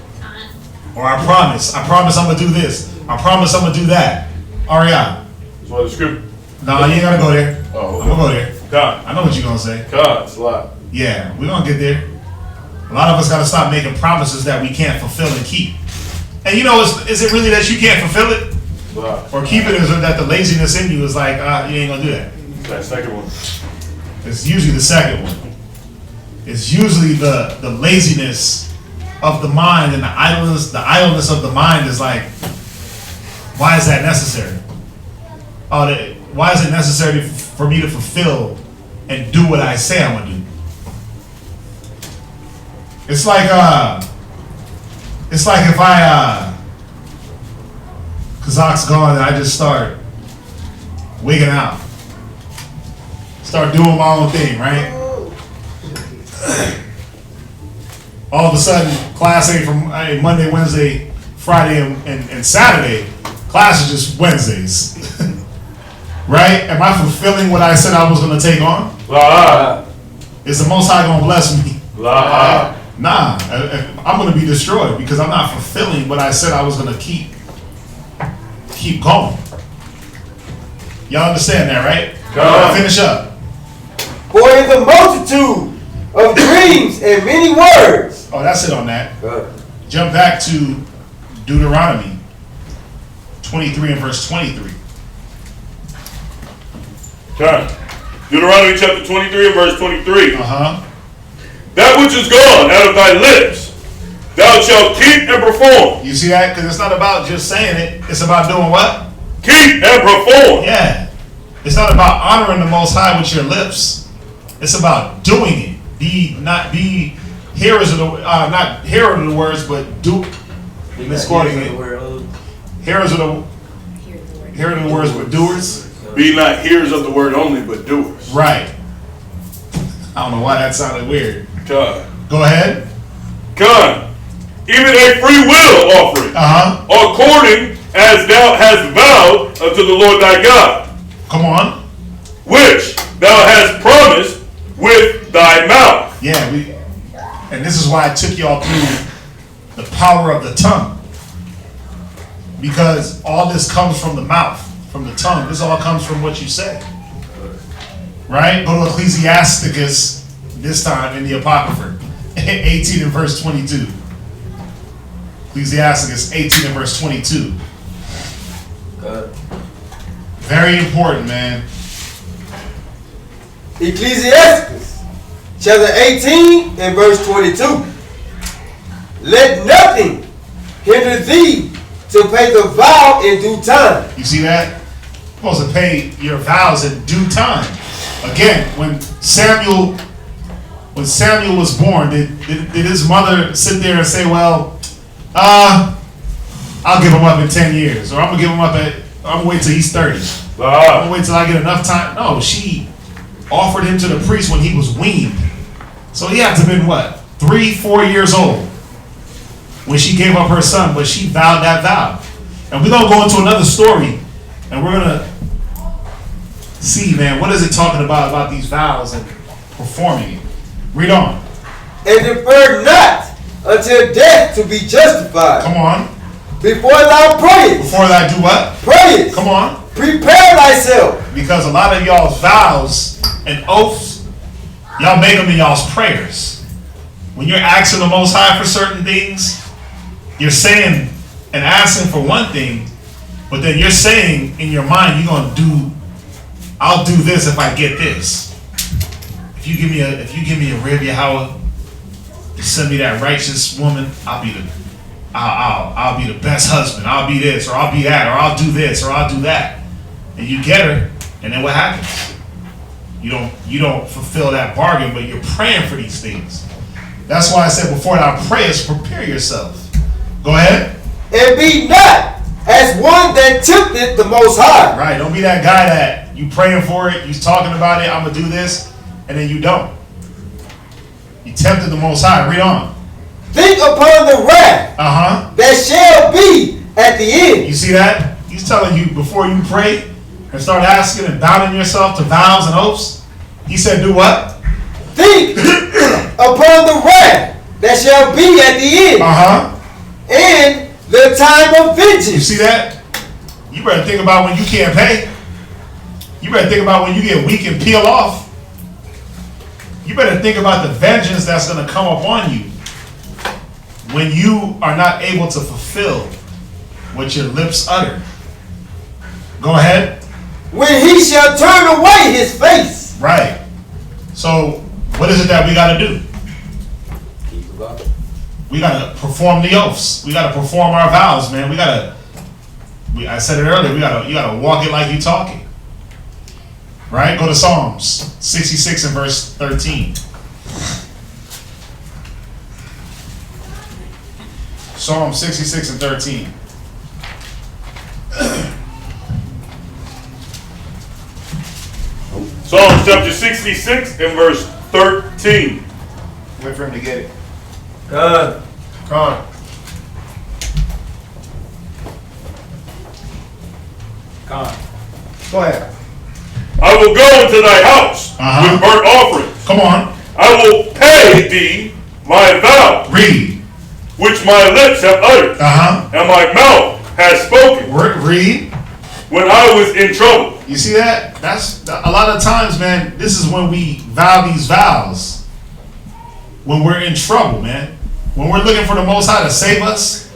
Or I promise I'm going to do this. I promise I'm going to do that. Ariana. That's what the script. No, you ain't got to go there. Oh, okay. I'm going to go there. God. I know what you're going to say. God, it's a lot. Yeah, we're going to get there. A lot of us got to stop making promises that we can't fulfill and keep. And you know, is it really that you can't fulfill it? Wow. Or keep it, is it that the laziness in you is like, you ain't going to do that? That second one. It's usually the second one. It's usually the laziness of the mind and the idleness of the mind is like, why is that necessary? Why is it necessary for me to fulfill and do what I say I'm gonna do? It's like if Kazak's gone and I just start wigging out. Start doing my own thing, right? All of a sudden, class ain't from Monday, Wednesday, Friday, and Saturday. Class is just Wednesdays. Right? Am I fulfilling what I said I was going to take on? Is the Most High going to bless me? Nah. I'm going to be destroyed because I'm not fulfilling what I said I was going to keep going. Y'all understand that, right? Finish up. For in the multitude of dreams and many words. Oh, that's it on that. Jump back to Deuteronomy 23 and verse 23. Okay. Deuteronomy chapter 23 and verse 23. That which is gone out of thy lips, thou shalt keep and perform. You see that? Because it's not about just saying it. It's about doing what? Keep and perform. Yeah. It's not about honoring the Most High with your lips. It's about doing it. Not hearers of the not hearers of the words, but do. Misquoting it. Hearers of the words, but doers. Be not hearers of the word only, but doers. Right. I don't know why that sounded weird. God. Go ahead. God. Even a free will offering. According as thou hast vowed unto the Lord thy God. Come on. Which thou hast promised with thy mouth. Yeah, and this is why I took y'all through the power of the tongue. Because all this comes from the mouth, from the tongue. This all comes from what you say. Right? Go to Ecclesiasticus this time in the Apocrypha. 18 and verse 22. Ecclesiasticus 18 and verse 22. Very important, man. Ecclesiasticus chapter 18 and verse 22. Let nothing hinder thee to pay the vow in due time. You see that? You're supposed to pay your vows in due time. Again, when Samuel was born, did his mother sit there and say, well, I'll give him up in 10 years, or I'm gonna wait till he's 30. I'm gonna wait till I get enough time. No, she offered him to the priest when he was weaned. So he had to have been what? 3-4 years old when she gave up her son, but she vowed that vow. And we're gonna go into another story, and we're gonna see, man, what is it talking about these vows and performing it? Read on. And defer not until death to be justified. Come on. Before thou prayest. Before thou do what? Prayest. Come on. Prepare thyself. Because a lot of y'all's vows and oaths, y'all make them in y'all's prayers. When you're asking the Most High for certain things, you're saying and asking for one thing, but then you're saying in your mind, I'll do this if I get this. If you give me a rib Yahweh, you send me that righteous woman, I'll be the best husband. I'll be this, or I'll be that, or I'll do this, or I'll do that. And you get her, and then what happens? You don't fulfill that bargain, but you're praying for these things. That's why I said before thou prayest, prepare yourself. Go ahead. And be not as one that tempteth the Most High. Right. Don't be that guy that you praying for it, you talking about it, I'm gonna do this, and then you don't. You tempted the Most High. Read on. Think upon the wrath that shall be at the end. You see that? He's telling you before you pray and start asking and bounding yourself to vows and oaths. He said, do what? Think upon the wrath that shall be at the end. And the time of vengeance. You see that? You better think about when you can't pay. You better think about when you get weak and peel off. You better think about the vengeance that's going to come upon you when you are not able to fulfill what your lips utter. Go ahead. When he shall turn away his face. Right. So, what is it that we got to do? We got to perform the oaths. We got to perform our vows, man. I said it earlier, you got to walk it like you talking. Right? Go to Psalms 66 and verse 13. Psalm 66 and 13. Psalm Psalms chapter 66 and verse 13. Wait for him to get it. Good. Con. Go ahead. I will go into thy house with burnt offerings. Come on. I will pay thee my vow, Read. which my lips have uttered, and my mouth has spoken. Read. When I was in trouble. You see that? That's a lot of times, man. This is when we vow these vows. When we're in trouble, man. When we're looking for the Most High to save us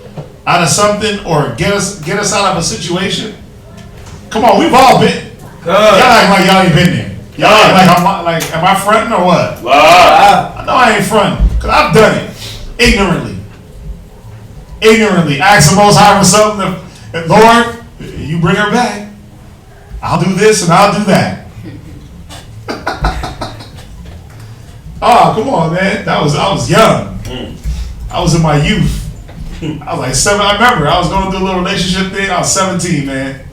out of something or get us out of a situation. Come on, we've all been. Y'all act like y'all ain't been there. Y'all act like am I fronting or what? I know I ain't fronting, cause I've done it ignorantly. Ask the Most High for something. Lord, you bring her back. I'll do this and I'll do that. Oh, come on, man. I was young. I was in my youth. I was like 7. I remember I was going through a little relationship thing. I was 17, man.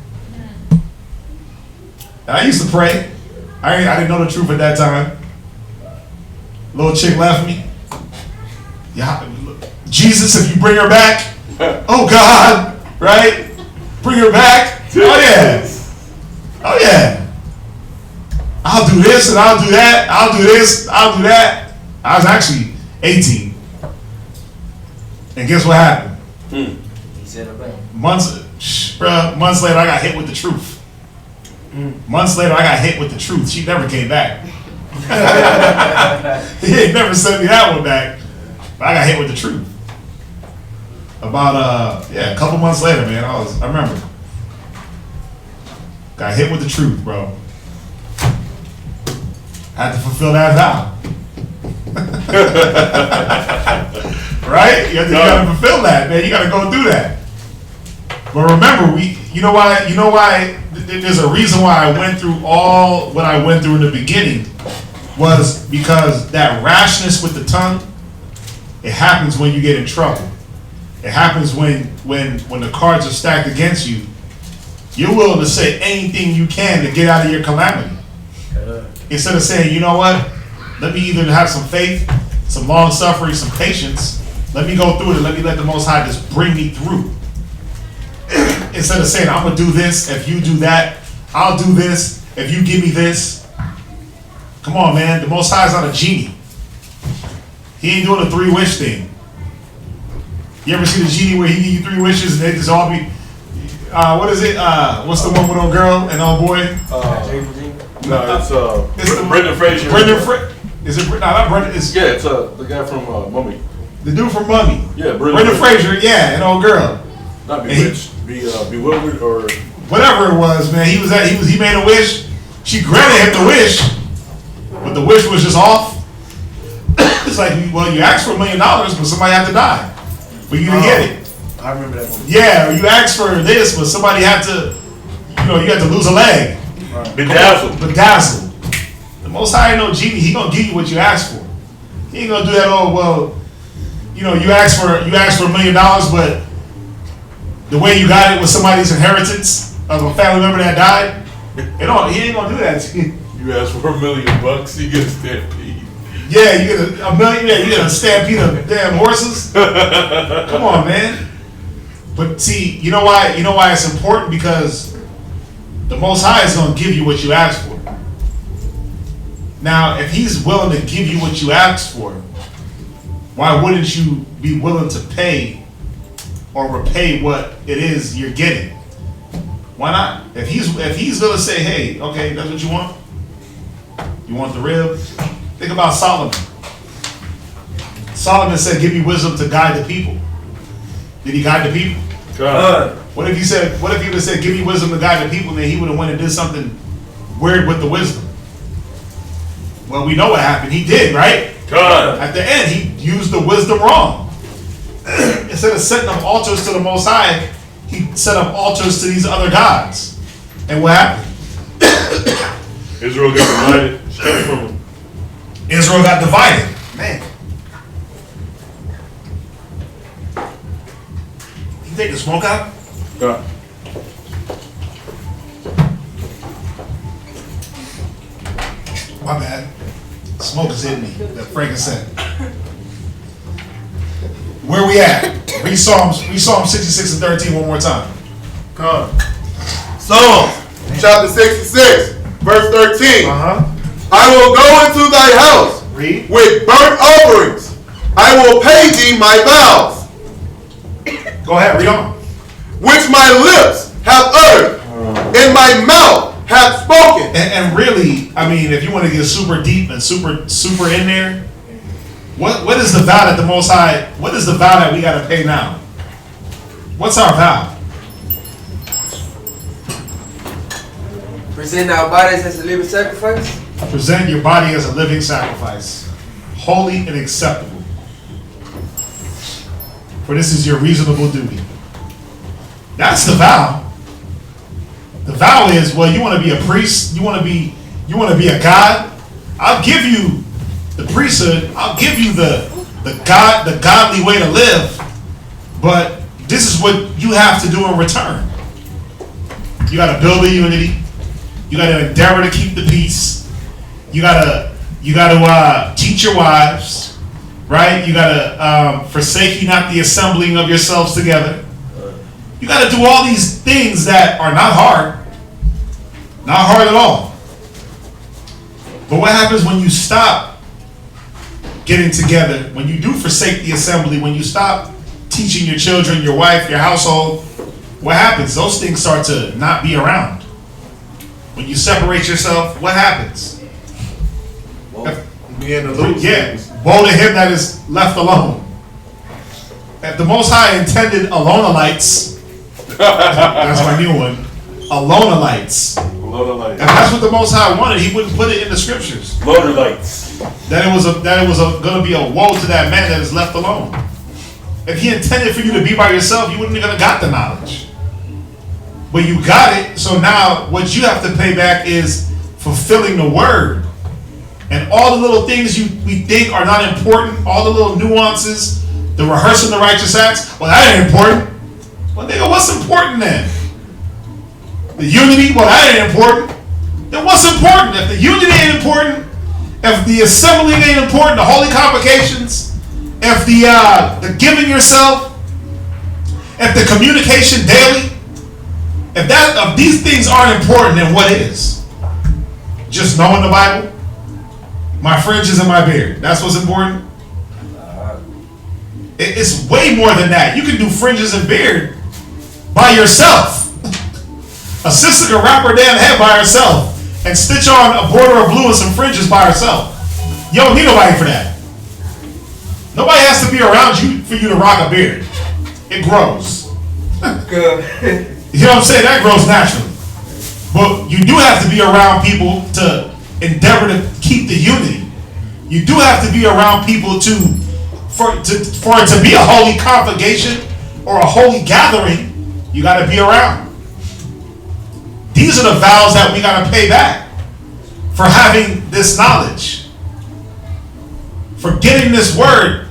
And I used to pray. I didn't know the truth at that time. Little chick left me. Yeah, Jesus, if you bring her back, oh God, right? Bring her back. Oh yeah. Oh yeah. I'll do this and I'll do that. I'll do this. I'll do that. I was actually 18. And guess what happened? He said obey. Months later, I got hit with the truth. Months later, I got hit with the truth. She never came back. He ain't never sent me that one back. But I got hit with the truth. About a couple months later, man, I remember. Got hit with the truth, bro. Had to fulfill that vow. Right? You gotta fulfill that, man. You gotta go through that. But remember, you know why there's a reason why I went through all what I went through in the beginning was because that rashness with the tongue, it happens when you get in trouble. It happens when the cards are stacked against you. You're willing to say anything you can to get out of your calamity. Instead of saying, you know what, let me either have some faith, some long suffering, some patience. Let me go through it and let me let the Most High just bring me through. Instead of saying, I'm going to do this, if you do that, I'll do this, if you give me this. Come on, man. The Most High is not a genie. He ain't doing a 3-wish thing. You ever see the genie where he give you 3 wishes and they just all be, what is it? What's the one with old girl and old boy? No, it's Brendan Fraser. Is it? No, not Brendan. It's it's the guy from Mummy. The dude from Mummy. Yeah, Brendan Fraser. Yeah, and old girl. Not bewitched, bewildered or whatever it was, man. He made a wish. She granted him the wish, but the wish was just off. It's like, well, you asked for $1 million, but somebody had to die for you to get it. I remember that one. Yeah, you asked for this, but somebody had to, you had to lose a leg. Bedazzled. The Most High ain't no genie. He gonna give you what you asked for. He ain't gonna do that. Oh well, you asked for $1 million, but the way you got it was somebody's inheritance of a family member that died. He ain't gonna do that to you. You asked for $1 million, you get a stampede. Yeah, you get $1 million. Yeah, you get a stampede of damn horses. Come on, man. But see, you know why it's important? Because the Most High is going to give you what you ask for. Now, if He's willing to give you what you asked for, why wouldn't you be willing to pay or repay what it is you're getting? Why not? If He's going to say, hey, okay, that's what you want? You want the rib? Think about Solomon. Solomon said, give me wisdom to guide the people. Did he guide the people? God. What if he would have said, give me wisdom to guide the people, and then he would have went and did something weird with the wisdom? Well, we know what happened. He did, right? God. At the end, he used the wisdom wrong. Instead of setting up altars to the Most High, he set up altars to these other gods. And what happened? Israel got divided. Israel got divided. Man. You take the smoke out? God. My bad. Smoke is hitting me. That frankincense. Where we at? Read Psalm 66 and 13 one more time. Come. Psalms chapter 66, verse 13. I will go into thy house Read. with burnt offerings. I will pay thee my vows, Go ahead, read on. which my lips have uttered, and my mouth hath spoken. And really, I mean, if you want to get super deep and super in there, what is the vow that the Most High? What is the vow that we got to pay now? What's our vow? Present our bodies as a living sacrifice. Present your body as a living sacrifice, holy and acceptable. For this is your reasonable duty. That's the vow. The vow is, well, you want to be a priest, you want to be a god. I'll give you the priesthood. I'll give you the godly way to live. But this is what you have to do in return. You got to build a unity. You got to endeavor to keep the peace. You got to teach your wives, right? You got to forsake ye not the assembling of yourselves together. You got to do all these things that are not hard at all. But what happens when you stop getting together? When you do forsake the assembly? When you stop teaching your children, your wife, your household? What happens? Those things start to not be around. When you separate yourself, what happens? Yeah, woe to him that is left alone. If the Most High intended Alonelites, that's my new one, Alonelites. If that's what the Most High wanted, He wouldn't put it in the scriptures. Lonelites. That it was going to be a woe to that man that is left alone. If He intended for you to be by yourself, you wouldn't have got the knowledge. But you got it, so now what you have to pay back is fulfilling the word. And all the little things we think are not important, all the little nuances, the rehearsing the righteous acts, well, that ain't important. Well, nigga, what's important then? The unity, well, that ain't important. Then what's important? If the unity ain't important, if the assembly ain't important, the holy convocations, if the giving yourself, if the communication daily, if these things aren't important, then what is? Just knowing the Bible? My fringes and my beard. That's what's important? It's way more than that. You can do fringes and beard by yourself. A sister can wrap her damn head by herself and stitch on a border of blue and some fringes by herself. You don't need nobody for that. Nobody has to be around you for you to rock a beard. It grows. Good. You know what I'm saying? That grows naturally. But you do have to be around people to endeavor to keep the unity. You do have to be around people for it to be a holy congregation or a holy gathering. You got to be around. These are the vows that we got to pay back for having this knowledge, for getting this word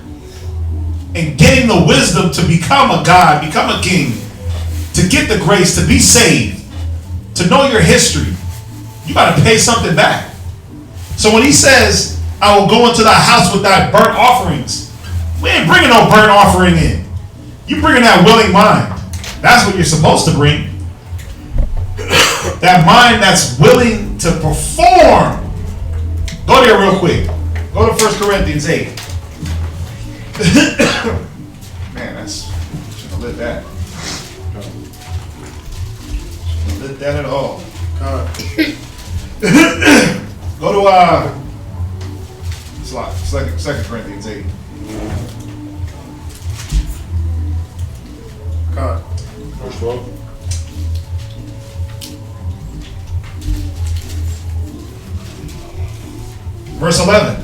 and getting the wisdom to become a god, become a king, to get the grace, to be saved, to know your history. You got to pay something back. So when He says, I will go into thy house with thy burnt offerings, we ain't bringing no burnt offering in. You bringing that willing mind. That's what you're supposed to bring. That mind that's willing to perform. Go there real quick. Go to 1 Corinthians 8. Man, shouldn't have lit that. Shouldn't have lit that at all. Go to 2 Corinthians 8. Verse 12. Verse 11.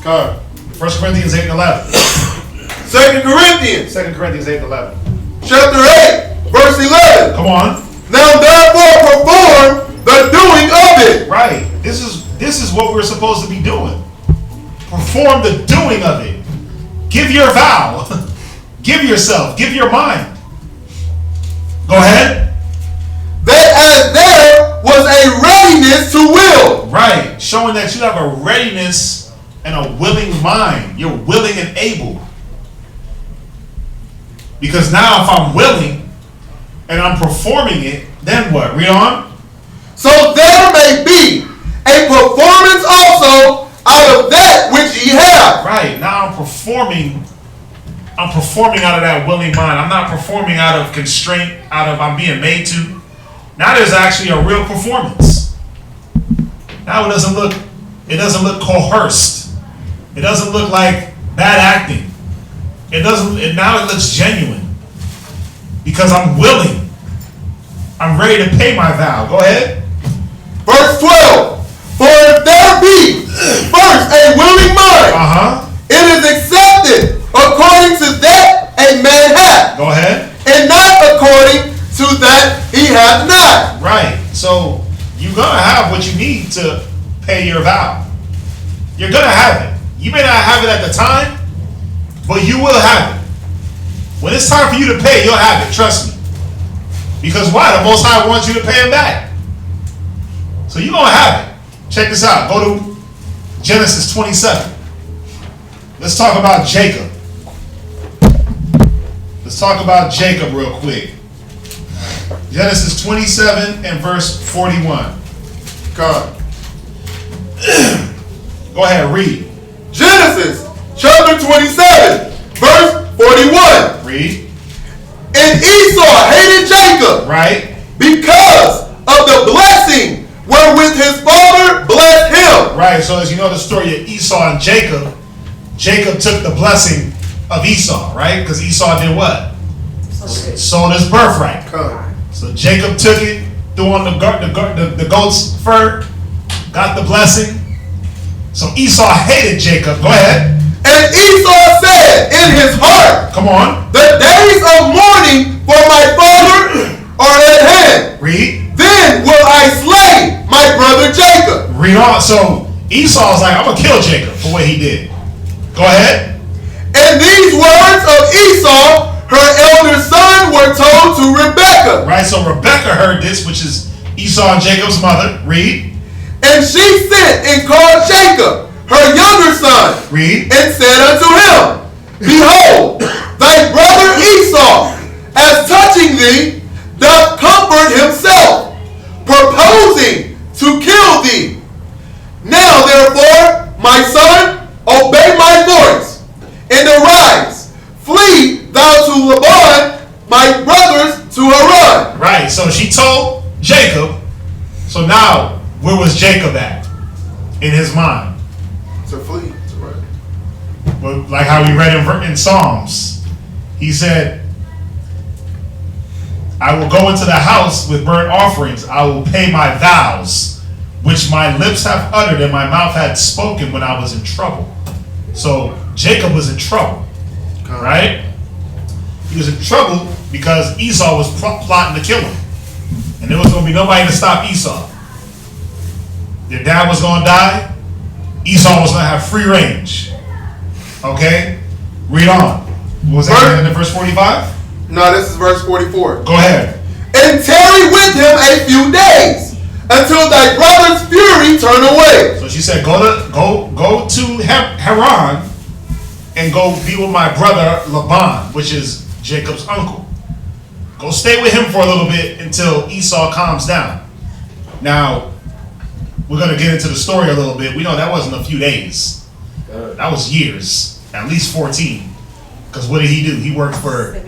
1 Corinthians 8 and 11. 2 Corinthians. 2 Corinthians 8 and 11. Chapter 8, verse 11. Come on. Now therefore perform the doing of it. Right. This is what we're supposed to be doing. Perform the doing of it. Give your vow. Give yourself. Give your mind. Go ahead. That as there was a readiness to will. Right. Showing that you have a readiness and a willing mind. You're willing and able. Because now if I'm willing and I'm performing it, then what? Read on. So there may be a performance also out of that which ye have. Right. Now I'm performing out of that willing mind. I'm not performing out of constraint, out of I'm being made to. Now there's actually a real performance. Now it doesn't look coerced. It doesn't look like bad acting. Now it looks genuine. Because I'm willing. I'm ready to pay my vow. Go ahead. Verse 12. For if there be first a willing mind, it is accepted according to that a man hath. Go ahead. And not according to that he hath not. Right. So you're gonna have what you need to pay your vow. You're gonna have it. You may not have it at the time, but you will have it. When it's time for you to pay, you'll have it. Trust me. Because why? The Most High wants you to pay him back. So you're gonna have it. Check this out. Go to Genesis 27. Let's talk about Jacob. Let's talk about Jacob real quick. Genesis 27 and verse 41. God. Go ahead, read. Genesis chapter 27, verse 41. Read. And Esau hated Jacob. Right. Because of the blessing wherewith his father blessed him. Right. So as you know the story of Esau and Jacob, Jacob took the blessing of Esau, right? Because Esau did what? Sold his birthright. So Jacob took it, threw on the goat's fur, got the blessing. So Esau hated Jacob. Go ahead. And Esau said in his heart, come on, the days of mourning for my father are at hand. Read. Then will I slay my brother Jacob. Read on. So Esau's like, I'm going to kill Jacob for what he did. Go ahead. And these words of Esau, her elder son, were told to Rebekah. Right, so Rebekah heard this, which is Esau and Jacob's mother. Read. And she sent and called Jacob, her younger son. Read. And said unto him, Behold, thy brother Esau, as touching thee, doth comfort himself, purposing to kill thee. Now therefore, my son, obey my voice, and arise, flee thou to Laban, my brothers to Haran. Right, so she told Jacob. So now, where was Jacob at in his mind? To flee. To run. Well, like how we read in Psalms. He said, I will go into the house with burnt offerings. I will pay my vows, which my lips have uttered and my mouth had spoken when I was in trouble. So Jacob was in trouble, right? He was in trouble because Esau was plotting to kill him. And there was going to be nobody to stop Esau. Their dad was going to die. Esau was going to have free range. Okay? Read on. What was that in verse 45? No, this is verse 44. Go ahead. And tarry with him a few days, until thy brother's fury turn away. So she said, go to Haran and go be with my brother Laban, which is Jacob's uncle. Go stay with him for a little bit until Esau calms down. Now, we're going to get into the story a little bit. We know that wasn't a few days. That was years, at least 14. Because what did he do? He worked for...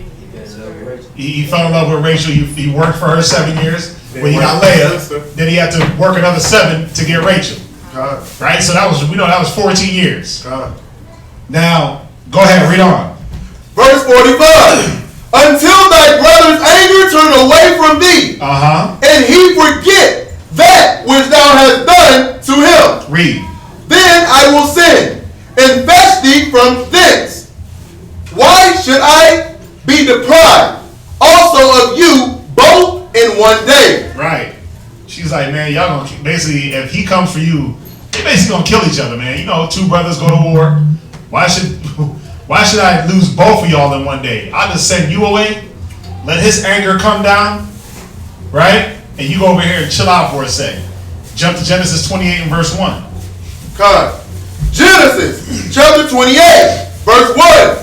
He fell in love with Rachel. He worked for her 7 years. When he got Leah, then he had to work another 7 to get Rachel. Right? So that was 14 years. Now, go ahead, read on. Verse 45. Until thy brother's anger turn away from thee, and he forget that which thou hast done to him. Read. Then I will send and fetch thee from thence. Why should I be deprived also of you both in one day? Right. She's like, man, y'all gonna basically, if he comes for you, they basically gonna kill each other, man. You know, 2 brothers go to war. Why should I lose both of y'all in one day? I'll just send you away, let his anger come down, right? And you go over here and chill out for a second. Jump to Genesis 28 and verse 1. God. Genesis chapter 28, verse 1.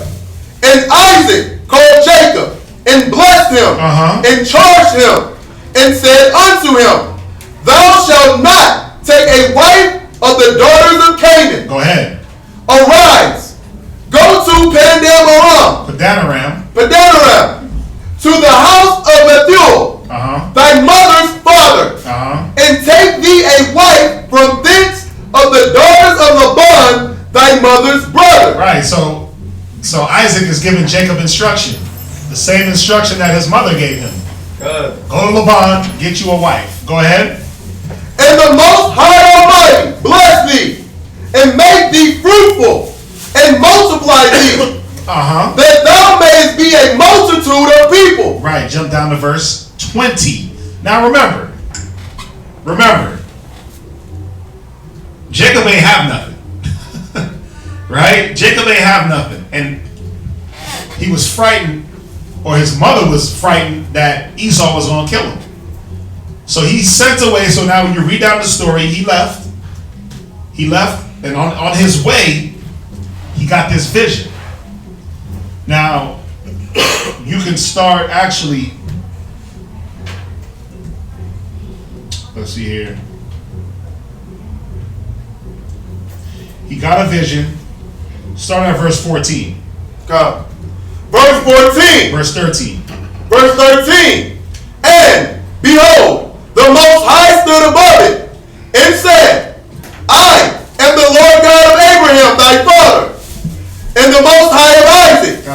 And Isaac called Jacob and blessed him and charged him and said unto him, Thou shalt not take a wife of the daughters of Canaan. Go ahead. Arise, go to Padanaram, to the house of Bethuel, thy mother's father, and take thee a wife from thence of the daughters of Laban, thy mother's brother. Right, so Isaac is giving Jacob instruction. The same instruction that his mother gave him. Go to Laban, get you a wife. Go ahead. And the Most High Almighty bless thee, and make thee fruitful, and multiply thee, that thou mayest be a multitude of people. Right, jump down to verse 20. Now remember, Jacob ain't have nothing. Right? Jacob ain't have nothing. And he was frightened, or his mother was frightened that Esau was going to kill him. So he sent away. So now when you read down the story, he left, and on his way, he got this vision. Now, you can start actually, let's see here. He got a vision. Start at verse 14. God. Verse 14. Verse 13. Verse 13. And behold, the Most High stood above it and said, I am the Lord God of Abraham, thy father, and the Most High of Isaac,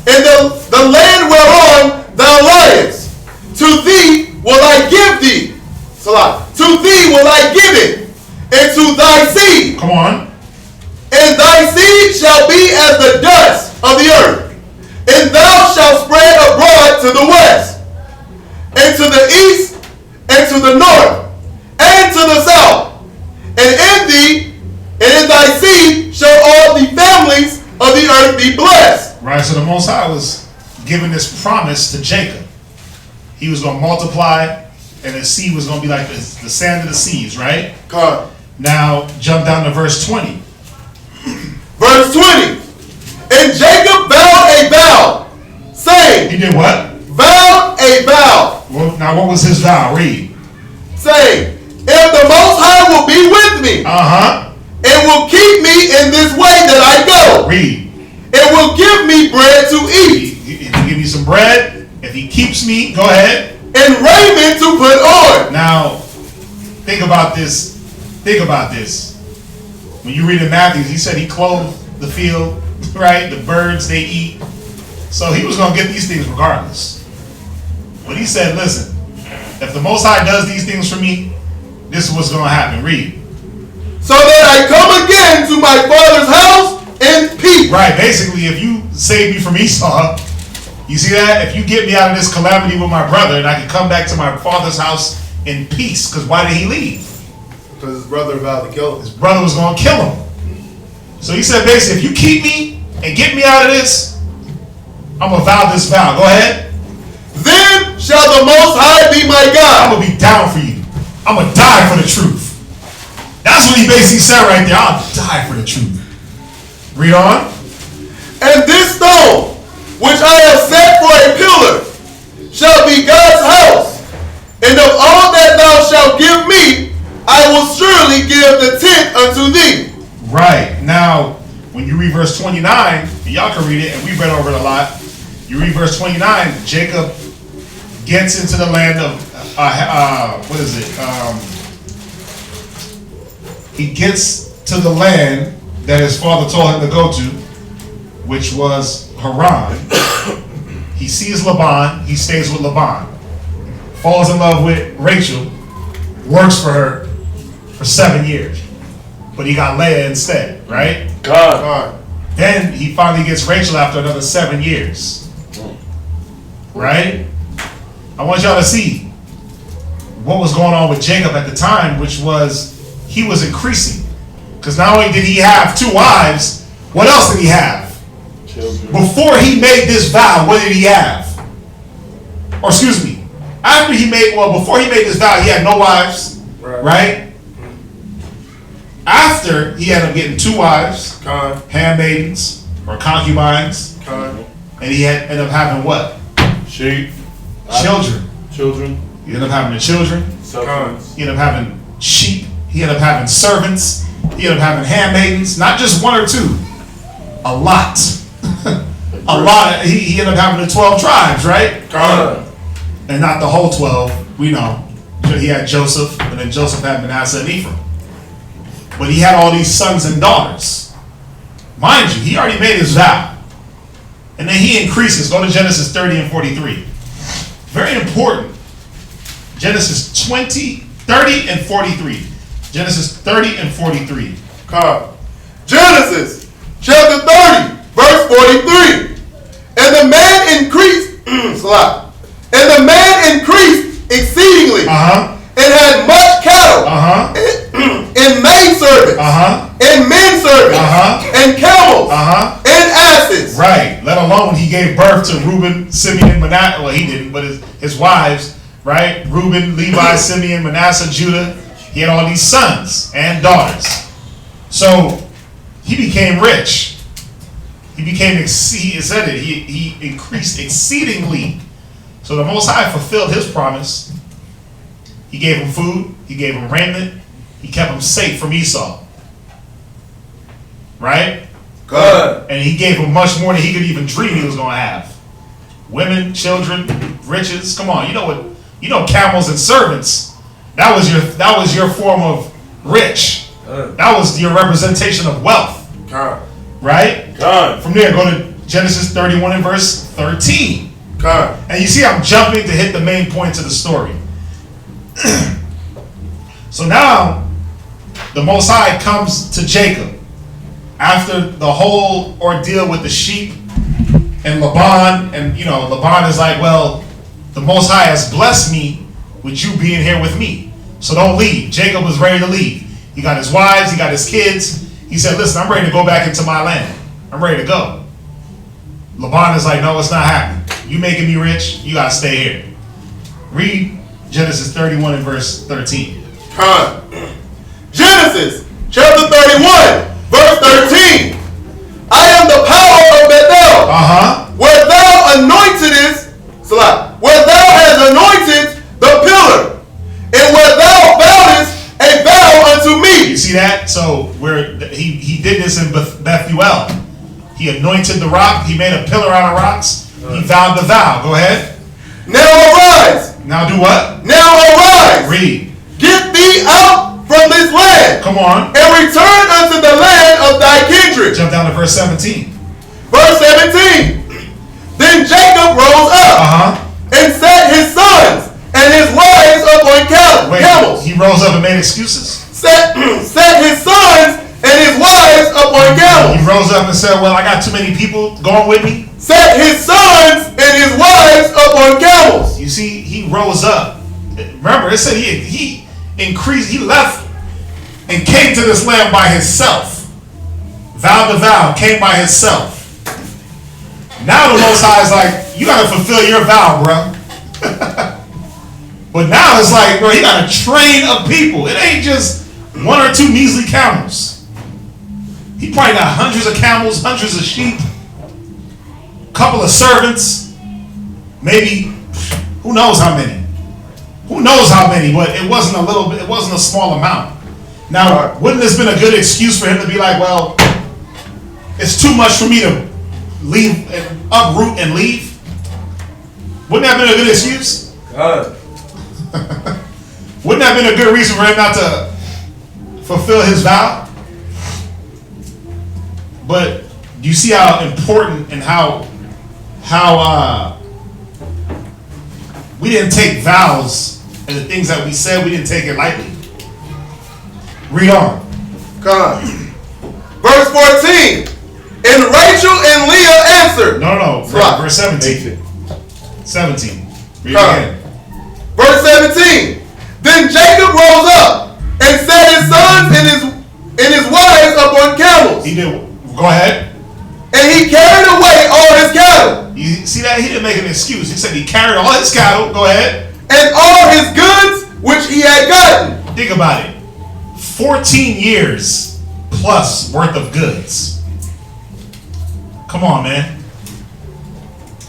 and the land whereon thou liest. To thee will I give thee. To thee will I give it, and to thy seed. Come on. And thy seed shall be as the dust of the earth, and thou shalt spread abroad to the west, and to the east, and to the north, and to the south. And in thee, and in thy seed, shall all the families of the earth be blessed. Right, so the Most High was giving this promise to Jacob. He was going to multiply, and his seed was going to be like the sand of the seas, right? God. Now, jump down to verse 20. Verse 20. And Jacob vowed a vow, saying. He did what? Vowed a vow. Well, now, what was his vow? Read. Saying, if the Most High will be with me, and will keep me in this way that I go. Read. And will give me bread to eat. If he give me some bread, if he keeps me, go ahead. And raiment to put on. Now, think about this. Think about this. When you read in Matthew, he said he clothed the field, right? The birds, they eat. So he was going to get these things regardless. But he said, listen, if the Most High does these things for me, this is what's going to happen. Read. So that I come again to my father's house in peace. Right, basically, if you save me from Esau, you see that? If you get me out of this calamity with my brother, and I can come back to my father's house in peace, because why did he leave? Because his brother vowed to kill him. His brother was going to kill him. So he said, basically, if you keep me and get me out of this, I'm going to vow this vow. Go ahead. Then shall the Most High be my God. I'm going to be down for you. I'm going to die for the truth. That's what he basically said right there. I'll die for the truth. Read on. And this stone, which I have set for a pillar, shall be God's house. And of all that thou shalt give me, I will surely give the tenth unto thee. Right. Now, when you read verse 29, y'all can read it, and we've read over it a lot. You read verse 29, Jacob gets into the land of, what is it? He gets to the land that his father told him to go to, which was Haran. He sees Laban. He stays with Laban. Falls in love with Rachel. Works for her for 7 years. But he got Leah instead, right? God. Then he finally gets Rachel after another 7 years. Right? I want y'all to see what was going on with Jacob at the time, which was he was increasing. Because not only did he have 2 wives, what else did he have? Children. Before he made this vow, what did he have? Or excuse me, before he made this vow, he had no wives, right? After he ended up getting 2 wives, handmaidens or concubines, and he ended up having what? Sheep. Children. Children. He ended up having the children. He ended up having sheep. He ended up having servants. He ended up having handmaidens. Not just 1 or 2. A lot. A lot. He ended up having the 12 tribes, right? And not the whole 12. We know. He had Joseph, and then Joseph had Manasseh and Ephraim. But he had all these sons and daughters. Mind you, he already made his vow. And then he increases. Go to Genesis 30 and 43. Very important. Genesis 30 and 43. Genesis 30 and 43. Genesis chapter 30, verse 43. And the man increased, and the man increased exceedingly, and had much cattle, and maidservants, and men servants, and camels, and asses. Right. Let alone he gave birth to Reuben, Simeon, Manasseh. Well, he didn't, but his wives, right? Reuben, Levi, Simeon, Manasseh, Judah. He had all these sons and daughters. So he became rich. He became, he increased exceedingly. So the Most High fulfilled his promise. He gave him food. He gave him raiment. He kept him safe from Esau. Right? Good. And he gave him much more than he could even dream he was going to have. Women, children, riches. Come on, you know camels and servants. That was your form of rich. That was your representation of wealth. Right? From there, go to Genesis 31 and verse 13. And you see I'm jumping to hit the main points of the story. So now the Most High comes to Jacob after the whole ordeal with the sheep and Laban, and Laban is like, well, the Most High has blessed me with you being here with me, so don't leave. Jacob was ready to leave. He got his wives, he got his kids. He said, listen, I'm ready to go back into my land. I'm ready to go. Laban is like, no, it's not happening. You making me rich, you gotta stay here. Read Genesis 31 and verse 13. Genesis chapter 31, verse 13. I am the power of Bethel, where thou anointedest, where thou hast anointed the pillar, and where thou vowedest a vow unto me. You see that? So he did this in Bethuel. He anointed the rock. He made a pillar out of rocks. He vowed the vow. Go ahead. Now arise. Now do what? Now arise. Read. Get thee out from this land. Come on. And return unto the land of thy kindred. Jump down to verse 17. Verse 17. Then Jacob rose up and set his sons and his wives up on camels. He rose up and made excuses? Set his sons and his wives up on camels. He rose up and said, well, I got too many people going with me. Set his sons and his wives up on camels. You see, he rose up. Remember, it said he increased, he left and came to this land by himself. Vowed the vow, came by himself. Now the Most High is like, you got to fulfill your vow, bro. But now it's like, bro, he got a train of people. It ain't just 1 or 2 measly camels. He probably got hundreds of camels, hundreds of sheep, a couple of servants, maybe, who knows how many. Who knows how many, but it wasn't a small amount. Now, wouldn't this been a good excuse for him to be like, well, it's too much for me to leave, and uproot and leave? Wouldn't that have been a good excuse? Wouldn't that have been a good reason for him not to fulfill his vow? But do you see how important and how we didn't take vows and the things that we said, we didn't take it lightly. Read on. Verse 14. And Rachel and Leah answered. No. Verse 17. 17. Read again. Verse 17. Then Jacob rose up and set his sons and his wives up on camels. He did. Go ahead. And he carried away all his cattle. You see that? He didn't make an excuse. He said he carried all his cattle. Go ahead. And all his goods which he had gotten. Think about it. 14 years plus worth of goods. Come on, man.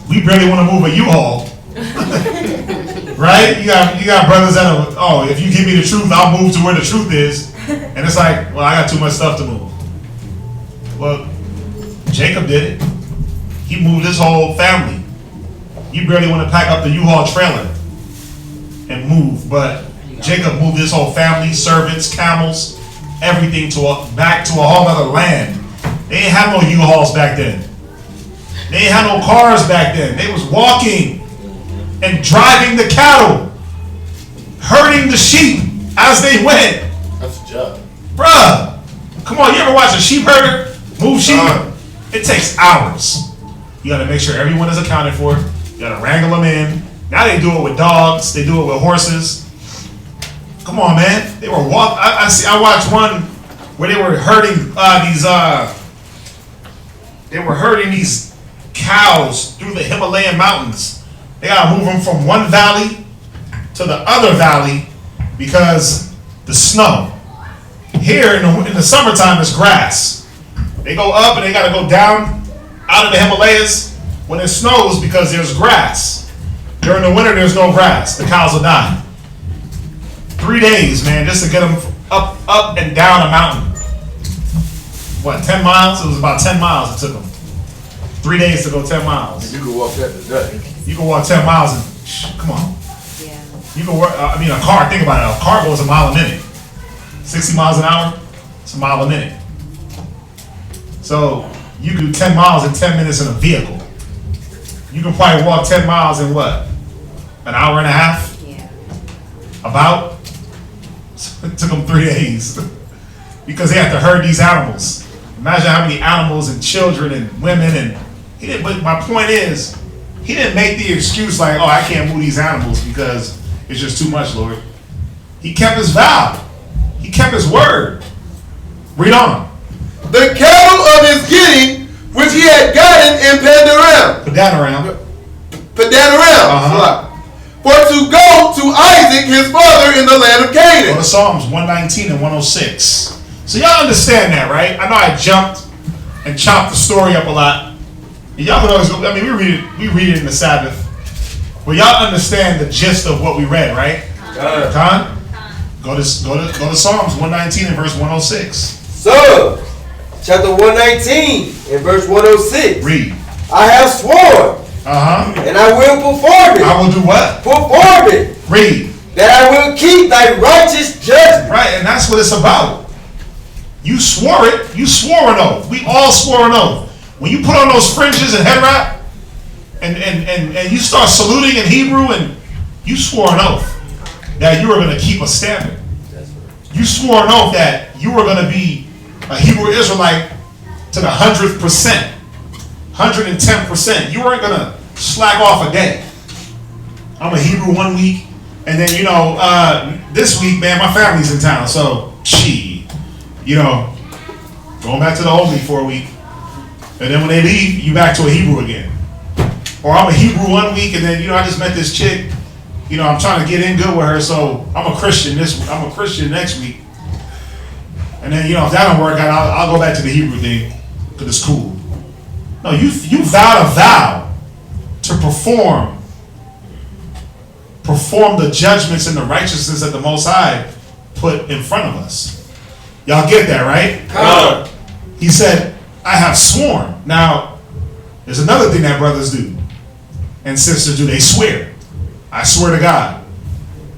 We barely want to move a U-Haul. Right? You got brothers that are, oh, if you give me the truth, I'll move to where the truth is. And it's like, well, I got too much stuff to move. Well, Jacob did it. He moved his whole family. You barely want to pack up the U-Haul trailer and move, but Jacob moved his whole family, servants, camels, everything back to a whole other land. They didn't have no U-Hauls back then. They didn't have no cars back then. They was walking and driving the cattle, herding the sheep as they went. That's a job. Bruh, come on, you ever watch a sheep herder move sheep? It takes hours. You gotta make sure everyone is accounted for. You gotta wrangle them in. Now they do it with dogs. They do it with horses. Come on, man. They were I watched one where they were herding these cows through the Himalayan mountains. They gotta move them from one valley to the other valley because the snow. Here in the summertime it's grass. They go up and they gotta go down out of the Himalayas when it snows because there's grass. During the winter there's no grass. The cows will die. 3 days, man, just to get them up and down a mountain. What, 10 miles? It was about 10 miles it took them. 3 days to go 10 miles. You can walk that today. You can walk 10 miles and, come on. Yeah. You can work, a car, think about it, a car goes a mile a minute. 60 miles an hour, it's a mile a minute. So, you can do 10 miles in 10 minutes in a vehicle. You can probably walk 10 miles in what? An hour and a half? Yeah. About? So it took them 3 days. Because they have to herd these animals. Imagine how many animals and children and women and but my point is, he didn't make the excuse like, oh, I can't move these animals because it's just too much, Lord. He kept his vow. He kept his word. Read on. The cattle of his getting, which he had gotten in Padanaram. For to go to Isaac his father in the land of Canaan. Go to Psalms 119 and 106. So y'all understand that, right? I know I jumped and chopped the story up a lot. And y'all can always go, we read it in the Sabbath. But y'all understand the gist of what we read, right? Con? Go to Psalms 119 and verse 106. So, chapter 119 and verse 106. Read. I have sworn. And I will perform it. I will do what? Perform it. Read. That I will keep thy righteous judgment. Right, and that's what it's about. You swore it. You swore an oath. We all swore an oath. When you put on those fringes and head wrap, and you start saluting in Hebrew, and you swore an oath that you were going to keep a standard. You swore an oath that you were going to be a Hebrew Israelite to the 100%, 110%. You weren't going to slack off a day. I'm a Hebrew 1 week, and then this week, man, my family's in town, so going back to the Holy for a week, and then when they leave, you back to a Hebrew again. Or I'm a Hebrew 1 week, and then I just met this chick. I'm trying to get in good with her, so I'm a Christian I'm a Christian next week. And then, if that don't work out, I'll go back to the Hebrew thing, because it's cool. No, you vowed a vow to perform the judgments and the righteousness that the Most High put in front of us. Y'all get that, right? He said, I have sworn. Now, there's another thing that brothers do and sisters do. They swear. I swear to God.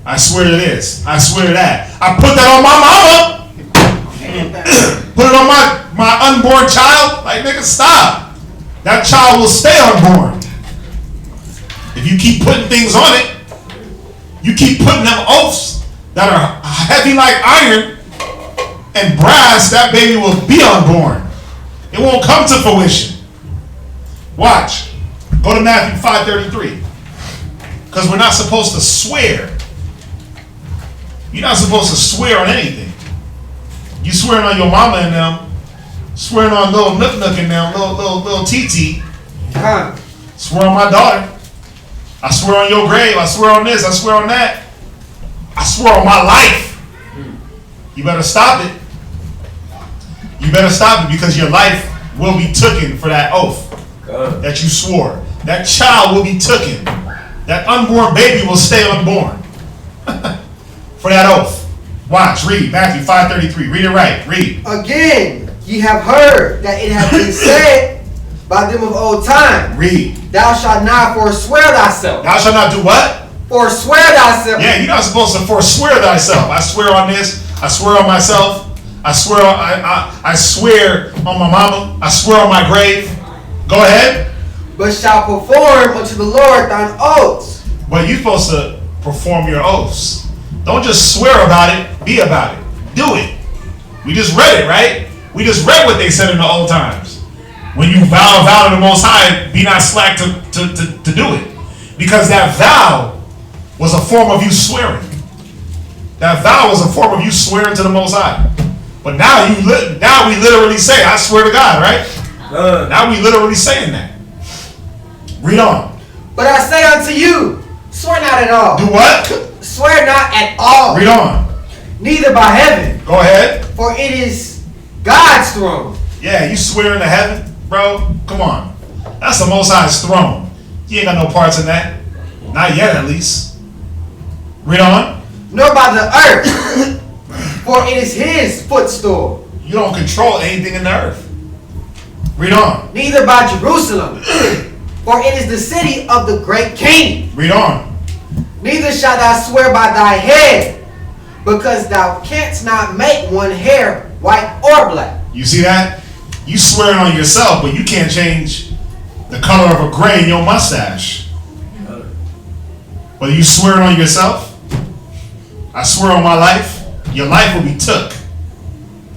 I swear to this. I swear to that. I put that on my mama. Put it on my unborn child. Like, nigga, stop. That child will stay unborn. If you keep putting things on it, you keep putting them oaths that are heavy like iron and brass, that baby will be unborn. It won't come to fruition. Watch. Go to Matthew 5:33. Because we're not supposed to swear. You're not supposed to swear on anything. You swearing on your mama and them, swearing on little Nook and them, little TT. Swear on my daughter. I swear on your grave. I swear on this. I swear on that. I swear on my life. You better stop it. You better stop it because your life will be taken for that oath that you swore. That child will be taken. That unborn baby will stay unborn for that oath. Watch, read Matthew 5:33. Read it right. Read. Again, ye have heard that it hath been said by them of old time. Read. Thou shalt not forswear thyself. Thou shalt not do what? Forswear thyself. Yeah, you're not supposed to forswear thyself. I swear on this. I swear on myself. I swear on, I swear on my mama. I swear on my grave. Go ahead. But shall perform unto the Lord thine oaths. But you're supposed to perform your oaths. Don't just swear about it. Be about it. Do it. We just read it, right? We just read what they said in the old times. When you vow a vow to the Most High, be not slack to do it. Because that vow was a form of you swearing. That vow was a form of you swearing to the Most High. But now we literally say, I swear to God, right? Now we literally saying that. Read on. But I say unto you, swear not at all. Do what? Swear not at all. Read on. Neither by heaven. Go ahead. For it is God's throne. Yeah, you swear into heaven, bro? Come on. That's the Most High's throne. You ain't got no parts in that. Not yet, at least. Read on. Nor by the earth. For it is his footstool. You don't control anything in the earth. Read on. Neither by Jerusalem. For it is the city of the great king. Read on. Neither shalt thou swear by thy head, because thou canst not make one hair white or black. You see that? You swearing on yourself, but you can't change the color of a gray in your mustache. But you swearing on yourself? I swear on my life, your life will be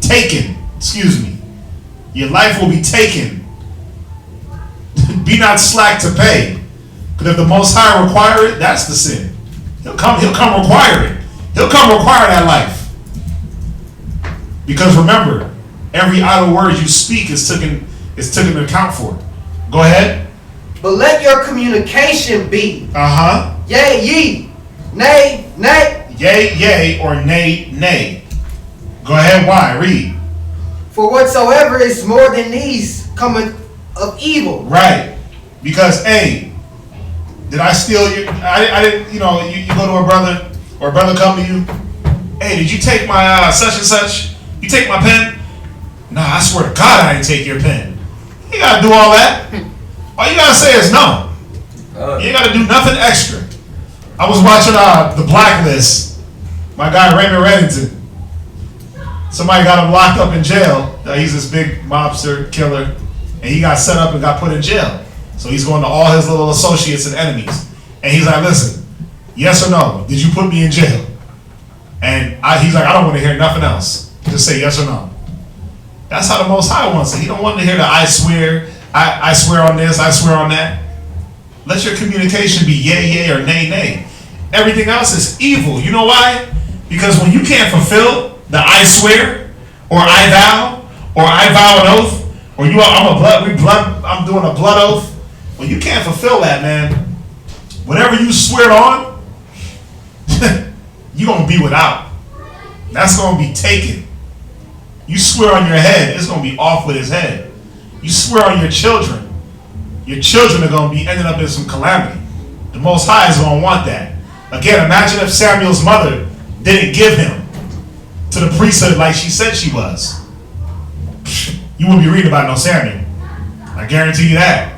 taken. Excuse me. Your life will be taken. Be not slack to pay. Because if the Most High require it, that's the sin. He'll come require it. He'll come require that life. Because remember, every idle word you speak is taken into account for. Go ahead. But let your communication be. Yea, ye. Nay, nay. Yea, yea, or nay, nay. Go ahead. Why? Read. For whatsoever is more than these cometh of evil. Right. Because, hey, did I steal you? I didn't, you go to a brother, or a brother come to you. Hey, did you take my such and such? You take my pen? Nah, I swear to God I didn't take your pen. You gotta do all that. All you gotta say is no. You ain't gotta do nothing extra. I was watching The Blacklist. My guy Raymond Reddington. Somebody got him locked up in jail. He's this big mobster killer. And he got set up and got put in jail. So he's going to all his little associates and enemies. And he's like, listen, yes or no? Did you put me in jail? And he's like, I don't want to hear nothing else. Just say yes or no. That's how the Most High wants it. He don't want to hear the I swear on this, I swear on that. Let your communication be yea, yea, or nay, nay. Everything else is evil. You know why? Because when you can't fulfill the I swear, or I vow, or I vow an oath, or I'm doing a blood oath. When you can't fulfill that, man, whatever you swear on, you're going to be without. That's going to be taken. You swear on your head, it's going to be off with his head. You swear on your children are going to be ending up in some calamity. The Most High is going to want that. Again, imagine if Samuel's mother didn't give him to the priesthood like she said she was. You wouldn't be reading about no Samuel. I guarantee you that.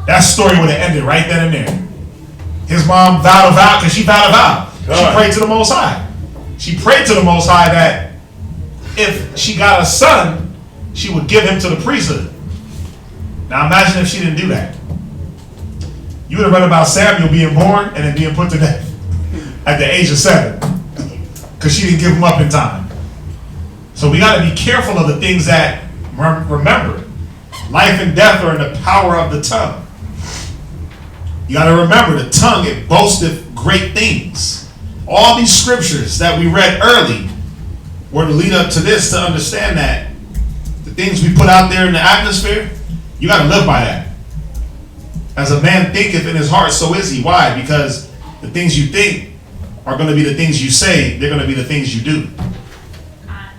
That story would have ended right then and there. His mom vowed a vow because she vowed a vow. She prayed to the Most High. She prayed to the Most High that if she got a son, she would give him to the priesthood. Now imagine if she didn't do that. You would have read about Samuel being born and then being put to death at the age of 7 because she didn't give him up in time. So we got to be careful of the things that, remember, life and death are in the power of the tongue. You got to remember, the tongue, it boasteth great things. All these scriptures that we read early were to lead up to this, to understand that the things we put out there in the atmosphere, you got to live by that. As a man thinketh in his heart, so is he. Why? Because the things you think are going to be the things you say. They're going to be the things you do.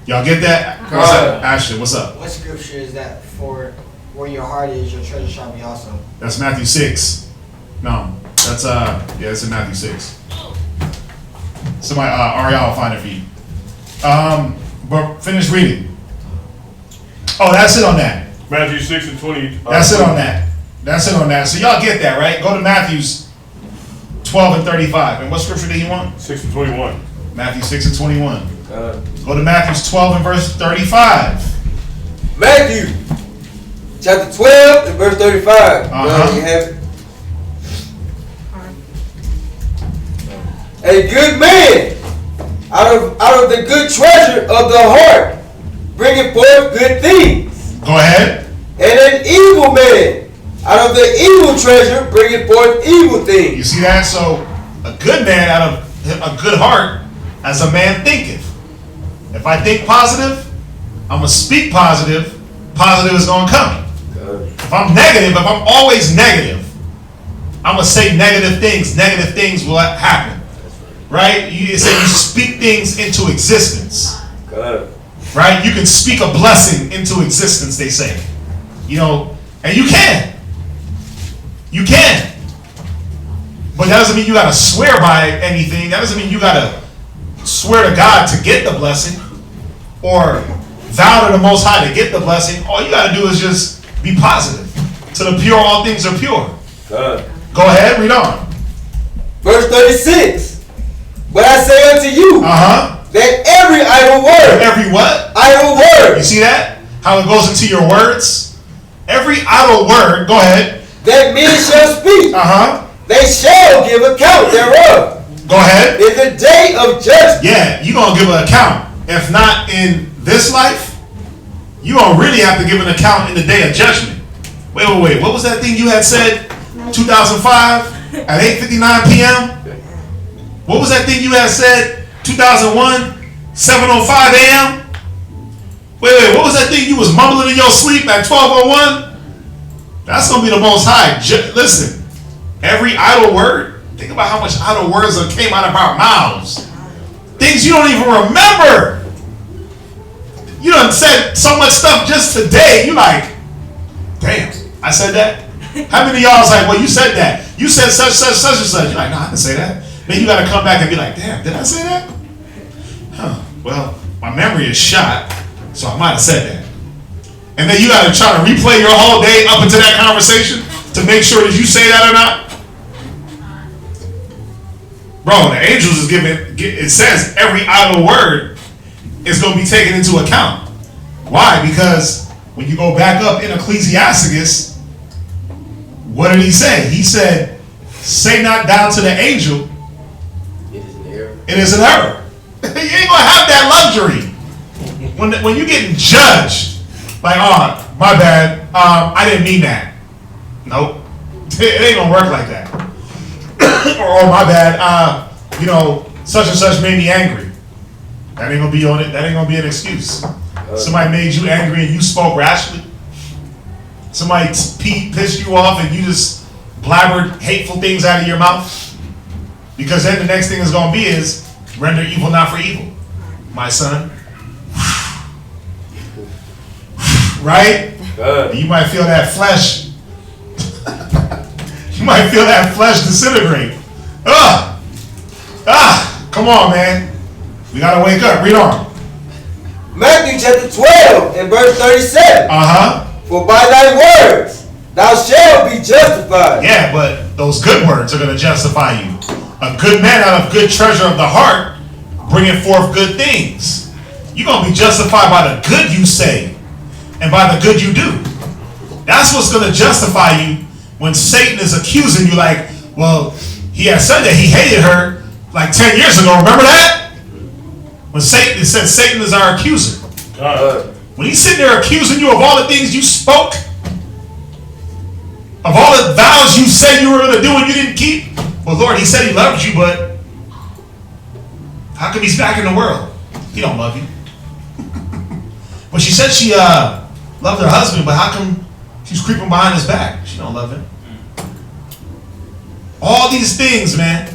Y'all get that? What's up? Ashton, what's up? What scripture is that for where your heart is, your treasure shall be also? That's Matthew 6. No, that's it's in Matthew 6. Somebody, Ariel will find it for you. But finish reading. Oh, that's it on that. Matthew 6 and 20. That's it on that. That's it on that. So y'all get that, right? Go to Matthew's 12 and 35. And what scripture did he want? 6 and 21. Matthew 6 and 21. Go to Matthew's 12 and verse 35. Matthew chapter 12 and verse 35. You have it. A good man out of the good treasure of the heart bringeth forth good things. Go ahead. And an evil man out of the evil treasure bringeth forth evil things. You see that? So a good man out of a good heart, as a man thinketh. If I think positive, I'm going to speak positive. Positive is going to come. If I'm negative, if I'm always negative, I'm going to say negative things. Negative things will happen. Right? You say you speak things into existence. Right? You can speak a blessing into existence, they say. You know, and you can. You can. But that doesn't mean you got to swear by anything. That doesn't mean you got to swear to God to get the blessing or vow to the Most High to get the blessing. All you got to do is just be positive. To the pure, all things are pure. Go ahead, read on. Verse 36. But I say unto you that every idle word. Every what? Idle word. You see that? How it goes into your words? Every idle word, go ahead. That men shall speak. They shall give account thereof. Go ahead. In the day of judgment. Yeah, you're going to give an account. If not in this life, you're going to really have to give an account in the day of judgment. Wait. What was that thing you had said 2005 at 8:59 p.m.? What was that thing you had said 2001 7:05 a.m.? Wait. What was that thing you was mumbling in your sleep at 12:01? That's going to be the Most High. Listen, every idle word, think about how much idle words that came out of our mouths. Things you don't even remember. You done said so much stuff just today. You like, damn, I said that? How many of y'all was like, well, you said that. You said such and such. You're like, no, I didn't say that. Then you got to come back and be like, damn, did I say that? Well, my memory is shot, so I might have said that. And then you got to try to replay your whole day up into that conversation to make sure that you say that or not. Bro, the angels is giving, it says every idle word is going to be taken into account. Why? Because when you go back up in Ecclesiasticus, what did he say? He said, say not down to the angel, it is an error. You ain't going to have that luxury. When you're getting judged, like, oh, my bad, I didn't mean that. Nope. It ain't going to work like that. or my bad, such and such made me angry. That ain't gonna be on it. That ain't gonna be an excuse. Somebody made you angry and you spoke rashly. Somebody pissed you off and you just blabbered hateful things out of your mouth. Because then the next thing is gonna be is render evil not for evil, my son. Right? You might feel that flesh. You might feel that flesh disintegrate. Come on, man. We gotta wake up. Read on. Matthew chapter 12 and verse 37. For by thy words thou shalt be justified. Yeah, but those good words are gonna justify you. A good man out of good treasure of the heart bringing forth good things. You're gonna be justified by the good you say and by the good you do. That's what's gonna justify you when Satan is accusing you like, well, he had said that he hated her like 10 years ago. Remember that? When Satan said Satan is our accuser. When he's sitting there accusing you of all the things you spoke, of all the vows you said you were going to do and you didn't keep. Well, Lord, he said he loved you, but how come he's back in the world? He don't love you. But she said she loved her husband, but how come she's creeping behind his back? She don't love him. All these things, man,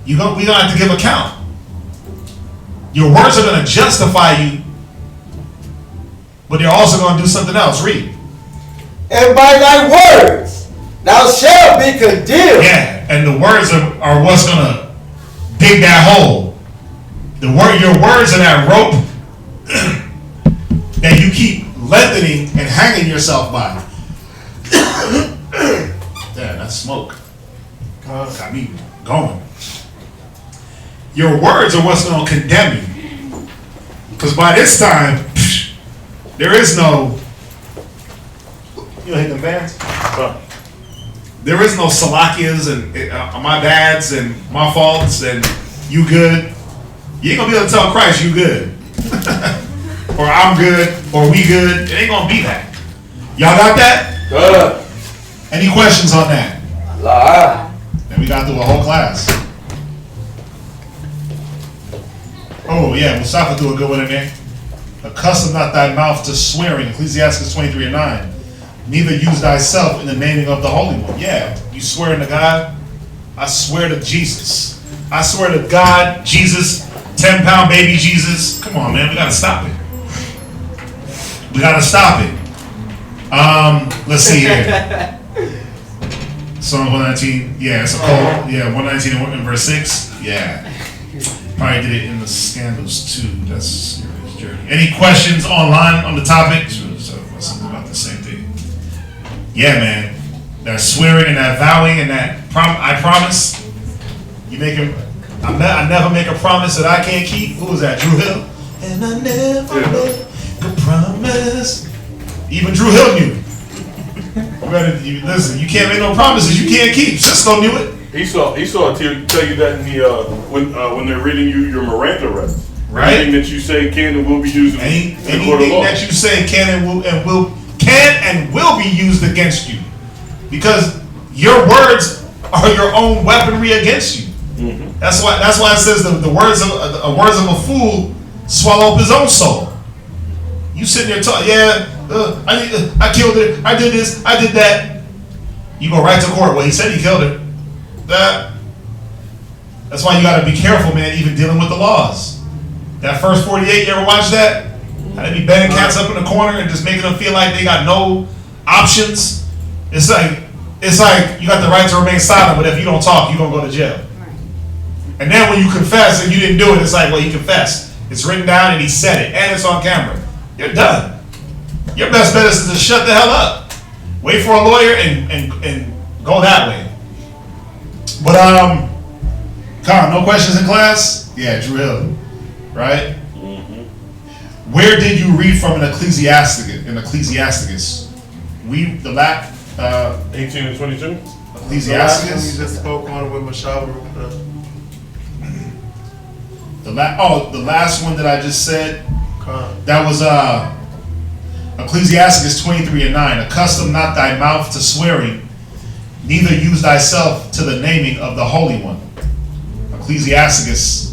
we're going to have to give account. Your words are going to justify you But they're also going to do something else. Read. And by thy words thou shalt be condemned. Yeah, and the words are what's going to dig that hole. Your words are that rope that you keep lengthening and hanging yourself by. Damn, that's smoke. Got me going. Your words are what's going to condemn you. Because by this time, there is no... You know, hit them bands? There is no Salakias and my bads and my faults and you good. You ain't going to be able to tell Christ you good. Or I'm good, or we good. It ain't going to be that. Y'all got that? Any questions on that? And we got through a whole class. Oh yeah, Mustafa threw a good one in there. Accustom not thy mouth to swearing, Ecclesiastes 23:9. Neither use thyself in the naming of the Holy One. Yeah, you swearing to God? I swear to Jesus. I swear to God, Jesus, 10-pound baby Jesus. Come on, man, we gotta stop it. We gotta stop it. Let's see here. Psalm 119. Yeah, it's a cold. Yeah, 119 and verse 6. Yeah. Probably did it in the scandals too. That's his journey. Any questions online on the topic? So something about the same thing. Yeah, man. That swearing and that vowing and that I promise. You make him. I never make a promise that I can't keep. Who was that? Drew Hill. And I never make a promise. Even Drew Hill knew. Listen, you can't make no promises you can't keep. Cisco knew it. He saw tell you that in the when they're reading you your Miranda rights. Right. Anything that you say can and will be used in the court of Anything law. that you say can and will be used against you, because your words are your own weaponry against you. Mm-hmm. That's why it says the words of a fool swallow up his own soul. You sitting there talking, I killed her, I did this, I did that. You go right to court. Well, he said he killed her. That's why you got to be careful, man, even dealing with the laws. That first 48, you ever watch that? How they be banging cats up in the corner and just making them feel like they got no options. It's like you got the right to remain silent, but if you don't talk, you're going to go to jail. And then when you confess and you didn't do it, it's like, well, he confessed. It's written down and he said it, and it's on camera. You're done. Your best bet is to just shut the hell up. Wait for a lawyer and go that way. But Con, no questions in class? Yeah, Drew Hill, right? Mm-hmm. Where did you read from in Ecclesiasticus? 18 and 22. Ecclesiasticus. We just spoke on it with Mashaba. The last one that I just said. That was Ecclesiasticus 23:9. Accustom not thy mouth to swearing, neither use thyself to the naming of the Holy One. Ecclesiasticus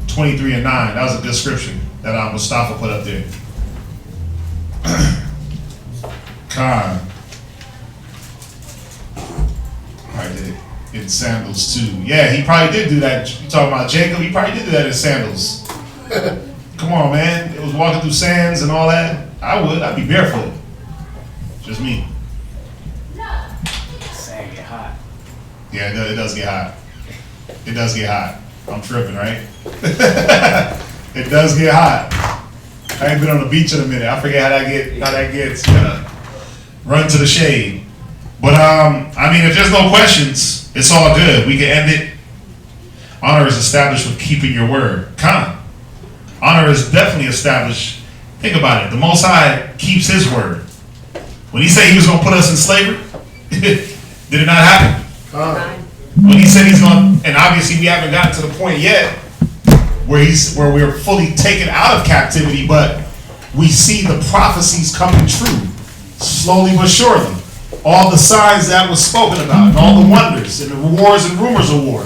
23:9. That was a good scripture that Mustafa put up there. Khan. Probably did it in sandals too. Yeah, he probably did do that. You talking about Jacob? He probably did do that in sandals. Come on, man. It was walking through sands and all that. I'd be barefoot. Just me. Sand get hot. Yeah, it does get hot. It does get hot. I'm tripping, right? It does get hot. I ain't been on the beach in a minute. I forget how that gets. Run to the shade. But I mean, if there's no questions, it's all good. We can end it. Honor is established with keeping your word. Honor is definitely established. Think about it. The Most High keeps His word. When He said He was going to put us in slavery, did it not happen? When He said He's going, and obviously we haven't gotten to the point yet where we're fully taken out of captivity, but we see the prophecies coming true, slowly but surely. All the signs that was spoken about, and all the wonders, and the wars and rumors of war.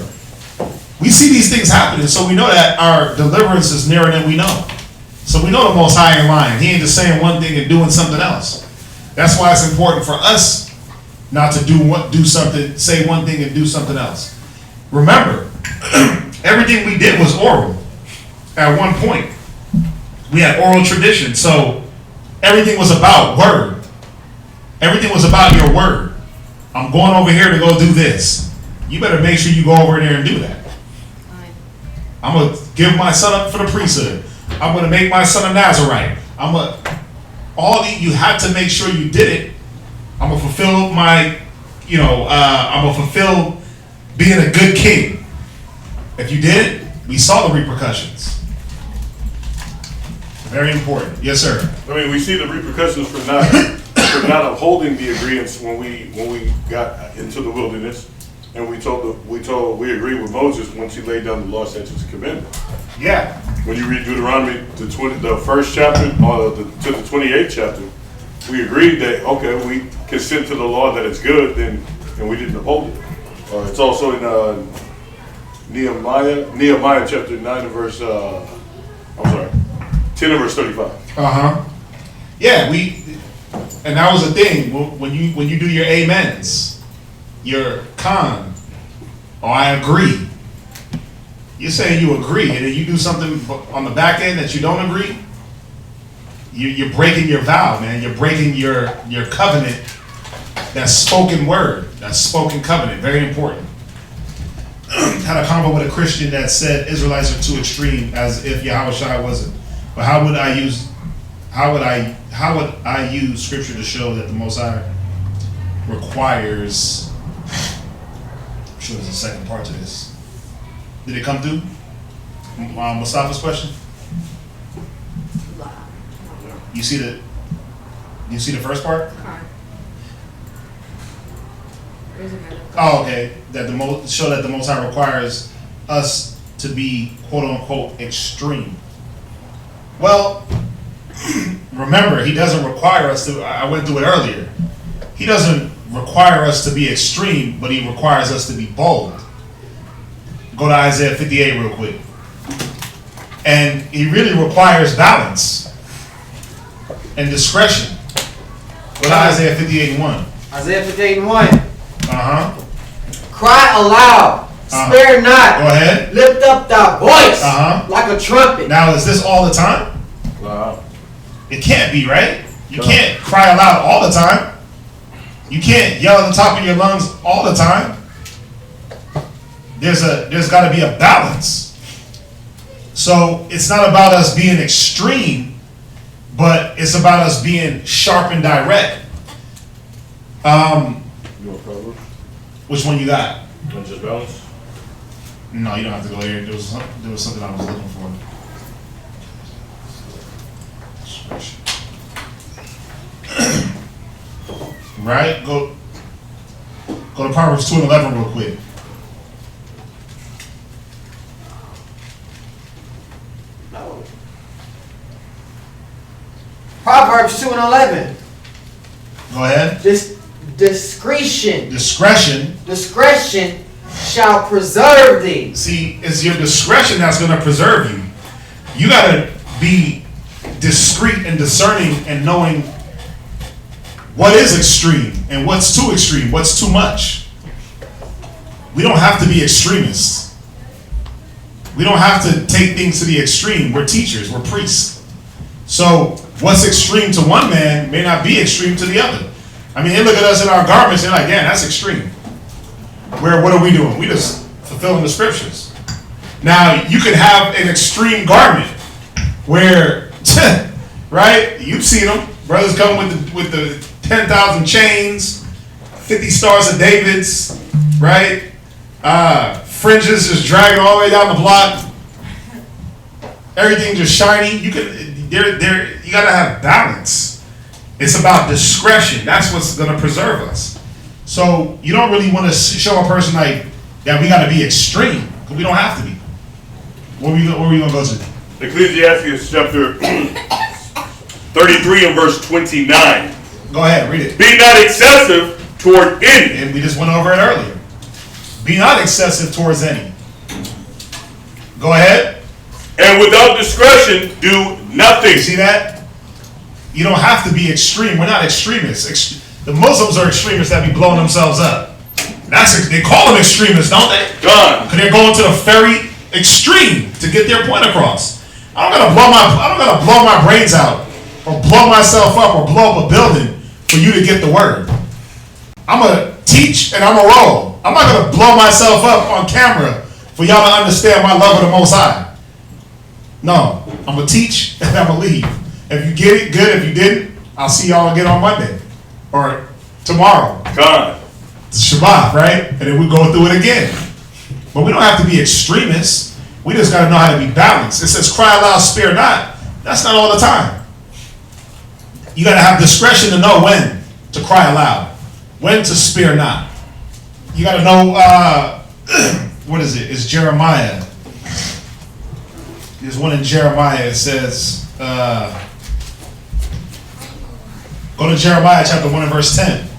We see these things happening, so we know that our deliverance is nearer than we know. So we know the Most High ain't lying. He ain't just saying one thing and doing something else. That's why it's important for us not to do something, say one thing and do something else. Remember, everything we did was oral. At one point, we had oral tradition. So everything was about word. Everything was about your word. I'm going over here to go do this. You better make sure you go over there and do that. I'm going to give my son up for the priesthood. I'm going to make my son a Nazarite. You have to make sure you did it. I'm going to fulfill my, I'm going to fulfill being a good king. If you did it, we saw the repercussions. Very important. Yes, sir. I mean, we see the repercussions for not upholding the agreements when we got into the wilderness, and we agreed with Moses once he laid down the law, statutes, and commandments. Yeah. When you read Deuteronomy, the first chapter to the 28th chapter, we agreed that we consent to the law that it's good, and we didn't uphold it. It's also in Nehemiah chapter 9 and verse 10 and verse 35. Yeah, and that was the thing when you do your amens, your con, or I agree. You're saying you agree, and then you do something on the back end that you don't agree. You're breaking your vow, man. You're breaking your covenant. That's spoken word. That's spoken covenant. Very important. Had a convo with a Christian that said Israelites are too extreme, as if Yahushua wasn't. But how would I use scripture to show that the Most High requires? I'm sure there's a second part to this. Did it come through? Mustafa's question. You see the first part? Oh, okay. That show that the Most High requires us to be quote unquote extreme. Well, remember, he doesn't require us to. I went through it earlier. He doesn't require us to be extreme, but he requires us to be bold. Go to Isaiah 58 real quick. And he really requires balance and discretion. Go to Isaiah 58 and 1. Isaiah 58 and 1. Cry aloud, spare not. Go ahead. Lift up thy voice like a trumpet. Now, is this all the time? Wow. It can't be, right? You can't cry aloud all the time. You can't yell at the top of your lungs all the time. There's got to be a balance. So it's not about us being extreme, but it's about us being sharp and direct. Which one you got? Just balance? No, you don't have to go here. There was something I was looking for. Right? Go to Proverbs 2 and 11 real quick. Proverbs 2 and 11. Go ahead. Discretion shall preserve thee. See, it's your discretion that's going to preserve you. You got to be discreet and discerning and knowing what is extreme and what's too extreme, what's too much. We don't have to be extremists. We don't have to take things to the extreme. We're teachers, we're priests. So what's extreme to one man may not be extreme to the other. I mean, they look at us in our garments and they're like, yeah, that's extreme. What are we doing? We just fulfilling the scriptures. Now, you could have an extreme garment where, right? You've seen them. Brothers come with the 10,000 chains, 50 stars of David's, right? Fringes just dragging all the way down the block. Everything just shiny. You gotta have balance. It's about discretion. That's what's gonna preserve us. So you don't really want to show a person like that we gotta be extreme, because we don't have to be. Where we gonna go to? Ecclesiastes chapter 33 and verse 29. Go ahead, read it. Be not excessive toward any. And we just went over it earlier. Be not excessive towards any. Go ahead. And without discretion, do nothing. See that? You don't have to be extreme. We're not extremists. The Muslims are extremists that be blowing themselves up. They call them extremists, don't they? Done. Because they're going to the very extreme to get their point across. I don't gotta blow my brains out or blow myself up or blow up a building for you to get the word. I'm going to teach and I'm going to roll. I'm not going to blow myself up on camera for y'all to understand my love of the Most High. No, I'm going to teach and I'm going to leave. If you get it, good. If you didn't, I'll see y'all again on Monday or tomorrow. God. It's Shabbat, right? And then we go through it again. But we don't have to be extremists. We just got to know how to be balanced. It says, cry aloud, spare not. That's not all the time. You got to have discretion to know when to cry aloud, when to spare not. You got to know, what is it? It's Jeremiah. There's one in Jeremiah. It says, go to Jeremiah chapter 1 and verse 10.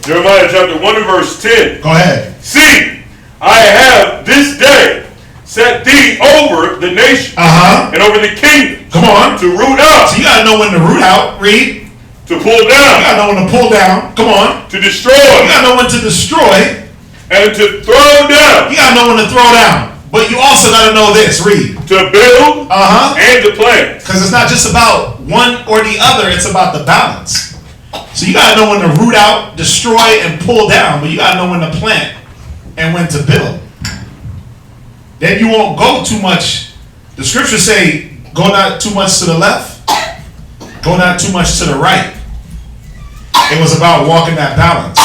Jeremiah chapter 1 and verse 10. Go ahead. See, I have this day set thee over the nation and over the kingdom. Come on. To root out. So you got to know when to root out. Read. To pull down. You got to know when to pull down. Come on. To destroy. You got to know when to destroy. And to throw down. You got to know when to throw down. But you also got to know this. Read. To build. And to plant. Because it's not just about one or the other. It's about the balance. So you got to know when to root out, destroy, and pull down. But you got to know when to plant and when to build. Then you won't go too much. The scriptures say, go not too much to the left, go not too much to the right. It was about walking that balance.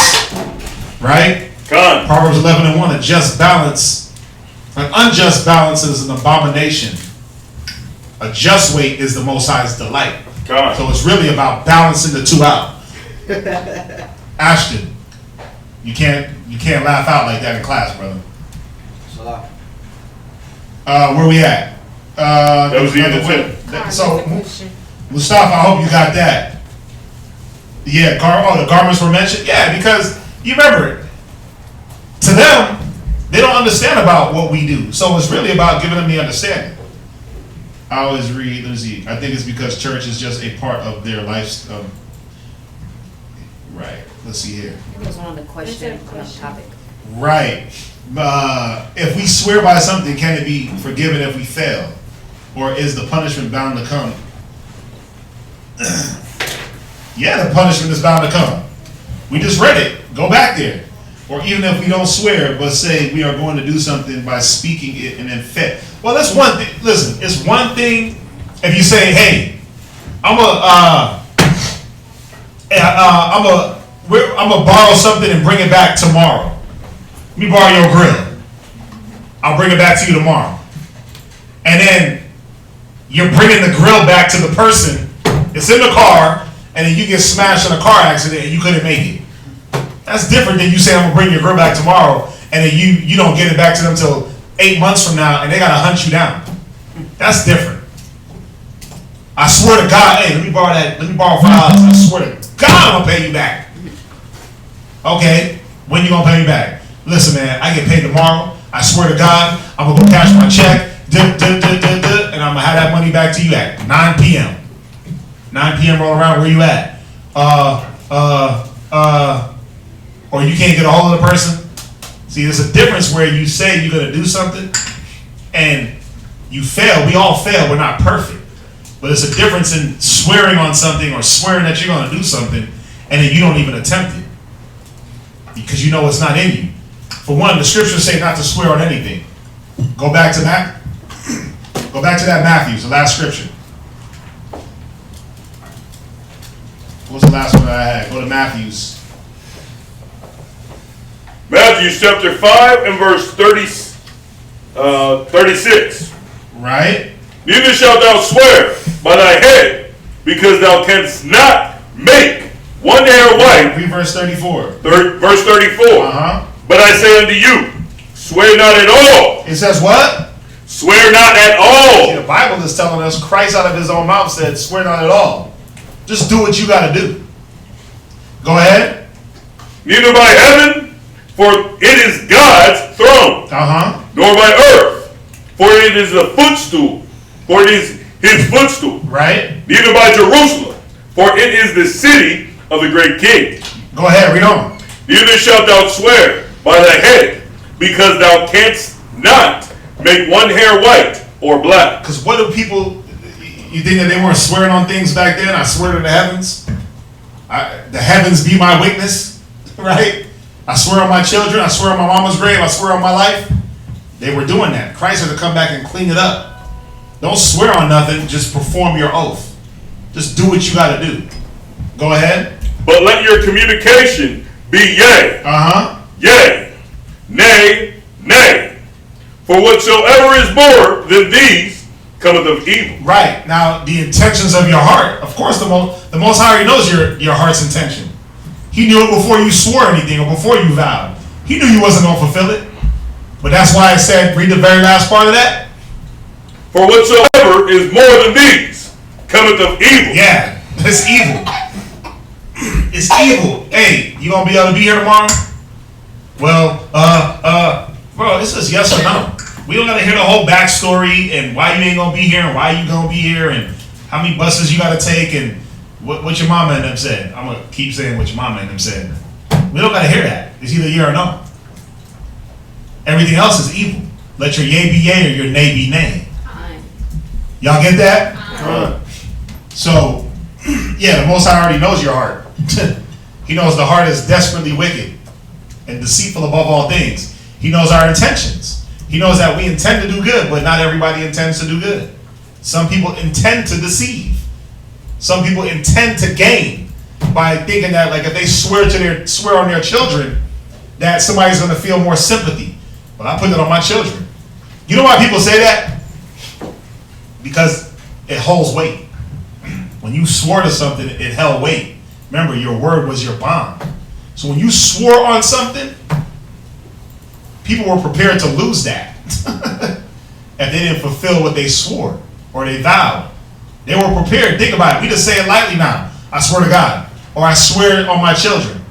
Right? God. Proverbs 11 and 1, a just balance. An unjust balance is an abomination. A just weight is the Most High's delight. God. So it's really about balancing the two out. Ashton, you can't laugh out like that in class, brother. Where we at? That was the end of 10. So, Mustafa, I hope you got that. Yeah, the garments were mentioned. Yeah, because you remember, to them, they don't understand about what we do. So it's really about giving them the understanding. I always read, let me see, I think it's because church is just a part of their life. Right, let's see here. It was on the question topic. Right. If we swear by something, can it be forgiven if we fail? Or is the punishment bound to come? Yeah, the punishment is bound to come. We just read it. Go back there. Or even if we don't swear, but say we are going to do something by speaking it and then fail. Well, that's one thing. Listen, it's one thing if you say, hey, I'm gonna borrow something and bring it back tomorrow. Let me borrow your grill. I'll bring it back to you tomorrow. And then you're bringing the grill back to the person. It's in the car, and then you get smashed in a car accident and you couldn't make it. That's different than you say, I'm gonna bring your grill back tomorrow, and then you don't get it back to them until 8 months from now, and they gotta hunt you down. That's different. I swear to God, hey, let me borrow $5. I swear to God, I'm gonna pay you back. Okay, when you gonna pay me back? Listen, man, I get paid tomorrow. I swear to God, I'm gonna go cash my check, and I'm gonna have that money back to you at 9 p.m. 9 p.m. roll around, where you at? Or you can't get a hold of the person. See, there's a difference where you say you're gonna do something and you fail. We all fail, we're not perfect. But it's a difference in swearing on something or swearing that you're gonna do something and then you don't even attempt it. Because you know it's not in you. For one, the scriptures say not to swear on anything. Go back to that. Go back to that Matthew, the last scripture. What was the last one that I had? Go to Matthew's. Matthew chapter 5 and verse 36. Right. Neither shalt thou swear by thy head, because thou canst not make one hair white. Read verse 34. Verse 34. But I say unto you, swear not at all. It says what? Swear not at all. See, the Bible is telling us, Christ out of his own mouth said, swear not at all. Just do what you got to do. Go ahead. Neither by heaven, for it is God's throne. Nor by earth, for it is the footstool. For it is his footstool. Right. Neither by Jerusalem, for it is the city of the great king. Go ahead, read on. Neither shalt thou swear by thy head, because thou canst not make one hair white or black. Because what do people, You think that they weren't swearing on things back then? I swear to the heavens. The heavens be my witness, right? I swear on my children. I swear on my mama's grave. I swear on my life. They were doing that. Christ had to come back and clean it up. Don't swear on nothing. Just perform your oath. Just do what you got to do. Go ahead. But let your communication be yea. Yea. Nay. Nay. For whatsoever is more than these cometh of evil. Right. Now, the intentions of your heart. Of course, the Most High already knows your heart's intention. He knew it before you swore anything or before you vowed. He knew you wasn't going to fulfill it. But that's why I said, read the very last part of that. For whatsoever is more than these cometh of evil. Yeah, it's evil. It's evil. Hey, you gonna be able to be here tomorrow? Well, bro, it's just yes or no. We don't gotta hear the whole backstory and why you ain't gonna be here and why you gonna be here and how many buses you gotta take and what your mama and them said. I'm gonna keep saying what your mama and them said. We don't gotta hear that. It's either yeah or no. Everything else is evil. Let your yea be yea or your nay be nay. Y'all get that? So, yeah, the Most High already knows your heart. He knows the heart is desperately wicked and deceitful above all things. He knows our intentions. He knows that we intend to do good, but not everybody intends to do good. Some people intend to deceive. Some people intend to gain by thinking that, like, if they swear on their children, that somebody's going to feel more sympathy. But I put that on my children. You know why people say that? Because it holds weight. When you swore to something, it held weight. Remember, your word was your bond. So when you swore on something, people were prepared to lose that if they didn't fulfill what they swore or they vowed. They were prepared. Think about it. We just say it lightly now. I swear to God. Or I swear on my children.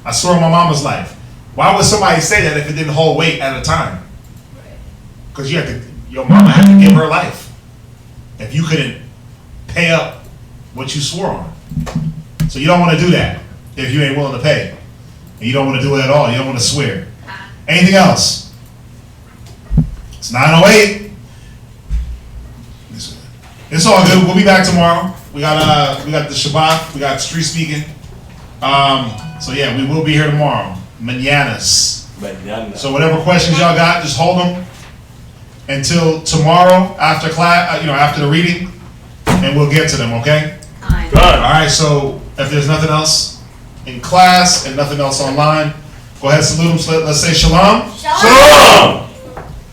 I swear on my mama's life. Why would somebody say that if it didn't hold weight at a time? Because your mama had to give her life. If you couldn't pay up what you swore on. So you don't want to do that if you ain't willing to pay. And you don't want to do it at all. You don't want to swear. Anything else? It's 9:08. It's all good. We'll be back tomorrow. We got the Shabbat. We got street speaking. So yeah, we will be here tomorrow. Mañanas. So whatever questions y'all got, just hold them until tomorrow after class, after the reading, and we'll get to them, okay? All right, so if there's nothing else in class and nothing else online, go ahead and salute them. Let's say shalom. Shalom.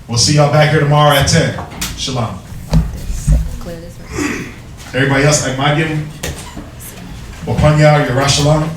We'll see y'all back here tomorrow at 10. Shalom. Everybody else, I might give them. Wapanya, your Shalom.